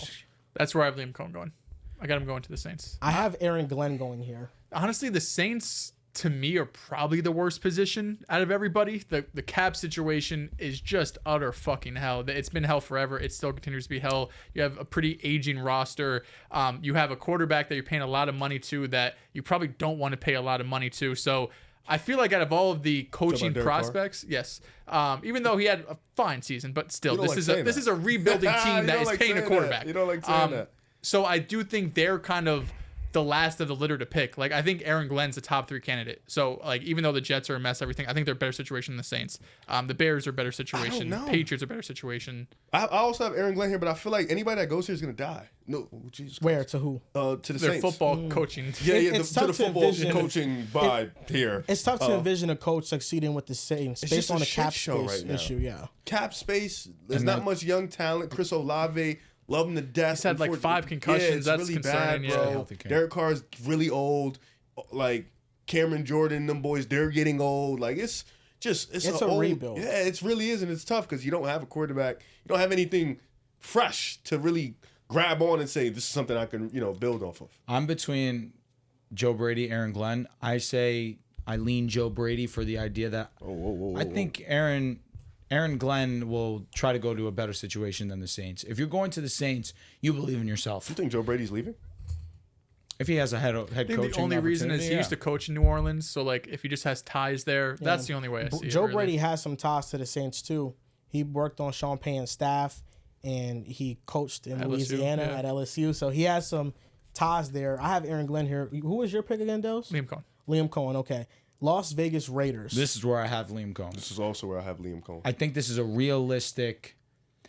That's where I have Liam Cohen going. I got him going to the Saints. I have Aaron Glenn going here. Honestly, the Saints to me are probably the worst position out of everybody. The cap situation is just utter fucking hell. It's been hell forever. It still continues to be hell. You have a pretty aging roster. You have a quarterback that you're paying a lot of money to that you probably don't want to pay a lot of money to. So I feel like out of all of the coaching Derek prospects, yes, even though he had a fine season, but still, You don't this like saying is that. a rebuilding team You that don't is like paying a saying quarterback. that. You don't like saying that. So I do think they're kind of the last of the litter to pick. Like I think Aaron Glenn's a top 3 candidate. So like even though the Jets are a mess, everything, I think they're a better situation than the Saints. The Bears are a better situation. know. Patriots are a better situation. I also have Aaron Glenn here, but I feel like anybody that goes here is gonna die. No, Jesus. Where to who? To the Their Saints. football coaching. Yeah, It's to tough the to football envision- coaching vibe here. It's tough to envision a coach succeeding with the Saints It's based just a on the shit cap show space right now. issue. Yeah. Cap space. There's And not that- much young talent. Chris Olave, love him to death. He's had, like, 5 concussions. Yeah, it's That's really concerning, bad, yeah. bro. Healthy kid. Derek Carr's really old. Like Cameron Jordan, them boys, they're getting old. Like it's It's a old, rebuild. Yeah, it really is, and it's tough because you don't have a quarterback. You don't have anything fresh to really grab on and say this is something I can build off of. I'm between Joe Brady, Aaron Glenn. I say I lean Joe Brady for the idea that I think Aaron Glenn will try to go to a better situation than the Saints. If you're going to the Saints, you believe in yourself. You think Joe Brady's leaving? If he has a head I think coaching the only reason is he opportunity, used to coach in New Orleans. So like if he just has ties there, that's the only way I see it. Joe really. Brady has some ties to the Saints too. He worked on Sean Payton's staff and he coached in LSU, Louisiana yeah. at LSU. So he has some ties there. I have Aaron Glenn here. Who was your pick again, Dehls? Liam Cohen. Liam Cohen. Okay. Las Vegas Raiders. This is where I have Liam Cohen. This is also where I have Liam Cohen. I think this is realistic,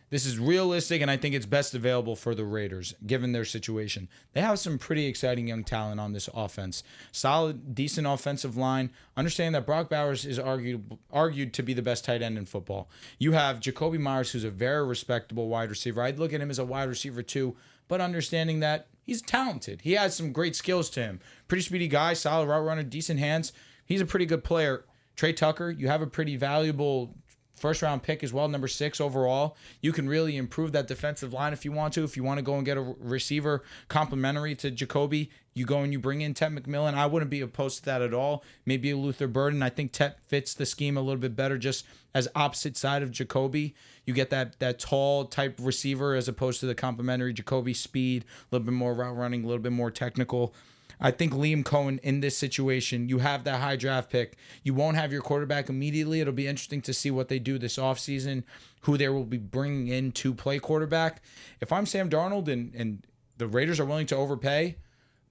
and I think it's best available for the Raiders, given their situation. They have some pretty exciting young talent on this offense. Solid, decent offensive line. Understand that Brock Bowers is argued to be the best tight end in football. You have Jacoby Myers, who's a very respectable wide receiver. I'd look at him as a wide receiver too, but understanding that he's talented. He has some great skills to him. Pretty speedy guy, solid route runner, decent hands. He's a pretty good player. Trey Tucker, you have a pretty valuable first-round pick as well, number 6 overall. You can really improve that defensive line if you want to. If you want to go and get a receiver complimentary to Jacoby, you go and you bring in Tet McMillan. I wouldn't be opposed to that at all. Maybe a Luther Burden. I think Tet fits the scheme a little bit better just as opposite side of Jacoby. You get that tall type receiver as opposed to the complimentary Jacoby speed, a little bit more route running, a little bit more technical. I think Liam Cohen in this situation, you have that high draft pick. You won't have your quarterback immediately. It'll be interesting to see what they do this offseason, who they will be bringing in to play quarterback. If I'm Sam Darnold and the Raiders are willing to overpay,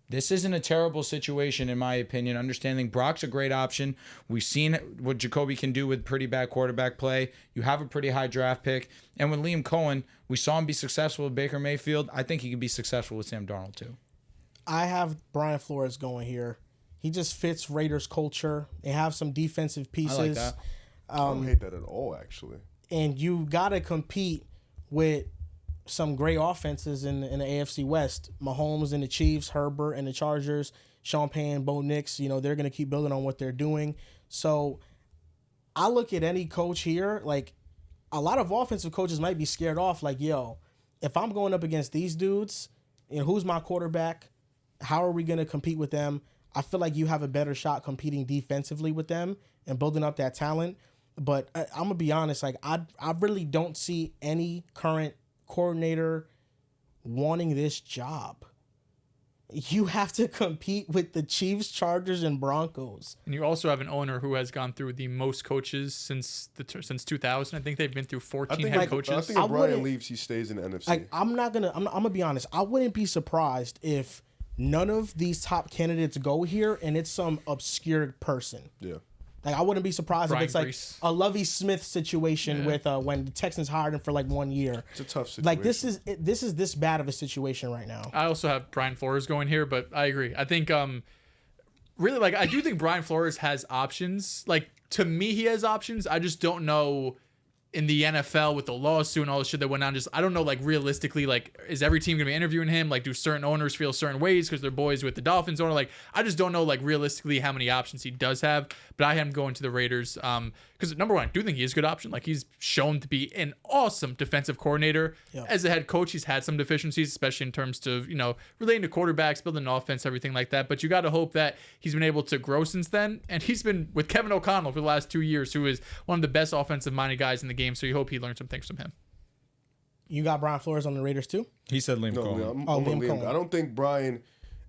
this isn't a terrible situation in my opinion. Understanding Brock's a great option. We've seen what Jacoby can do with pretty bad quarterback play. You have a pretty high draft pick. And with Liam Cohen, we saw him be successful with Baker Mayfield. I think he can be successful with Sam Darnold too. I have Brian Flores going here. He just fits Raiders culture. They have some defensive pieces. I like that. I don't hate that at all, actually. And you got to compete with some great offenses in the AFC West. Mahomes and the Chiefs, Herbert and the Chargers, Sean Payton, Bo Nix, they're going to keep building on what they're doing. So I look at any coach here, like a lot of offensive coaches might be scared off, like, yo, if I'm going up against these dudes, who's my quarterback? How are we going to compete with them? I feel like you have a better shot competing defensively with them and building up that talent. But I'm going to be honest, like I really don't see any current coordinator wanting this job. you have to compete with the Chiefs, Chargers, and Broncos. And you also have an owner who has gone through the most coaches since 2000. I think they've been through 14 head coaches. I think if Brian leaves, he stays in the NFC. I'm gonna be honest. I wouldn't be surprised if none of these top candidates go here, and it's some obscure person. Yeah. Like, I wouldn't be surprised Brian if it's like Bryce. a Lovie Smith situation with when the Texans hired him for like 1 year. It's a tough situation. Like, this is this bad of a situation right now. I also have Brian Flores going here, but I agree. I think really, like, I do think Brian Flores has options. Like, to me, he has options. I just don't know in the NFL with the lawsuit and all the shit that went on. Just, I don't know, like, realistically, like, is every team going to be interviewing him? Like, do certain owners feel certain ways because they're boys with the Dolphins owner? Like, I just don't know, like, realistically how many options he does have. But I have him going to the Raiders because, number one, I do think he is a good option. Like, he's shown to be an awesome defensive coordinator. Yep. As a head coach, he's had some deficiencies, especially in terms of, relating to quarterbacks, building an offense, everything like that. But you got to hope that he's been able to grow since then. And he's been with Kevin O'Connell for the last 2 years, who is one of the best offensive-minded guys in the game. So you hope he learns some things from him. You got Brian Flores on the Raiders too? He said Liam No, Cohen. I'm Liam Liam. Cohen. I don't think Brian,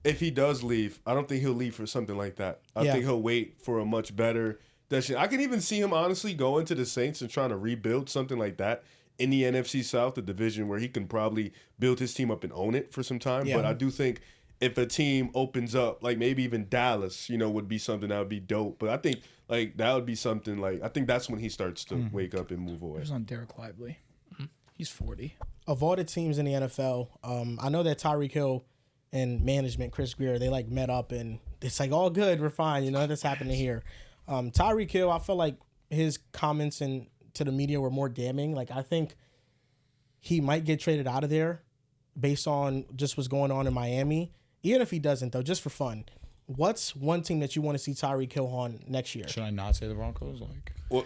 if he does leave, I don't think he'll leave for something like that. I think he'll wait for a much better destination. I can even see him honestly going to the Saints and trying to rebuild something like that in the NFC South, the division where he can probably build his team up and own it for some time. Yeah. But I do think if a team opens up, like maybe even Dallas, would be something that would be dope. But I think like that would be something like I think that's when he starts to wake up and move away. He was on Derek Lively. He's 40. Of all the teams in the NFL, I know that Tyreek Hill and management, Chris Greer, they like met up and it's like, all good, we're fine. That's happening here. Tyreek Hill, I feel like his comments to the media were more damning. Like, I think he might get traded out of there based on just what's going on in Miami. Even if he doesn't, though, just for fun. What's one team that you want to see Tyreek Hill on next year? Should I not say the Broncos? Well,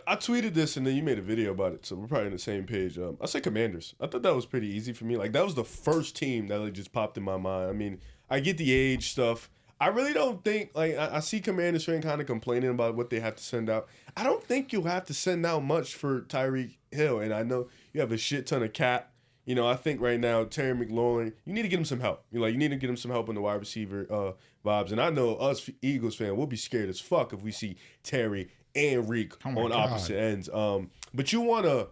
I tweeted this and then you made a video about it, so we're probably on the same page. I said Commanders. I thought that was pretty easy for me. Like, that was the first team that like just popped in my mind. I mean, I get the age stuff. I really don't think, like, I see Commanders fan kind of complaining about what they have to send out. I don't think you'll have to send out much for Tyreek Hill, and I know you have a shit ton of cap. I think right now, Terry McLaurin, you need to get him some help. You need to get him some help on the wide receiver vibes. And I know us Eagles fans, we'll be scared as fuck if we see Terry and Reek on opposite ends. But you want to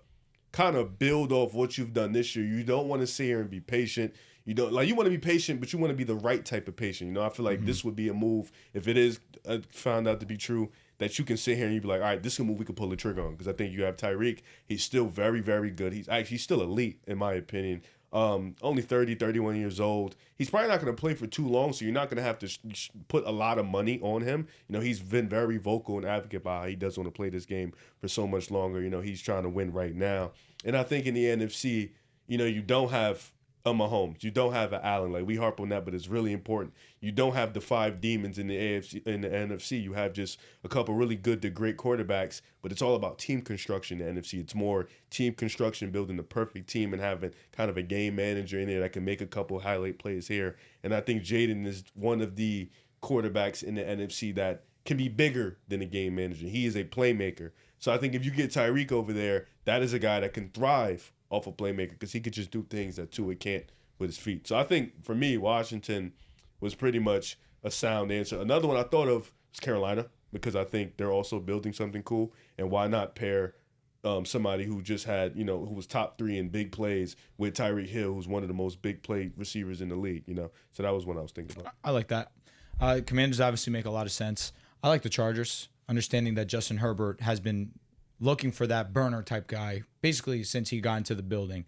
kind of build off what you've done this year. You don't want to sit here and be patient. You want to be patient, but you want to be the right type of patient. I feel like this would be a move, if it is found out to be true, that you can sit here and you be like, all right, this is a move we can pull the trigger on. Because I think you have Tyreek. He's still very, very good. He's still elite, in my opinion. Only 30, 31 years old. He's probably not going to play for too long, so you're not going to have to put a lot of money on him. He's been very vocal and advocate about how he doesn't want to play this game for so much longer. He's trying to win right now. And I think in the NFC, you don't have a Mahomes. You don't have an Allen. Like, we harp on that, but it's really important. You don't have the 5 demons in the AFC, in the NFC. You have just a couple really good to great quarterbacks, but it's all about team construction in the NFC. It's more team construction, building the perfect team and having kind of a game manager in there that can make a couple highlight plays here. And I think Jaden is one of the quarterbacks in the NFC that can be bigger than a game manager. He is a playmaker. So I think if you get Tyreek over there, that is a guy that can thrive off a playmaker because he could just do things that Tua can't with his feet. So I think, for me, Washington was pretty much a sound answer. Another one I thought of was Carolina because I think they're also building something cool. And why not pair somebody who just had, who was top 3 in big plays with Tyreek Hill, who's one of the most big play receivers in the league, So that was one I was thinking about. I like that. Commanders obviously make a lot of sense. I like the Chargers, understanding that Justin Herbert has been looking for that burner type guy basically since he got into the building.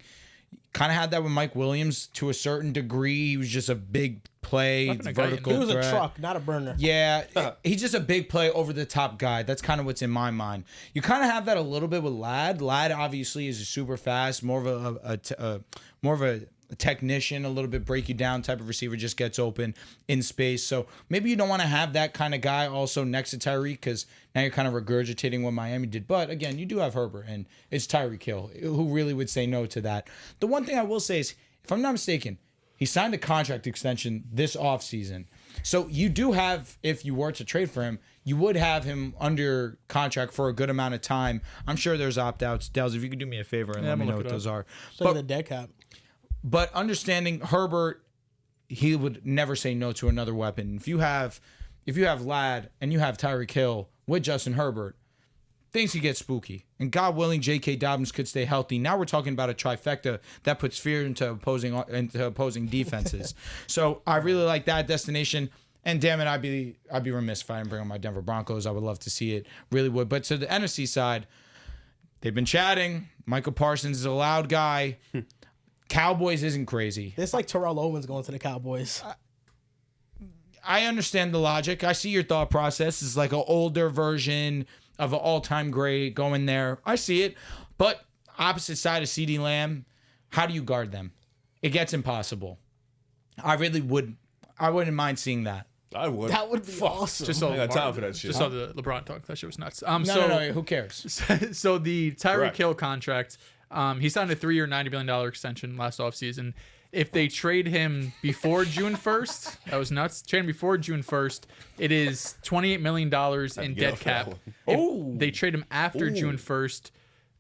Kind of had that with Mike Williams to a certain degree. He was just a big play, vertical He was threat. a truck, not a burner. Yeah, he's just a big play over the top guy. That's kind of what's in my mind. You kind of have that a little bit with Ladd. Ladd obviously is super fast, more of a technician, a little bit break you down type of receiver, just gets open in space. So maybe you don't want to have that kind of guy also next to Tyreek because now you're kind of regurgitating what Miami did. But again, you do have Herbert and it's Tyreek Hill who really would say no to that. The one thing I will say is, if I'm not mistaken, he signed a contract extension this offseason. So you do have, if you were to trade for him, you would have him under contract for a good amount of time. I'm sure there's opt-outs. Dehls, if you could do me a favor and let me know what those are. So the dead cap. But understanding Herbert, he would never say no to another weapon. If you have Ladd and you have Tyreek Hill with Justin Herbert, things could get spooky. And God willing, J.K. Dobbins could stay healthy. Now we're talking about a trifecta that puts fear into opposing defenses. So I really like that destination. And damn it, I'd be remiss if I didn't bring on my Denver Broncos. I would love to see it, really would. But to the NFC side, they've been chatting. Michael Parsons is a loud guy. Cowboys isn't crazy. It's like Terrell Owens going to the Cowboys. I understand the logic. I see your thought process. It's like an older version of an all-time great going there. I see it. But opposite side of CeeDee Lamb, how do you guard them? It gets impossible. I wouldn't mind seeing that. I would. That would be awesome. Just so I got time for that shit. Just saw the LeBron talk. That shit was nuts. No, who cares? So the Tyreek Correct. Hill contract, he signed a 3-year, $90 million extension last offseason. If they trade him before June 1st, that was nuts. Trade him before June 1st, it is $28 million in get dead off cap. that If they trade him after June 1st,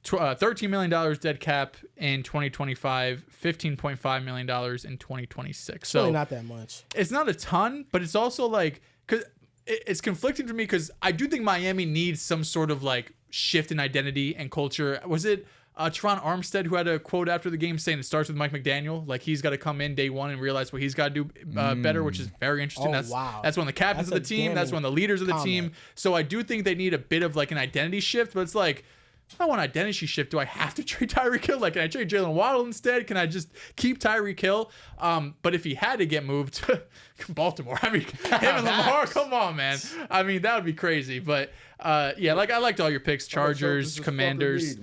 $13 million dead cap in 2025, $15.5 million in 2026. So Really not that much. it's not a ton, but it's also like, because it's conflicting for me because I do think Miami needs some sort of like shift in identity and culture. Was it Teron Armstead who had a quote after the game saying it starts with Mike McDaniel? Like he's got to come in day one and realize what he's got to do better, which is very interesting. Oh, wow. That's one of the captains That's of the a team. That's damning one of the leaders of the comment. team. So I do think they need a bit of like an identity shift, but it's like, I want identity shift. Do I have to trade Tyreek Hill? Like, can I trade Jalen Waddle instead? Can I just keep Tyreek Hill? But if he had to get moved to Baltimore, I mean, him and Lamar, come on, man. I mean, that would be crazy. But yeah, like I liked all your picks: Chargers, Commanders.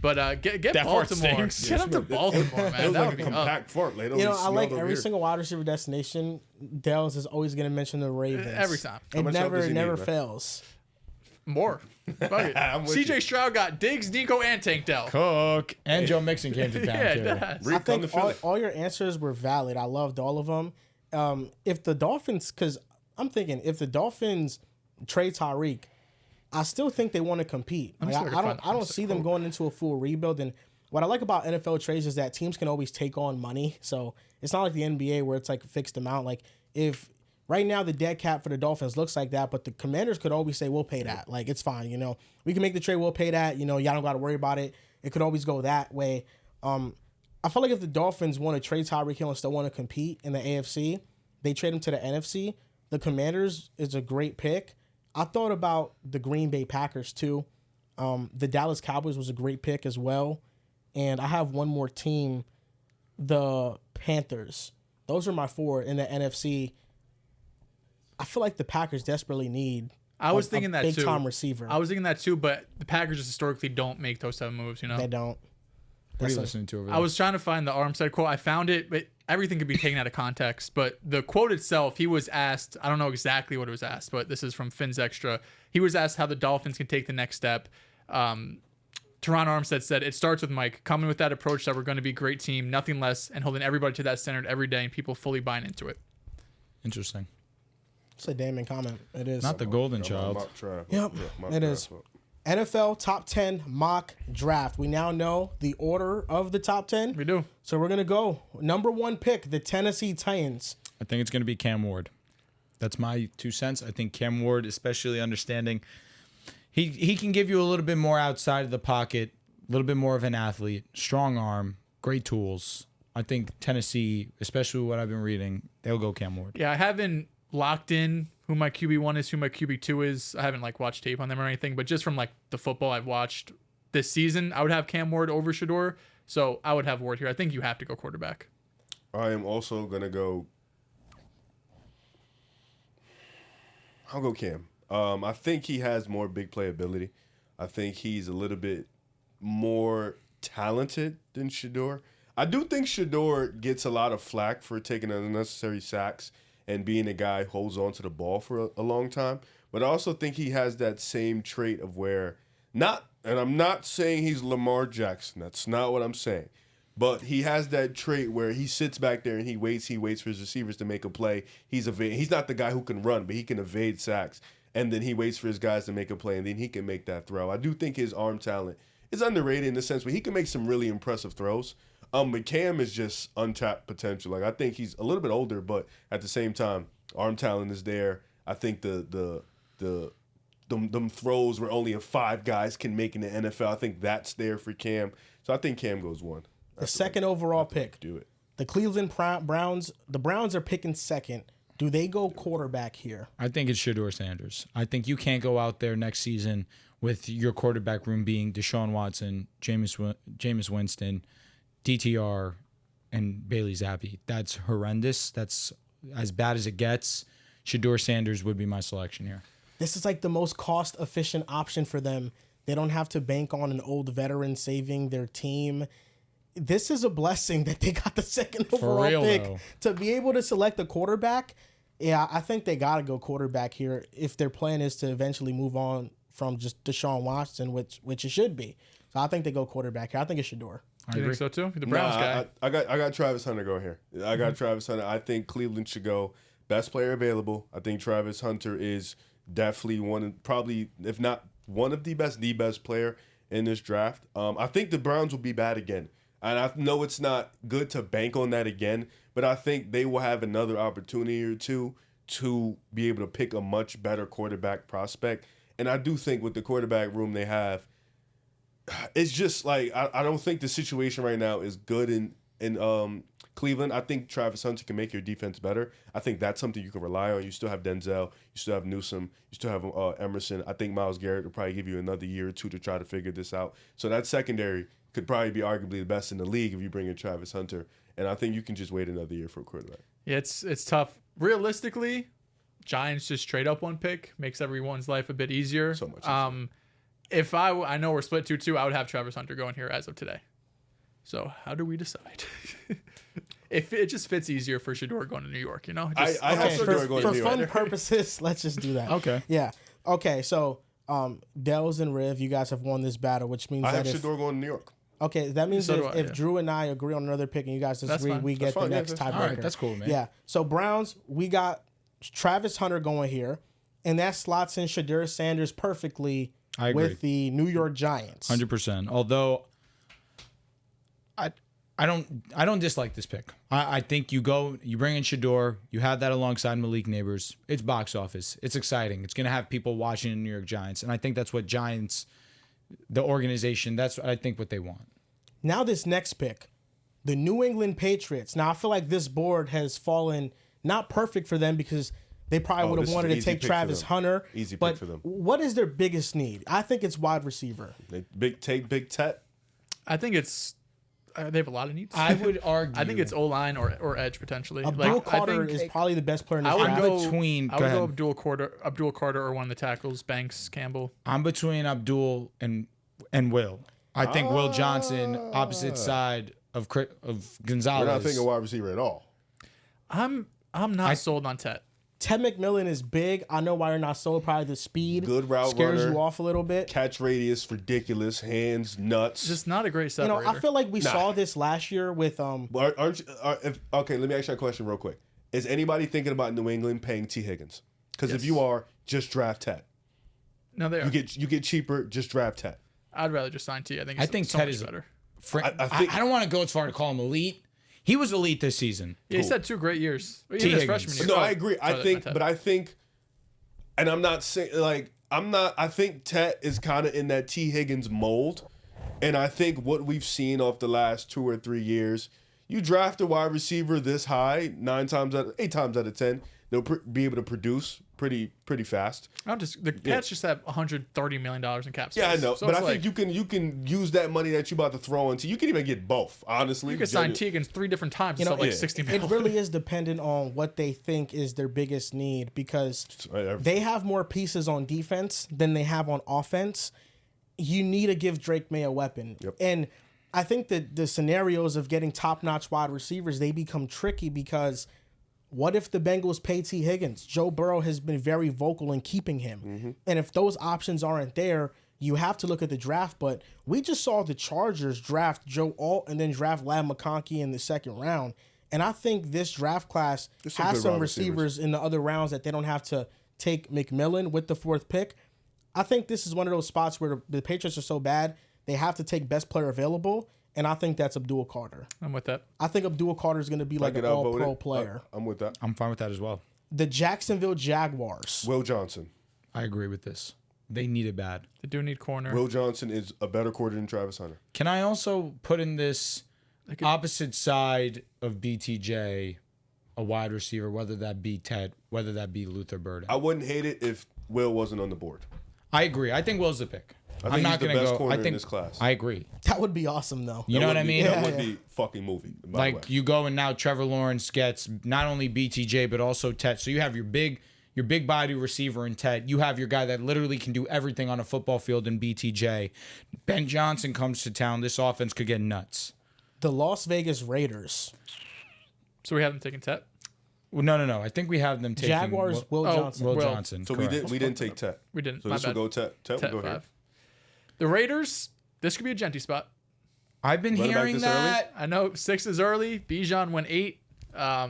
But get That fart Baltimore. stinks. Get up to Baltimore, It man. was That like would a be up. compact fart. Like, I like every single wide receiver destination. Dehls is always going to mention the Ravens. Every time. It much help does he never need, man? fails. More. Fuck it. I'm with CJ you. Stroud got Diggs, Nico, and Tank Dell. Cook. And Joe Mixon came to town, Yeah, too. it does. I think all your answers were valid. I loved all of them. If the Dolphins, because I'm thinking, if the Dolphins trade Tyreek, I still think they want to compete. Like, sorry, I don't see them going into a full rebuild. And what I like about NFL trades is that teams can always take on money. So it's not like the NBA where it's like a fixed amount. Like if right now the dead cap for the Dolphins looks like that, but the Commanders could always say, we'll pay that. Like it's fine. We can make the trade. We'll pay that. Y'all don't got to worry about it. It could always go that way. I feel like if the Dolphins want to trade Tyreek Hill and still want to compete in the AFC, they trade him to the NFC. The Commanders is a great pick. I thought about the Green Bay Packers too. The Dallas Cowboys was a great pick as well. And I have one more team, the Panthers. Those are my four in the NFC. I feel like the Packers desperately need I was thinking that too. big time receiver. I was thinking that too, but the Packers just historically don't make those type of moves, They don't. What are you listening to over there? I was trying to find the Armstead quote. I found it, but everything could be taken out of context. But the quote itself, he was asked, I don't know exactly what it was asked, but this is from Finn's Extra. He was asked how the Dolphins can take the next step. Teron Armstead said, it starts with Mike, coming with that approach that we're going to be a great team, nothing less, and holding everybody to that standard every day and people fully buying into it. Interesting. It's a damning comment. It is. Not the golden child. Yep, it is. NFL top 10 mock draft. We now know the order of the top 10. We do. So we're going to go. Number one pick, the Tennessee Titans. I think it's going to be Cam Ward. That's my 2 cents. I think Cam Ward, especially understanding, he can give you a little bit more outside of the pocket, a little bit more of an athlete, strong arm, great tools. I think Tennessee, especially what I've been reading, they'll go Cam Ward. Yeah, I haven't locked in who my QB1 is, who my QB2 is. I haven't watched tape on them or anything, but just from the football I've watched this season, I would have Cam Ward over Shador. So I would have Ward here. I think you have to go quarterback. I am also going to go. I'll go Cam. I think he has more big play ability. I think he's a little bit more talented than Shador. I do think Shador gets a lot of flack for taking unnecessary sacks and being a guy who holds on to the ball for a long time. But I also think he has that same trait of where and I'm not saying he's Lamar Jackson. That's not what I'm saying. But he has that trait where he sits back there and he waits for his receivers to make a play. He's not the guy who can run, but he can evade sacks. And then he waits for his guys to make a play, and then he can make that throw. I do think his arm talent is underrated in the sense where he can make some really impressive throws. But Cam is just untapped potential. Like I think he's a little bit older, but at the same time, arm talent is there. I think them throws where only 5 guys can make in the NFL. I think that's there for Cam. So I think Cam goes 1. The second overall pick. Do it. The Cleveland Browns. The Browns are picking second. Do they go quarterback here? I think it's Shedeur Sanders. I think you can't go out there next season with your quarterback room being Deshaun Watson, Jameis Winston, DTR, and Bailey Zappi. That's horrendous. That's as bad as it gets. Shedeur Sanders would be my selection here. This is like the most cost-efficient option for them. They don't have to bank on an old veteran saving their team. This is a blessing that they got the second overall pick though. to be able to select a quarterback. Yeah, I think they got to go quarterback here if their plan is to eventually move on from just Deshaun Watson, which it should be. So I think they go quarterback here. I think it's Shedeur. Do you think so too? The Browns guy. I got Travis Hunter going here. I got Travis Hunter. I think Cleveland should go best player available. I think Travis Hunter is definitely probably, if not one of the best player in this draft. I think the Browns will be bad again. And I know it's not good to bank on that again, but I think they will have another opportunity or two to be able to pick a much better quarterback prospect. And I do think with the quarterback room they have, it's just like I don't think the situation right now is good in Cleveland. I think Travis Hunter can make your defense better. I think that's something you can rely on. You still have Denzel. You still have Newsome. You still have Emerson. I think Myles Garrett will probably give you another year or 2 to try to figure this out. So that secondary could probably be arguably the best in the league if you bring in Travis Hunter. And I think you can just wait another year for a quarterback. Yeah, it's tough. Realistically, Giants just trade up 1 pick, makes everyone's life a bit easier. So much easier. If I know we're split 2-2, I would have Travis Hunter going here as of today. So how do we decide? If it just fits easier for Shedeur going to New York, you know? I have Shedeur going to New York. For fun purposes, let's just do that. Okay. Yeah. Okay, so Dehls and Riv, you guys have won this battle, which means I that have Shedeur going to New York. Okay, that means So if Drew and I agree on another pick and you guys disagree, fine. we get the fine, next yeah, tiebreaker. All right, that's cool, man. Yeah. So Browns, we got Travis Hunter going here, and that slots in Shedeur Sanders perfectly I agree. with the New York Giants. 100%. Although I don't dislike this pick. I think you bring in Shedeur, you have that alongside Malik Neighbors. It's box office. It's exciting. It's gonna have people watching the New York Giants, and I think that's what Giants, the organization, that's I think what they want. Now this next pick, the New England Patriots. Now I feel like this board has fallen not perfect for them because they probably would this have is wanted an to easy take pick for Travis them. Hunter. Easy pick but for them. What is their biggest need? I think it's wide receiver. They take Big Tet. I think it's they have a lot of needs. I would argue. I think it's O-line or edge potentially. Abdul I Carter think is probably the best player in the I would draft. go between- I go would go ahead. Abdul Carter or one of the tackles, Banks, Campbell. I'm between Abdul and Will. I think Will Johnson, opposite side of Gonzalez. We're not thinking wide receiver at all. I'm not sold on Tet. Ted McMillan is big. I know why you're not sold. Probably the speed Good route scares runner. you off a little bit. Catch radius, ridiculous. Hands, nuts. Just not a great You separator. know, I feel like we saw this last year with But aren't you, okay, let me ask you a question real quick. Is anybody thinking about New England paying T. Higgins? Because if Yes. you are, just draft Tet. No, they are. You get cheaper, just draft Tet. I'd rather just sign T. I think think so Ted much is better. I don't want to go as far to call him elite. He was elite this season. Yeah, he's had 2 great years. Even T. his Higgins. freshman year. No, Oh, I agree. sorry, not Ted. I think, and I'm not saying I think Tet is kind of in that T. Higgins mold, and I think what we've seen off the last 2 or 3 years, you draft a wide receiver this high 8 times out of 10, they'll be able to produce pretty fast. The Pats just have $130 million in cap space. Yeah, I know, So but it's I think you can use that money that you about to throw into. You can even get both. Honestly, you could sign T. Higgins 3 different times and know, sell like yeah. 60 it million. really is dependent on what they think is their biggest need because they have more pieces on defense than they have on offense. You need to give Drake Maye a weapon. Yep. And I think that the scenarios of getting top-notch wide receivers, they become tricky because what if the Bengals pay T. Higgins? Joe Burrow has been very vocal in keeping him. Mm-hmm. And if those options aren't there, you have to look at the draft. But we just saw the Chargers draft Joe Alt and then draft Ladd McConkey in the second round. And I think this draft class There's some has good some wide receivers in the other rounds that they don't have to take McMillan with the 4th pick. I think this is one of those spots where the Patriots are so bad, they have to take best player available. and I think that's Abdul Carter. I'm with that. I think Abdul Carter is going to be like an Get all-pro outvoted. player. I'm with that. I'm fine with that as well. The Jacksonville Jaguars. Will Johnson. I agree with this. They need it bad. They do need corner. Will Johnson is a better quarter than Travis Hunter. Can I also put in this opposite side of BTJ a wide receiver, whether that be Ted, whether that be Luther Burden? I wouldn't hate it if Will wasn't on the board. I agree. I think Will's the pick. I think I'm not he's the gonna best go. corner I think in this class. I agree. That would be awesome, though. You know what I mean? That Yeah, would yeah. be fucking movie. By the Like way. you go and now Trevor Lawrence gets not only BTJ but also Ted. So you have your big body receiver in Ted. You have your guy that literally can do everything on a football field in BTJ. Ben Johnson comes to town. This offense could get nuts. The Las Vegas Raiders. So we have them taking Tet. Well, no. I think we have them taking Jaguars, Will Johnson. Will Will. Johnson. So correct. we didn't take Tet. We didn't. So My this bad. will go Tet. Tet Tet will go here. 5. The Raiders. This could be a Genty spot. I've been Running back hearing this that. I know 6 is early. Bijan went 8. I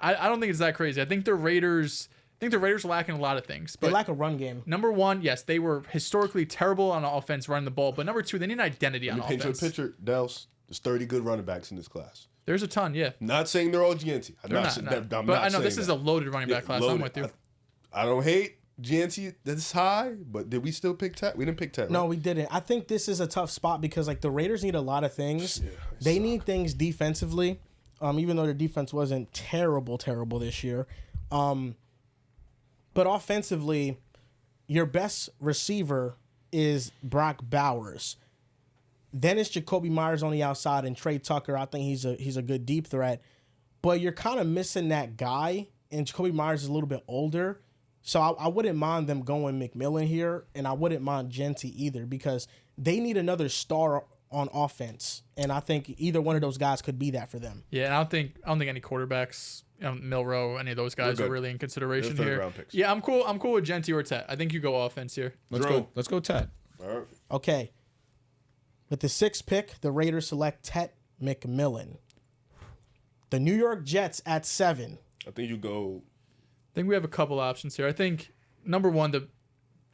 don't think it's that crazy. I think the Raiders lacking a lot of things. They But lack a run game. number 1, yes, they were historically terrible on offense running the ball. But number 2, they need an identity on Let me paint you a offense. picture, Dehls. There's 30 good running backs in this class. There's a ton, yeah. Not saying they're all GNT. I'm They're not not, saying no. that. I'm But not I know saying this is that. a loaded running back class. I'm loaded. with you. I don't hate GNT this high, but did we still pick Tet? We didn't pick Tet. No, right? we didn't. I think this is a tough spot because like the Raiders need a lot of things. They need things defensively, even though their defense wasn't terrible this year. But offensively, your best receiver is Brock Bowers. Then it's Jacoby Myers on the outside and Trey Tucker. I think he's a good deep threat. But you're kind of missing that guy, and Jacoby Myers is a little bit older. So I wouldn't mind them going McMillan here, and I wouldn't mind Genty either because they need another star on offense, and I think either one of those guys could be that for them. Yeah, and I don't think any quarterbacks, Milrow, any of those guys are really in consideration They're here. third-round picks. Yeah, I'm cool. I'm cool with Genty or Tet. I think you go offense here. Let's go Ted. All right. Okay. With the 6th pick, the Raiders select Tet McMillan. The New York Jets at 7. I think you go. I think we have a couple options here. I think number 1,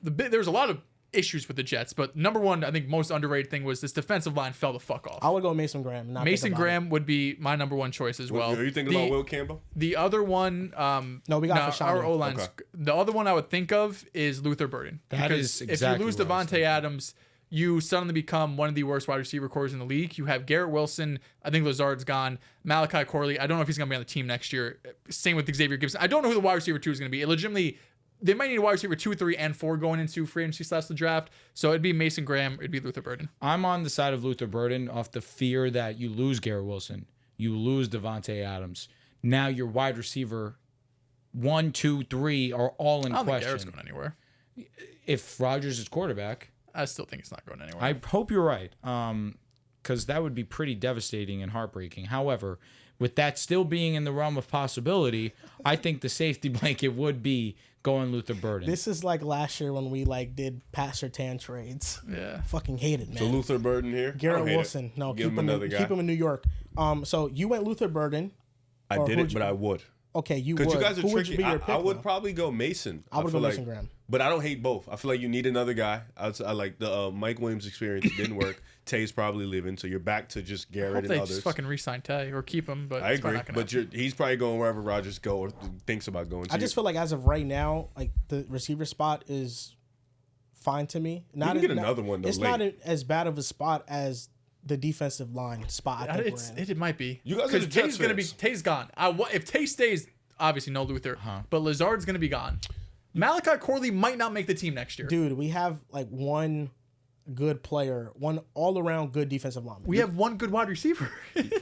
there's a lot of issues with the Jets, but number 1, I think most underrated thing was this defensive line fell the fuck off. I would go Mason Graham. Not Mason think about Graham would be my number 1 choice as well. Are you thinking about Will Campbell? The other one, No, we got Fashanu. our O-line's. Okay. The other one I would think of is Luther Burden. That Because is if exactly you lose what I was Devontae thinking. Adams, you suddenly become one of the worst wide receiver cores in the league. You have Garrett Wilson. I think Lazard's gone. Malachi Corley. I don't know if he's going to be on the team next year. Same with Xavier Gibson. I don't know who the wide receiver 2 is going to be. It legitimately, they might need a wide receiver 2, 3, and 4 going into free agency / the draft. So it'd be Mason Graham. It'd be Luther Burden. I'm on the side of Luther Burden off the fear that you lose Garrett Wilson, you lose Devontae Adams. Now your wide receiver 1, 2, 3 are all in I don't think Garrett's question. going anywhere. If Rodgers is quarterback, I still think it's not going anywhere. I hope you're right, because that would be pretty devastating and heartbreaking. However, with that still being in the realm of possibility, I think the safety blanket would be going Luther Burden. This is like last year when we did Pat Surtain trades. Yeah. Fucking hate it, man. So Luther Burden here. I Garrett don't hate it. Wilson. No, Give keep him him, another guy. keep him in New York. So you went Luther Burden. I Or did who'd it, you- but I would. Okay, you would. Because you guys are Who would tricky. be your I pick, would though? probably go Mason. I would feel go like, Mason Graham. But I don't hate both. I feel like you need another guy. I like the Mike Williams experience. It didn't work. Tay's probably leaving, so you're back to just I hope Garrett they and just others. fucking re-sign Tay or keep him, but I it's probably agree, not gonna but he's probably going wherever Rodgers go or thinks about going. So I just feel like as of right now, like the receiver spot is fine to me. Not can get another one, though, It's late. not as bad of a spot as the defensive line spot. I think we're in. It might be. You guys are the Because Jets Tay's gonna be fans. Tay's gone. If Tay stays, obviously no Luther, but Lazard's gonna be gone. Malachi Corley might not make the team next year. Dude, we have like one good player, one all-around good defensive lineman. We have one good wide receiver.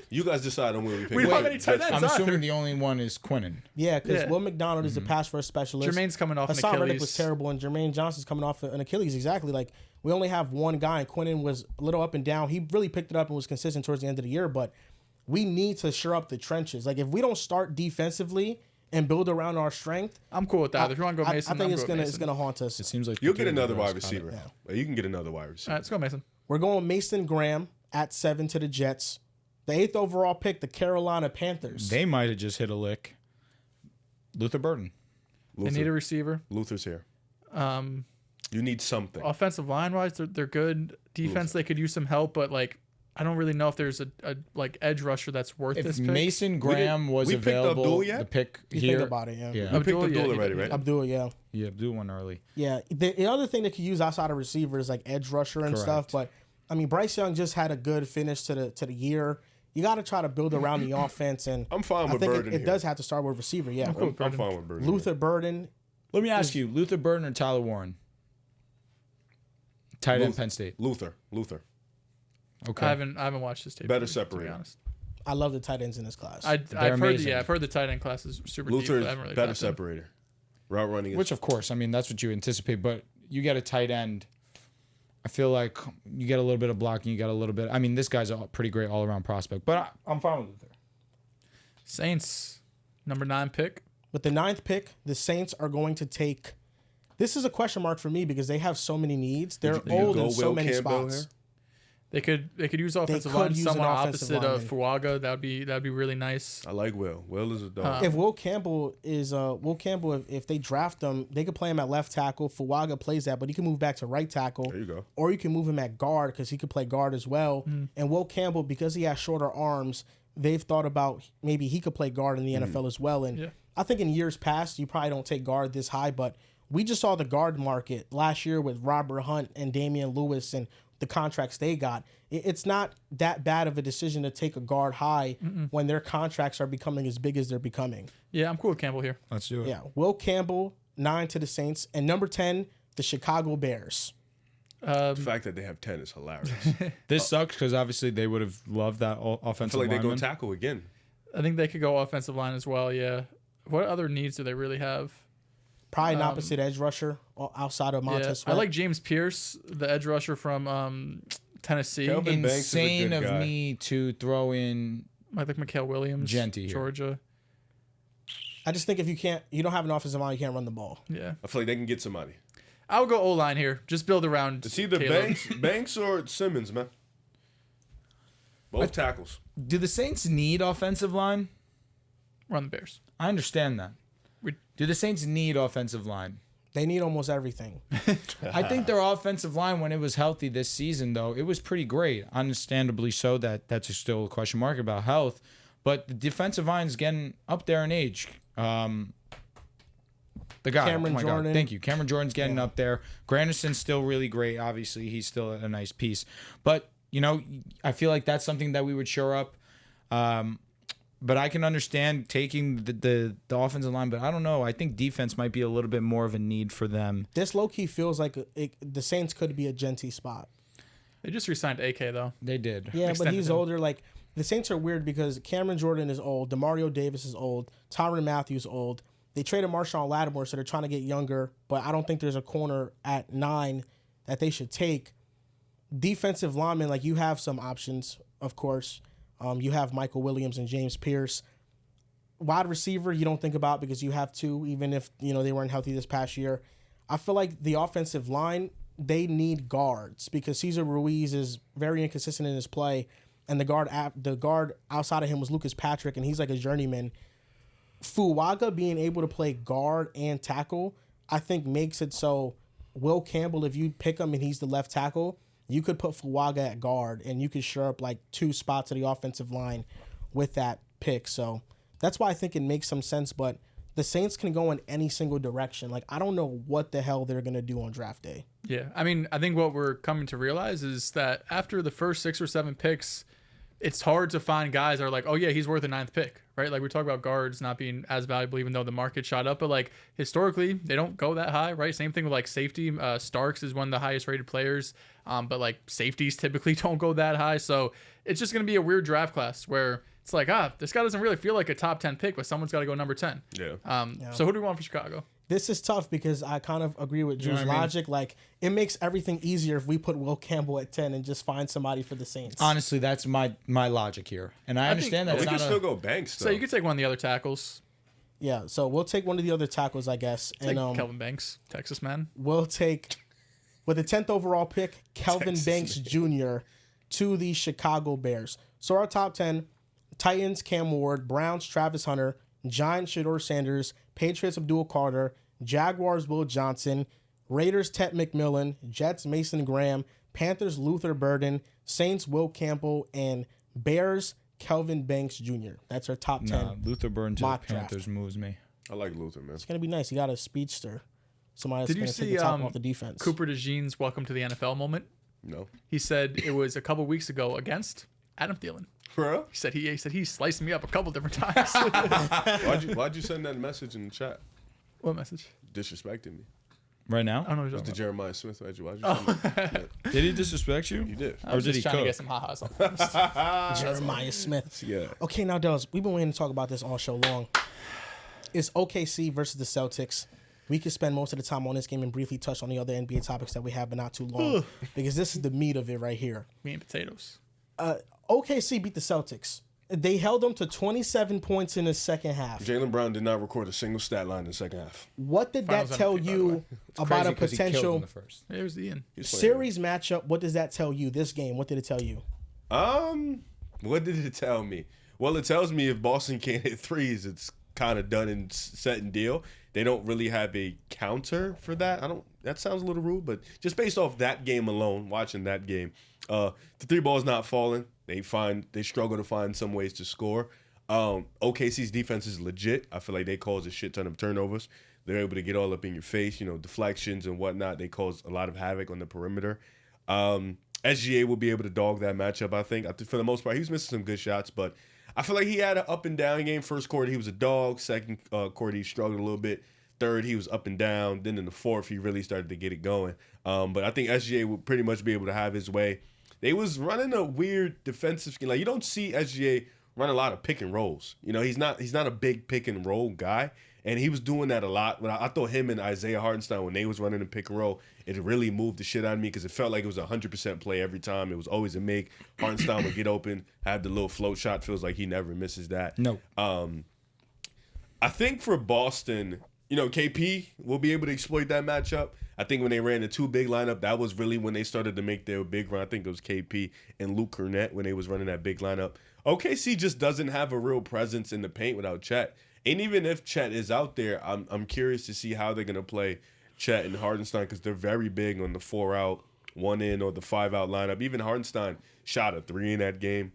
you guys decide on where we pick. We don't have Wait, any tight Jets- ends. I'm assuming either. the only one is Quinnen. Yeah, because Yeah. Will McDonald is the pass rush specialist. Jermaine's coming off an Hassan Reddick Achilles. was terrible, and Jermaine Johnson's coming off an Achilles. Exactly. Like, we only have one guy, and Quinnen was a little up and down. He really picked it up and was consistent towards the end of the year, but we need to shore up the trenches. Like, if we don't start defensively and build around our strength, I'm cool with that. If you want to go Mason, I think I'm it's good with gonna Mason. it's gonna haunt us. It seems like You'll the get two of another you wide guys got it. receiver. You can get another wide receiver. All right, let's go Mason. We're going Mason Graham at 7 to the Jets. The 8th overall pick, the Carolina Panthers. They might have just hit a lick. Luther Burden. They need a receiver. Luther's here. Um, You need something. offensive line wise, they're good. Defense, they could use some help, but like I don't really know if there's a like edge rusher that's worth If this pick. Mason Graham was we picked available, Abdul yet? the pick You here. think about it, yeah. Yeah. We picked Abdul, Abdul yeah, already, he right? Abdul, yeah. Yeah, do one early. Yeah. The other thing they could use outside of receiver is like edge rusher and stuff. Correct. But I mean, Bryce Young just had a good finish to the year. You got to try to build around the offense, and I'm fine I with think Burden it here. does have to start with receiver. Yeah, I'm fine with Burden. Luther Burden. Let me ask you, Luther Burden or Tyler Warren? Tight end Penn State. Luther. Okay. I haven't watched this tape. Better to be separator. honest. I love the tight ends in this class. I've amazing. heard the tight end class is super Luther deep. But I haven't is really better dived in. separator. Route running is Which, of course, I mean, that's what you anticipate. But you get a tight end. I feel like you get a little bit of blocking. You got a little bit. I mean, this guy's a pretty great all-around prospect. But I'm fine with Luther. Saints, number 9 pick. With the 9th pick, the Saints are going to take. This is a question mark for me because they have so many needs. They're you old go in so Will many Campbell spots. They could use offensive could line, use an someone offensive opposite of lineman. Fuaga. That'd be really nice. I like Will. Will is a dog. If Will Campbell is if they draft him, they could play him at left tackle. Fuaga plays that, but he can move back to right tackle. There you go. Or you can move him at guard because he could play guard as well. And Will Campbell, because he has shorter arms, they've thought about maybe he could play guard in the NFL as well. And Yeah. I think in years past, you probably don't take guard this high, but we just saw the guard market last year with Robert Hunt and Damian Lewis and the contracts they got. It's not that bad of a decision to take a guard high when their contracts are becoming as big as they're becoming. Yeah, I'm cool with Campbell here. Let's do it. Yeah, Will Campbell, 9 to the Saints. And number 10, the Chicago Bears. The fact that they have 10 is hilarious. This sucks because obviously they would have loved that I offensive feel like they go lineman. tackle again. I think they could go offensive line as well. Yeah. What other needs do they really have? Probably an opposite edge rusher outside of Montez Yeah. Sweat. I like James Pierce, the edge rusher from Tennessee. Kelvin Banks is a Insane good of guy. me to throw in. I like Mikael Williams, Genty here. Georgia. I just think if you don't have an offensive line, you can't run the ball. Yeah. I feel like they can get somebody. I'll go O-line here. Just build around It's either Caleb. Banks or Simmons, man. Both tackles. Do the Saints need offensive line? Run the Bears. I understand that. We- Do the Saints need offensive line? They need almost everything. I think their offensive line, when it was healthy this season, though, it was pretty great. Understandably so, that's still a question mark about health. But the defensive line is getting up there in age. The guy, Cameron Jordan. God, thank you. Cameron Jordan's getting up there. Granderson's still really great. Obviously, he's still a nice piece. But, I feel like that's something that we would shore up. But I can understand taking the offensive line, but I don't know. I think defense might be a little bit more of a need for them. This low-key feels like the Saints could be a Genty spot. They just re-signed AK, though. They did. Yeah, but Extended he's him. older. Like, the Saints are weird because Cameron Jordan is old. Demario Davis is old. Tyrann Mathieu is old. They traded Marshawn Lattimore, so they're trying to get younger, but I don't think there's a corner at 9 that they should take. Defensive linemen, like, you have some options, of course. You have Michael Williams and James Pierce. Wide receiver, you don't think about because you have 2, even if they weren't healthy this past year. I feel like the offensive line, they need guards because Cesar Ruiz is very inconsistent in his play, and the guard outside of him was Lucas Patrick, and he's like a journeyman. Fuaga being able to play guard and tackle, I think makes it so Will Campbell, if you pick him and he's the left tackle, you could put Fuaga at guard, and you could shore up like 2 spots of the offensive line with that pick. So that's why I think it makes some sense, but the Saints can go in any single direction. Like, I don't know what the hell they're going to do on draft day. Yeah. I mean, I think what we're coming to realize is that after the first 6 or 7 picks, it's hard to find guys that are like, oh, yeah, he's worth a 9th pick, right? Like, we talk about guards not being as valuable even though the market shot up. But, like, historically, they don't go that high, right? Same thing with, like, safety. Starks is one of the highest rated players. But, like, safeties typically don't go that high. So it's just going to be a weird draft class where it's like, this guy doesn't really feel like a top 10 pick, but someone's got to go number 10. Yeah. So who do we want for Chicago? This is tough because I kind of agree with Drew's what I mean? logic. Like, it makes everything easier if we put Will Campbell at 10 and just find somebody for the Saints. Honestly, that's my logic here. And I understand we that's can not still go Banks, though. So you could take one of the other tackles. Yeah, so we'll take one of the other tackles, I guess. Take And Kelvin Banks, Texas man. we'll take, with the 10th overall pick, Kelvin Banks Jr. to the Chicago Bears. So our top 10, Titans, Cam Ward, Browns, Travis Hunter, Giants, Shedeur Sanders, Patriots, Abdul Carter, Jaguars, Will Johnson, Raiders, Ted McMillan, Jets, Mason Graham, Panthers Luther Burden, Saints Will Campbell, and Bears Kelvin Banks Jr. That's our top 10. Nah, Luther Burden to the mock draft. Panthers moves me. I like Luther, man. It's going to be nice. He got a speedster. Somebody Did that's you going to take see the top off the defense. Cooper DeJean's welcome to the NFL moment? No. He said it was a couple weeks ago against Adam Thielen. For real? He said he sliced me up a couple different times. Why'd you send that message in the chat? What message? Disrespecting me. Right now? I don't know what you're It was the talking Jeremiah Smith. Why'd you send that? Did he disrespect you? You did. about. I was Or did just he trying to cook? get some ha-has off. Jeremiah Smith. Yeah. Okay, now, Dehls, we've been waiting to talk about this all show long. It's OKC versus the Celtics. We could spend most of the time on this game and briefly touch on the other NBA topics that we have, but not too long. Because this is the meat of it right here. Meat and potatoes. OKC beat the Celtics. They held them to 27 points in the second half. Jaylen Brown did not record a single stat line in the second half. What did that Finals tell MVP, by the you way. about a Crazy 'cause he killed in potential the first. There's Ian. He's playing series matchup? What does that tell you? This game, what did it tell you? What did it tell me? Well, it tells me if Boston can't hit threes, it's kind of done and set and deal. They don't really have a counter for that. That sounds a little rude, but just based off that game alone, watching that game, the three ball's not falling. They struggle to find some ways to score. OKC's defense is legit. I feel like they cause a shit ton of turnovers. They're able to get all up in your face, deflections and whatnot. They cause a lot of havoc on the perimeter. SGA will be able to dog that matchup, I think. For the most part, he was missing some good shots, but I feel like he had an up and down game. First quarter, he was a dog. Second quarter, he struggled a little bit. Third, he was up and down. Then in the fourth, he really started to get it going. But I think SGA will pretty much be able to have his way. They was running a weird defensive scheme. Like, you don't see SGA run a lot of pick and rolls. He's not a big pick and roll guy, and he was doing that a lot. But I thought him and Isaiah Hartenstein, when they was running a pick and roll, it really moved the shit out of me because it felt like it was a 100% play every time. It was always a make. Hartenstein would get open, have the little float shot. Feels like he never misses that. No. I think for Boston, KP will be able to exploit that matchup. I think when they ran the two big lineup, that was really when they started to make their big run. I think it was KP and Luke Cornett when they was running that big lineup. OKC just doesn't have a real presence in the paint without Chet. And even if Chet is out there, I'm curious to see how they're going to play Chet and Hartenstein because they're very big on the 4-out, 1-in, or the 5-out lineup. Even Hartenstein shot a 3 in that game.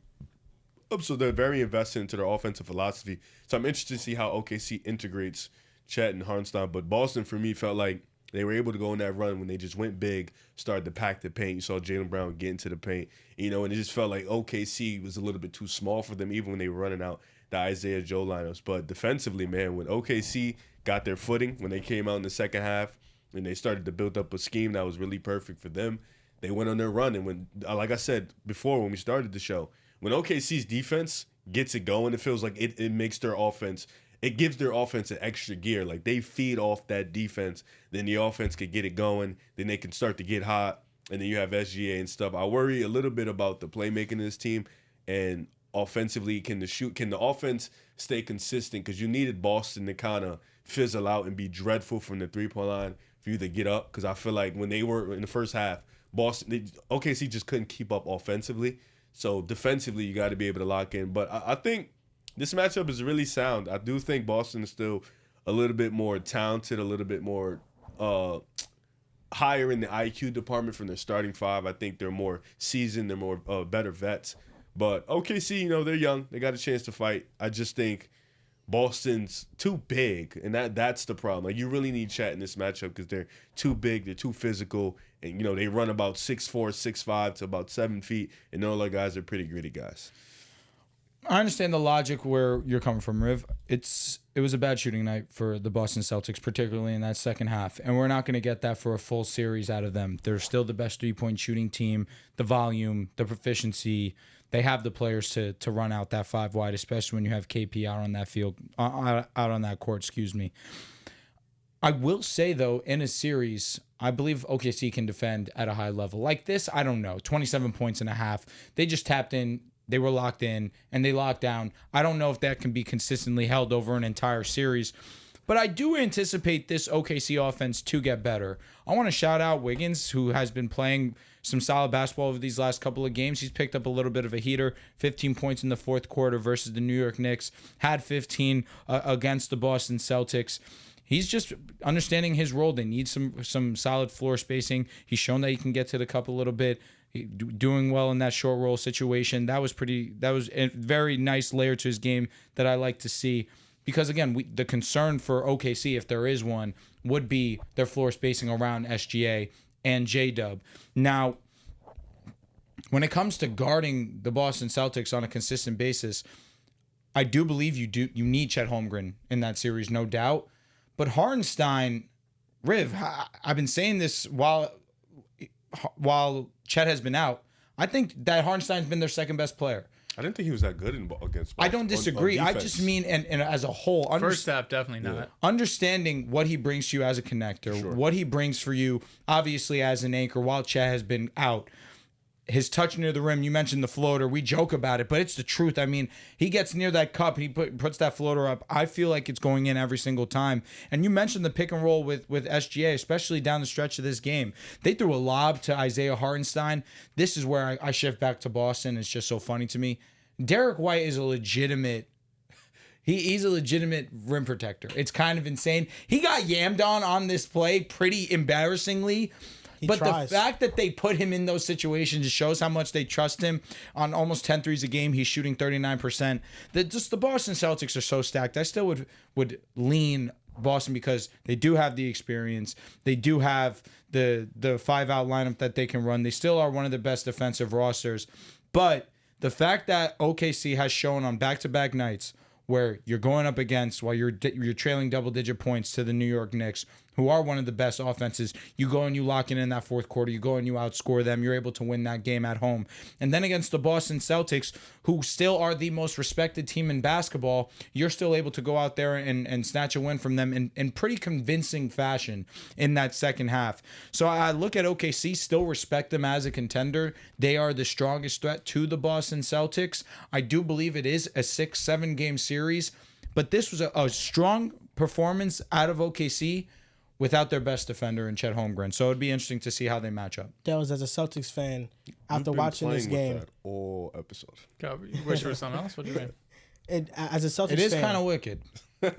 So they're very invested into their offensive philosophy. So I'm interested to see how OKC integrates Chet and Hartenstein. But Boston, for me, felt like they were able to go on that run when they just went big, started to pack the paint. You saw Jaylen Brown get into the paint, and it just felt like OKC was a little bit too small for them, even when they were running out the Isaiah Joe lineups. But defensively, man, when OKC got their footing, when they came out in the second half, and they started to build up a scheme that was really perfect for them, they went on their run. And when, like I said before when we started the show, when OKC's defense gets it going, it feels like it makes their offense. It gives their offense an extra gear. Like, they feed off that defense, then the offense could get it going, then they can start to get hot, and then you have SGA and stuff. I worry a little bit about the playmaking of this team, and offensively, can the offense stay consistent? Because you needed Boston to kind of fizzle out and be dreadful from the three-point line for you to get up. Because I feel like when they were in the first half, OKC just couldn't keep up offensively. So defensively, you got to be able to lock in. But I think this matchup is really sound. I do think Boston is still a little bit more talented, a little bit more higher in the IQ department from their starting five. I think they're more seasoned, they're more better vets. But OKC, they're young. They got a chance to fight. I just think Boston's too big, and that's the problem. Like, you really need Chet in this matchup because they're too big, they're too physical, and they run about 6'4", 6'5" to about 7 feet, and all our guys are pretty gritty guys. I understand the logic where you're coming from, Riv. It was a bad shooting night for the Boston Celtics, particularly in that second half, and we're not going to get that for a full series out of them. They're still the best three-point shooting team. The volume, the proficiency, they have the players to run out that 5 wide, especially when you have KP out on that field, out on that court. Excuse me. I will say, though, in a series, I believe OKC can defend at a high level. Like this, I don't know, 27 points and a half. They just tapped in. They were locked in, and they locked down. I don't know if that can be consistently held over an entire series, but I do anticipate this OKC offense to get better. I want to shout out Wiggins, who has been playing some solid basketball over these last couple of games. He's picked up a little bit of a heater, 15 points in the fourth quarter versus the New York Knicks, had 15 against the Boston Celtics. he's just understanding his role. They need some solid floor spacing. He's shown that he can get to the cup a little bit. Doing well in that short roll situation. That was a very nice layer to his game that I like to see. Because again, the concern for OKC, if there is one, would be their floor spacing around SGA and J-Dub. Now, when it comes to guarding the Boston Celtics on a consistent basis, I do believe you need Chet Holmgren in that series, no doubt. But Hartenstein, Riv, I've been saying this while Chet has been out. I think that Hartenstein's been their second best player. I didn't think he was that good against Boston. I don't disagree. On I just mean, and as a whole, First half, definitely not. Understanding what he brings to you as a connector, what he brings for you, obviously as an anchor, while Chet has been out. His touch near the rim, you mentioned the floater. We joke about it, but it's the truth. I mean, he gets near that cup and he puts that floater up. I feel like it's going in every single time. And you mentioned the pick and roll with SGA, especially down the stretch of this game. They threw a lob to Isaiah Hartenstein. This is where I shift back to Boston. It's just so funny to me. Derek White is a legitimate... He's a legitimate rim protector. It's kind of insane. He got yammed on this play pretty embarrassingly. But the fact that they put him in those situations just shows how much they trust him. On almost 10 threes a game, he's shooting 39%. The Boston Celtics are so stacked. I still would lean Boston because they do have the experience. They do have the 5-out lineup that they can run. They still are one of the best defensive rosters. But the fact that OKC has shown on back-to-back nights where you're going up against, while you're trailing double-digit points to the New York Knicks, who are one of the best offenses, you go and you lock in that fourth quarter, you go and you outscore them, you're able to win that game at home. And then against the Boston Celtics, who still are the most respected team in basketball, you're still able to go out there and snatch a win from them in pretty convincing fashion in that second half. So I look at OKC, still respect them as a contender. They are the strongest threat to the Boston Celtics. I do believe it is a 6-7 game series, but this was a strong performance out of OKC without their best defender in Chet Holmgren. So it'd be interesting to see how they match up. Dehls, as a Celtics fan, after watching this game, all episodes. God, you wish there was something else? What do you mean? As a Celtics fan, It is kind of wicked.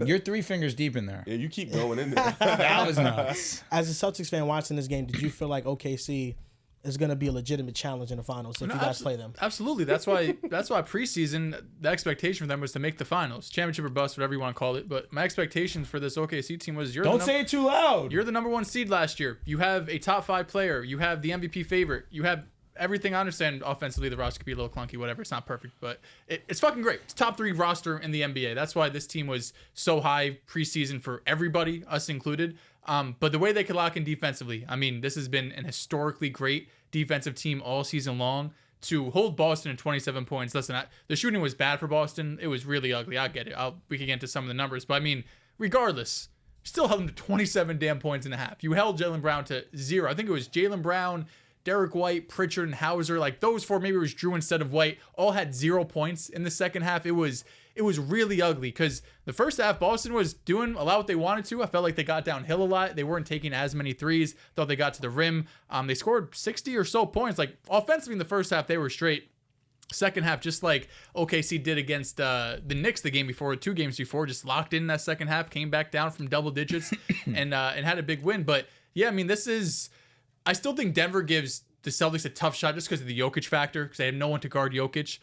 You're 3 fingers deep in there. Yeah, you keep going in there. That was nuts. As a Celtics fan watching this game, did you feel like OKC is going to be a legitimate challenge in the finals if you guys play them? Absolutely. That's why preseason, the expectation for them was to make the finals. Championship or bust, whatever you want to call it. But my expectations for this OKC team was Don't say it too loud. You're the number 1 seed last year. You have a top 5 player. You have the MVP favorite. You have everything. I understand offensively the roster could be a little clunky, whatever. It's not perfect, but it's fucking great. It's top 3 roster in the NBA. That's why this team was so high preseason for everybody, us included. But the way they could lock in defensively, I mean, this has been an historically great defensive team all season long. To hold Boston in 27 points, listen, the shooting was bad for Boston. It was really ugly. I get it. We can get into some of the numbers, but I mean, regardless, still held them to 27 damn points and a half. You held Jaylen Brown to 0. I think it was Jaylen Brown, Derek White, Pritchard, and Hauser. Like those 4, maybe it was Drew instead of White, all had 0 points in the second half. It was really ugly because the first half, Boston was doing a lot what they wanted to. I felt like they got downhill a lot. They weren't taking as many threes. Thought they got to the rim. They scored 60 or so points. Like offensively in the first half, they were straight. Second half, just like OKC did against the Knicks the game before, 2 games before, just locked in that second half, came back down from double digits and had a big win. But yeah, I mean, I still think Denver gives the Celtics a tough shot just because of the Jokic factor, because they had no one to guard Jokic.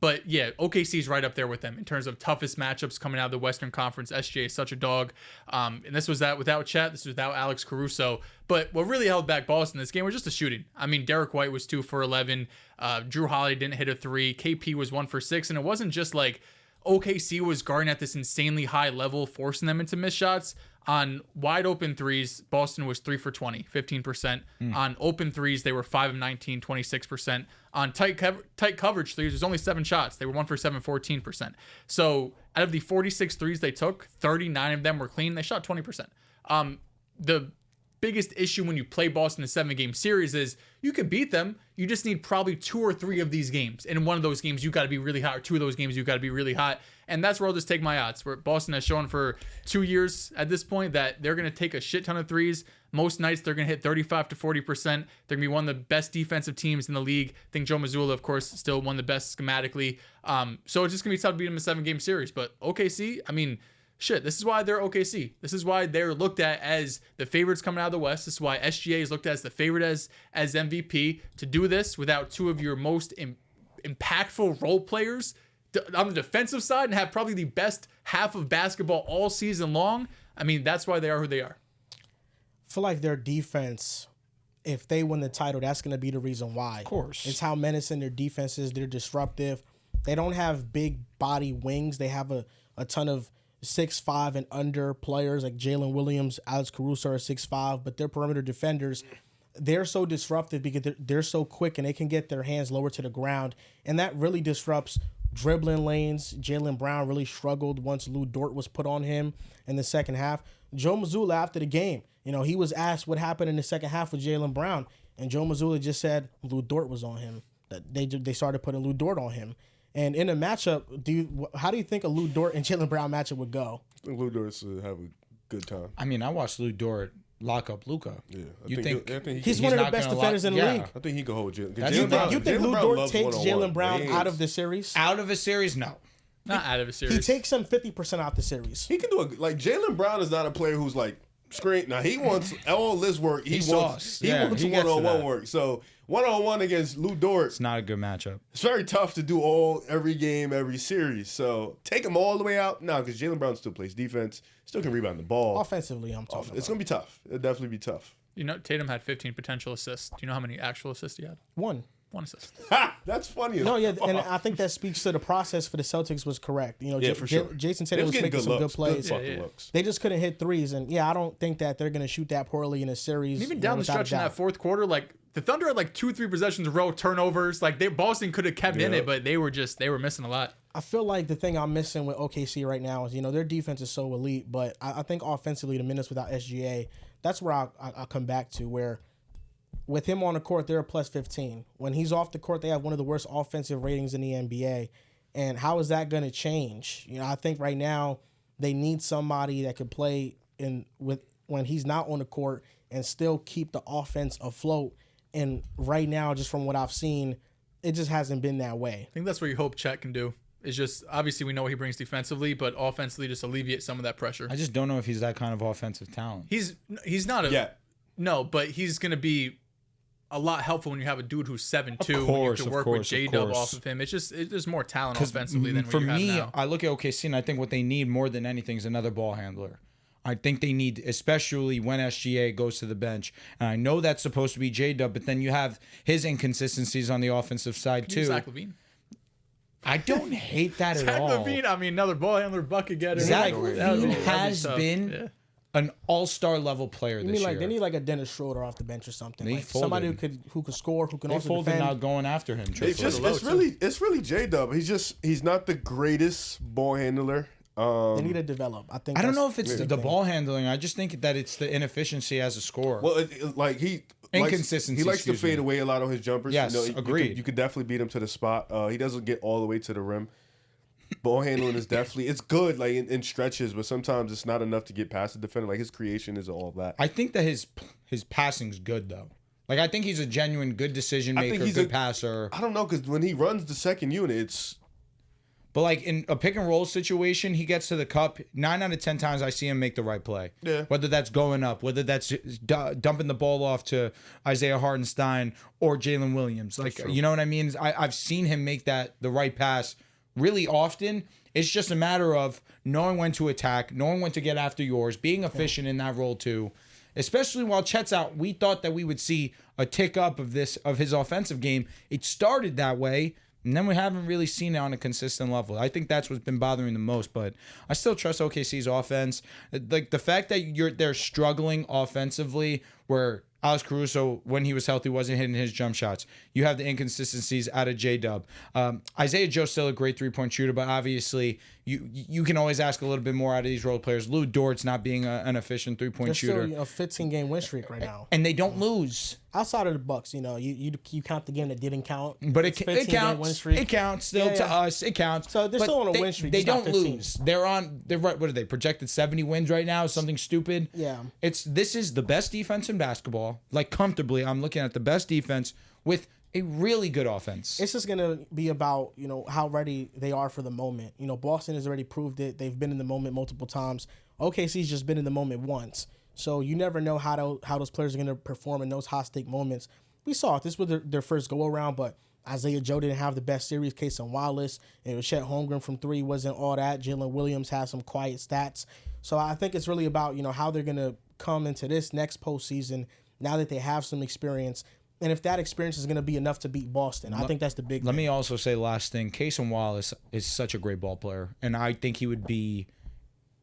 But yeah, OKC's right up there with them in terms of toughest matchups coming out of the Western Conference. SGA is such a dog. And this was that without Chet. This was without Alex Caruso. But what really held back Boston this game was just the shooting. I mean, Derek White was 2 for 11. Drew Holiday didn't hit a 3. KP was 1 for 6. And it wasn't just like OKC was guarding at this insanely high level, forcing them into missed shots. On wide open threes, Boston was 3 for 20, 15%. On open threes, they were 5 of 19, 26%. On tight coverage threes, there's only 7 shots. They were 1 for 7, 14%. So out of the 46 threes they took, 39 of them were clean. They shot 20%. The biggest issue when you play Boston in a 7-game series is you could beat them. You just need probably 2 or 3 of these games. And in one of those games, you got to be really hot, or 2 of those games, you got to be really hot. And that's where I'll just take my odds. Where Boston has shown for 2 years at this point that they're going to take a shit ton of threes. Most nights, they're going to hit 35 to 40%. They're going to be one of the best defensive teams in the league. I think Joe Mazzulla, of course, still one of the best schematically. So it's just going to be tough to beat them in a 7-game series. But OKC, I mean, shit, this is why they're OKC. This is why they're looked at as the favorites coming out of the West. This is why SGA is looked at as the favorite as MVP. To do this without two of your most impactful role players on the defensive side and have probably the best half of basketball all season long. I mean, that's why they are who they are. I feel like their defense, if they win the title, that's going to be the reason why. Of course. It's how menacing their defense is. They're disruptive. They don't have big body wings. They have a ton of 6'5" and under players like Jalen Williams, Alex Caruso are 6'5", but their perimeter defenders, they're so disruptive because they're so quick and they can get their hands lower to the ground. And that really disrupts dribbling lanes. Jaylen Brown really struggled once Lou Dort was put on him in the second half. Joe Mazzulla, after the game, he was asked what happened in the second half with Jaylen Brown, and Joe Mazzulla just said Lou Dort was on him. That they started putting Lou Dort on him. And in a matchup, how do you think a Lou Dort and Jaylen Brown matchup would go? I think Lou Dort should have a good time. I mean, I watched Lou Dort lock up Luka. Yeah, You think he's one of the best defenders in the league? I think he can hold Jalen. You think Lou Dort takes Jaylen Brown out of the series? Out of a series? No. Not out of a series. He takes him 50% out the series. He can do it. Like Jaylen Brown is not a player who's like screen. Now he wants all this work. He wants one-on-one work. So one-on-one against Lou Dort. It's not a good matchup. It's very tough to do every game, every series. So take him all the way out. No, because Jaylen Brown still plays defense, still can rebound the ball. Offensively, I'm talking about. It's going to be tough. It'll definitely be tough. Tatum had 15 potential assists. Do you know how many actual assists he had? One assist. Ha! That's funny. No, yeah, and I think that speaks to the process for the Celtics was correct. For sure. Jason Tatum was making some good plays. Good looks. They just couldn't hit threes, and I don't think that they're going to shoot that poorly in a series. And even down the stretch in that fourth quarter, like the Thunder had like 2-3 possessions in a row, turnovers. Like Boston could have kept in it, but they were missing a lot. I feel like the thing I'm missing with OKC right now is their defense is so elite, but I think offensively the minutes without SGA, that's where I'll come back to where. With him on the court, they're a plus 15. When he's off the court, they have one of the worst offensive ratings in the NBA. And how is that going to change? I think right now they need somebody that could play when he's not on the court and still keep the offense afloat. And right now, just from what I've seen, it just hasn't been that way. I think that's what you hope Chet can do. It's just obviously we know what he brings defensively, but offensively just alleviate some of that pressure. I just don't know if he's that kind of offensive talent. He's not no, but he's going to be a lot helpful when you have a dude who's 7'2", and you have to work with J-Dub off of him. There's more talent offensively than what you have now. For me, I look at OKC and I think what they need more than anything is another ball handler. I think they need, especially when SGA goes to the bench. And I know that's supposed to be J-Dub, but then you have his inconsistencies on the offensive side too. Zach LaVine. I don't hate that at all. Zach LaVine, I mean, another ball handler, bucket getter. Zach LaVine has been an all-star level player this year. They need like a Dennis Schroeder off the bench or something. Like somebody who could score, who can they also defend. Now going after him. It's really J-Dub. He's not the greatest ball handler. They need to develop. I don't know if it's the ball handling. I just think that it's the inefficiency as a scorer. Well, inconsistency. He likes to fade away a lot on his jumpers. Yes, agreed. You could definitely beat him to the spot. He doesn't get all the way to the rim. Ball handling is definitely good, like in stretches, but sometimes it's not enough to get past the defender. Like his creation is all that. I think that his passing's good though. Like I think he's a genuine good decision maker, good passer. I don't know because when he runs the second unit, it's. But like in a pick and roll situation, he gets to the cup 9 out of 10 times. I see him make the right play. Yeah. Whether that's going up, whether that's dumping the ball off to Isaiah Hartenstein or Jalen Williams. Like you know what I mean? I've seen him make the right pass really often. It's just a matter of knowing when to attack, knowing when to get after yours, being efficient in that role too. Especially while Chet's out, we thought that we would see a tick up of his offensive game. It started that way. And then we haven't really seen it on a consistent level. I think that's what's been bothering the most, but I still trust OKC's offense. Like the fact that they're struggling offensively, where Alex Caruso, when he was healthy, wasn't hitting his jump shots. You have the inconsistencies out of J-Dub. Isaiah Joe's still a great three-point shooter, but obviously you can always ask a little bit more out of these role players. Lou Dort's not being an efficient three-point shooter. They're still a 15-game win streak right now. And they don't lose. Outside of the Bucks, you count the game that didn't count. But it counts. Win streak. It counts still to us. It counts. So they're still on a win streak. They don't lose. They're right. What are they projected? 70 wins right now. Something stupid. Yeah. This is the best defense in basketball. Like comfortably, I'm looking at the best defense with a really good offense. It's just going to be about, how ready they are for the moment. Boston has already proved it. They've been in the moment multiple times. OKC's just been in the moment once. So you never know how those players are going to perform in those high-stake moments. We saw it. This was their first go-around, but Isaiah Joe didn't have the best series. Casey Wallace and Chet Holmgren from three wasn't all that. Jalen Williams has some quiet stats. So I think it's really about, how they're going to come into this next postseason now that they have some experience. And if that experience is going to be enough to beat Boston, I think that's the big Let thing. me also say the last thing. Casey Wallace is such a great ball player, and I think he would be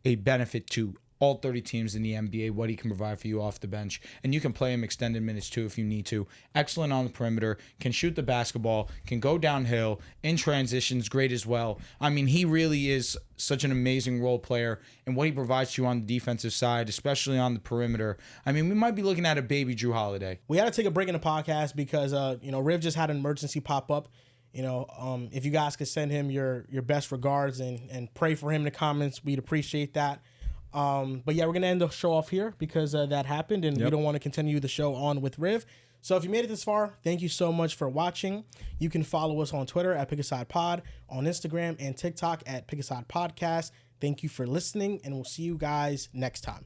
a benefit to all 30 teams in the NBA, what he can provide for you off the bench. And you can play him extended minutes too if you need to. Excellent on the perimeter, can shoot the basketball, can go downhill, in transitions, great as well. I mean, he really is such an amazing role player, and what he provides to you on the defensive side, especially on the perimeter. I mean, we might be looking at a baby Drew Holiday. We had to take a break in the podcast because, Rivs just had an emergency pop up. If you guys could send him your best regards and pray for him in the comments, we'd appreciate that. But yeah, we're going to end the show off here because that happened, and we don't want to continue the show on with Riv. So if you made it this far, thank you so much for watching. You can follow us on Twitter at PickAsidePod, on Instagram and TikTok at PickAsidePodcast. Thank you for listening, and we'll see you guys next time.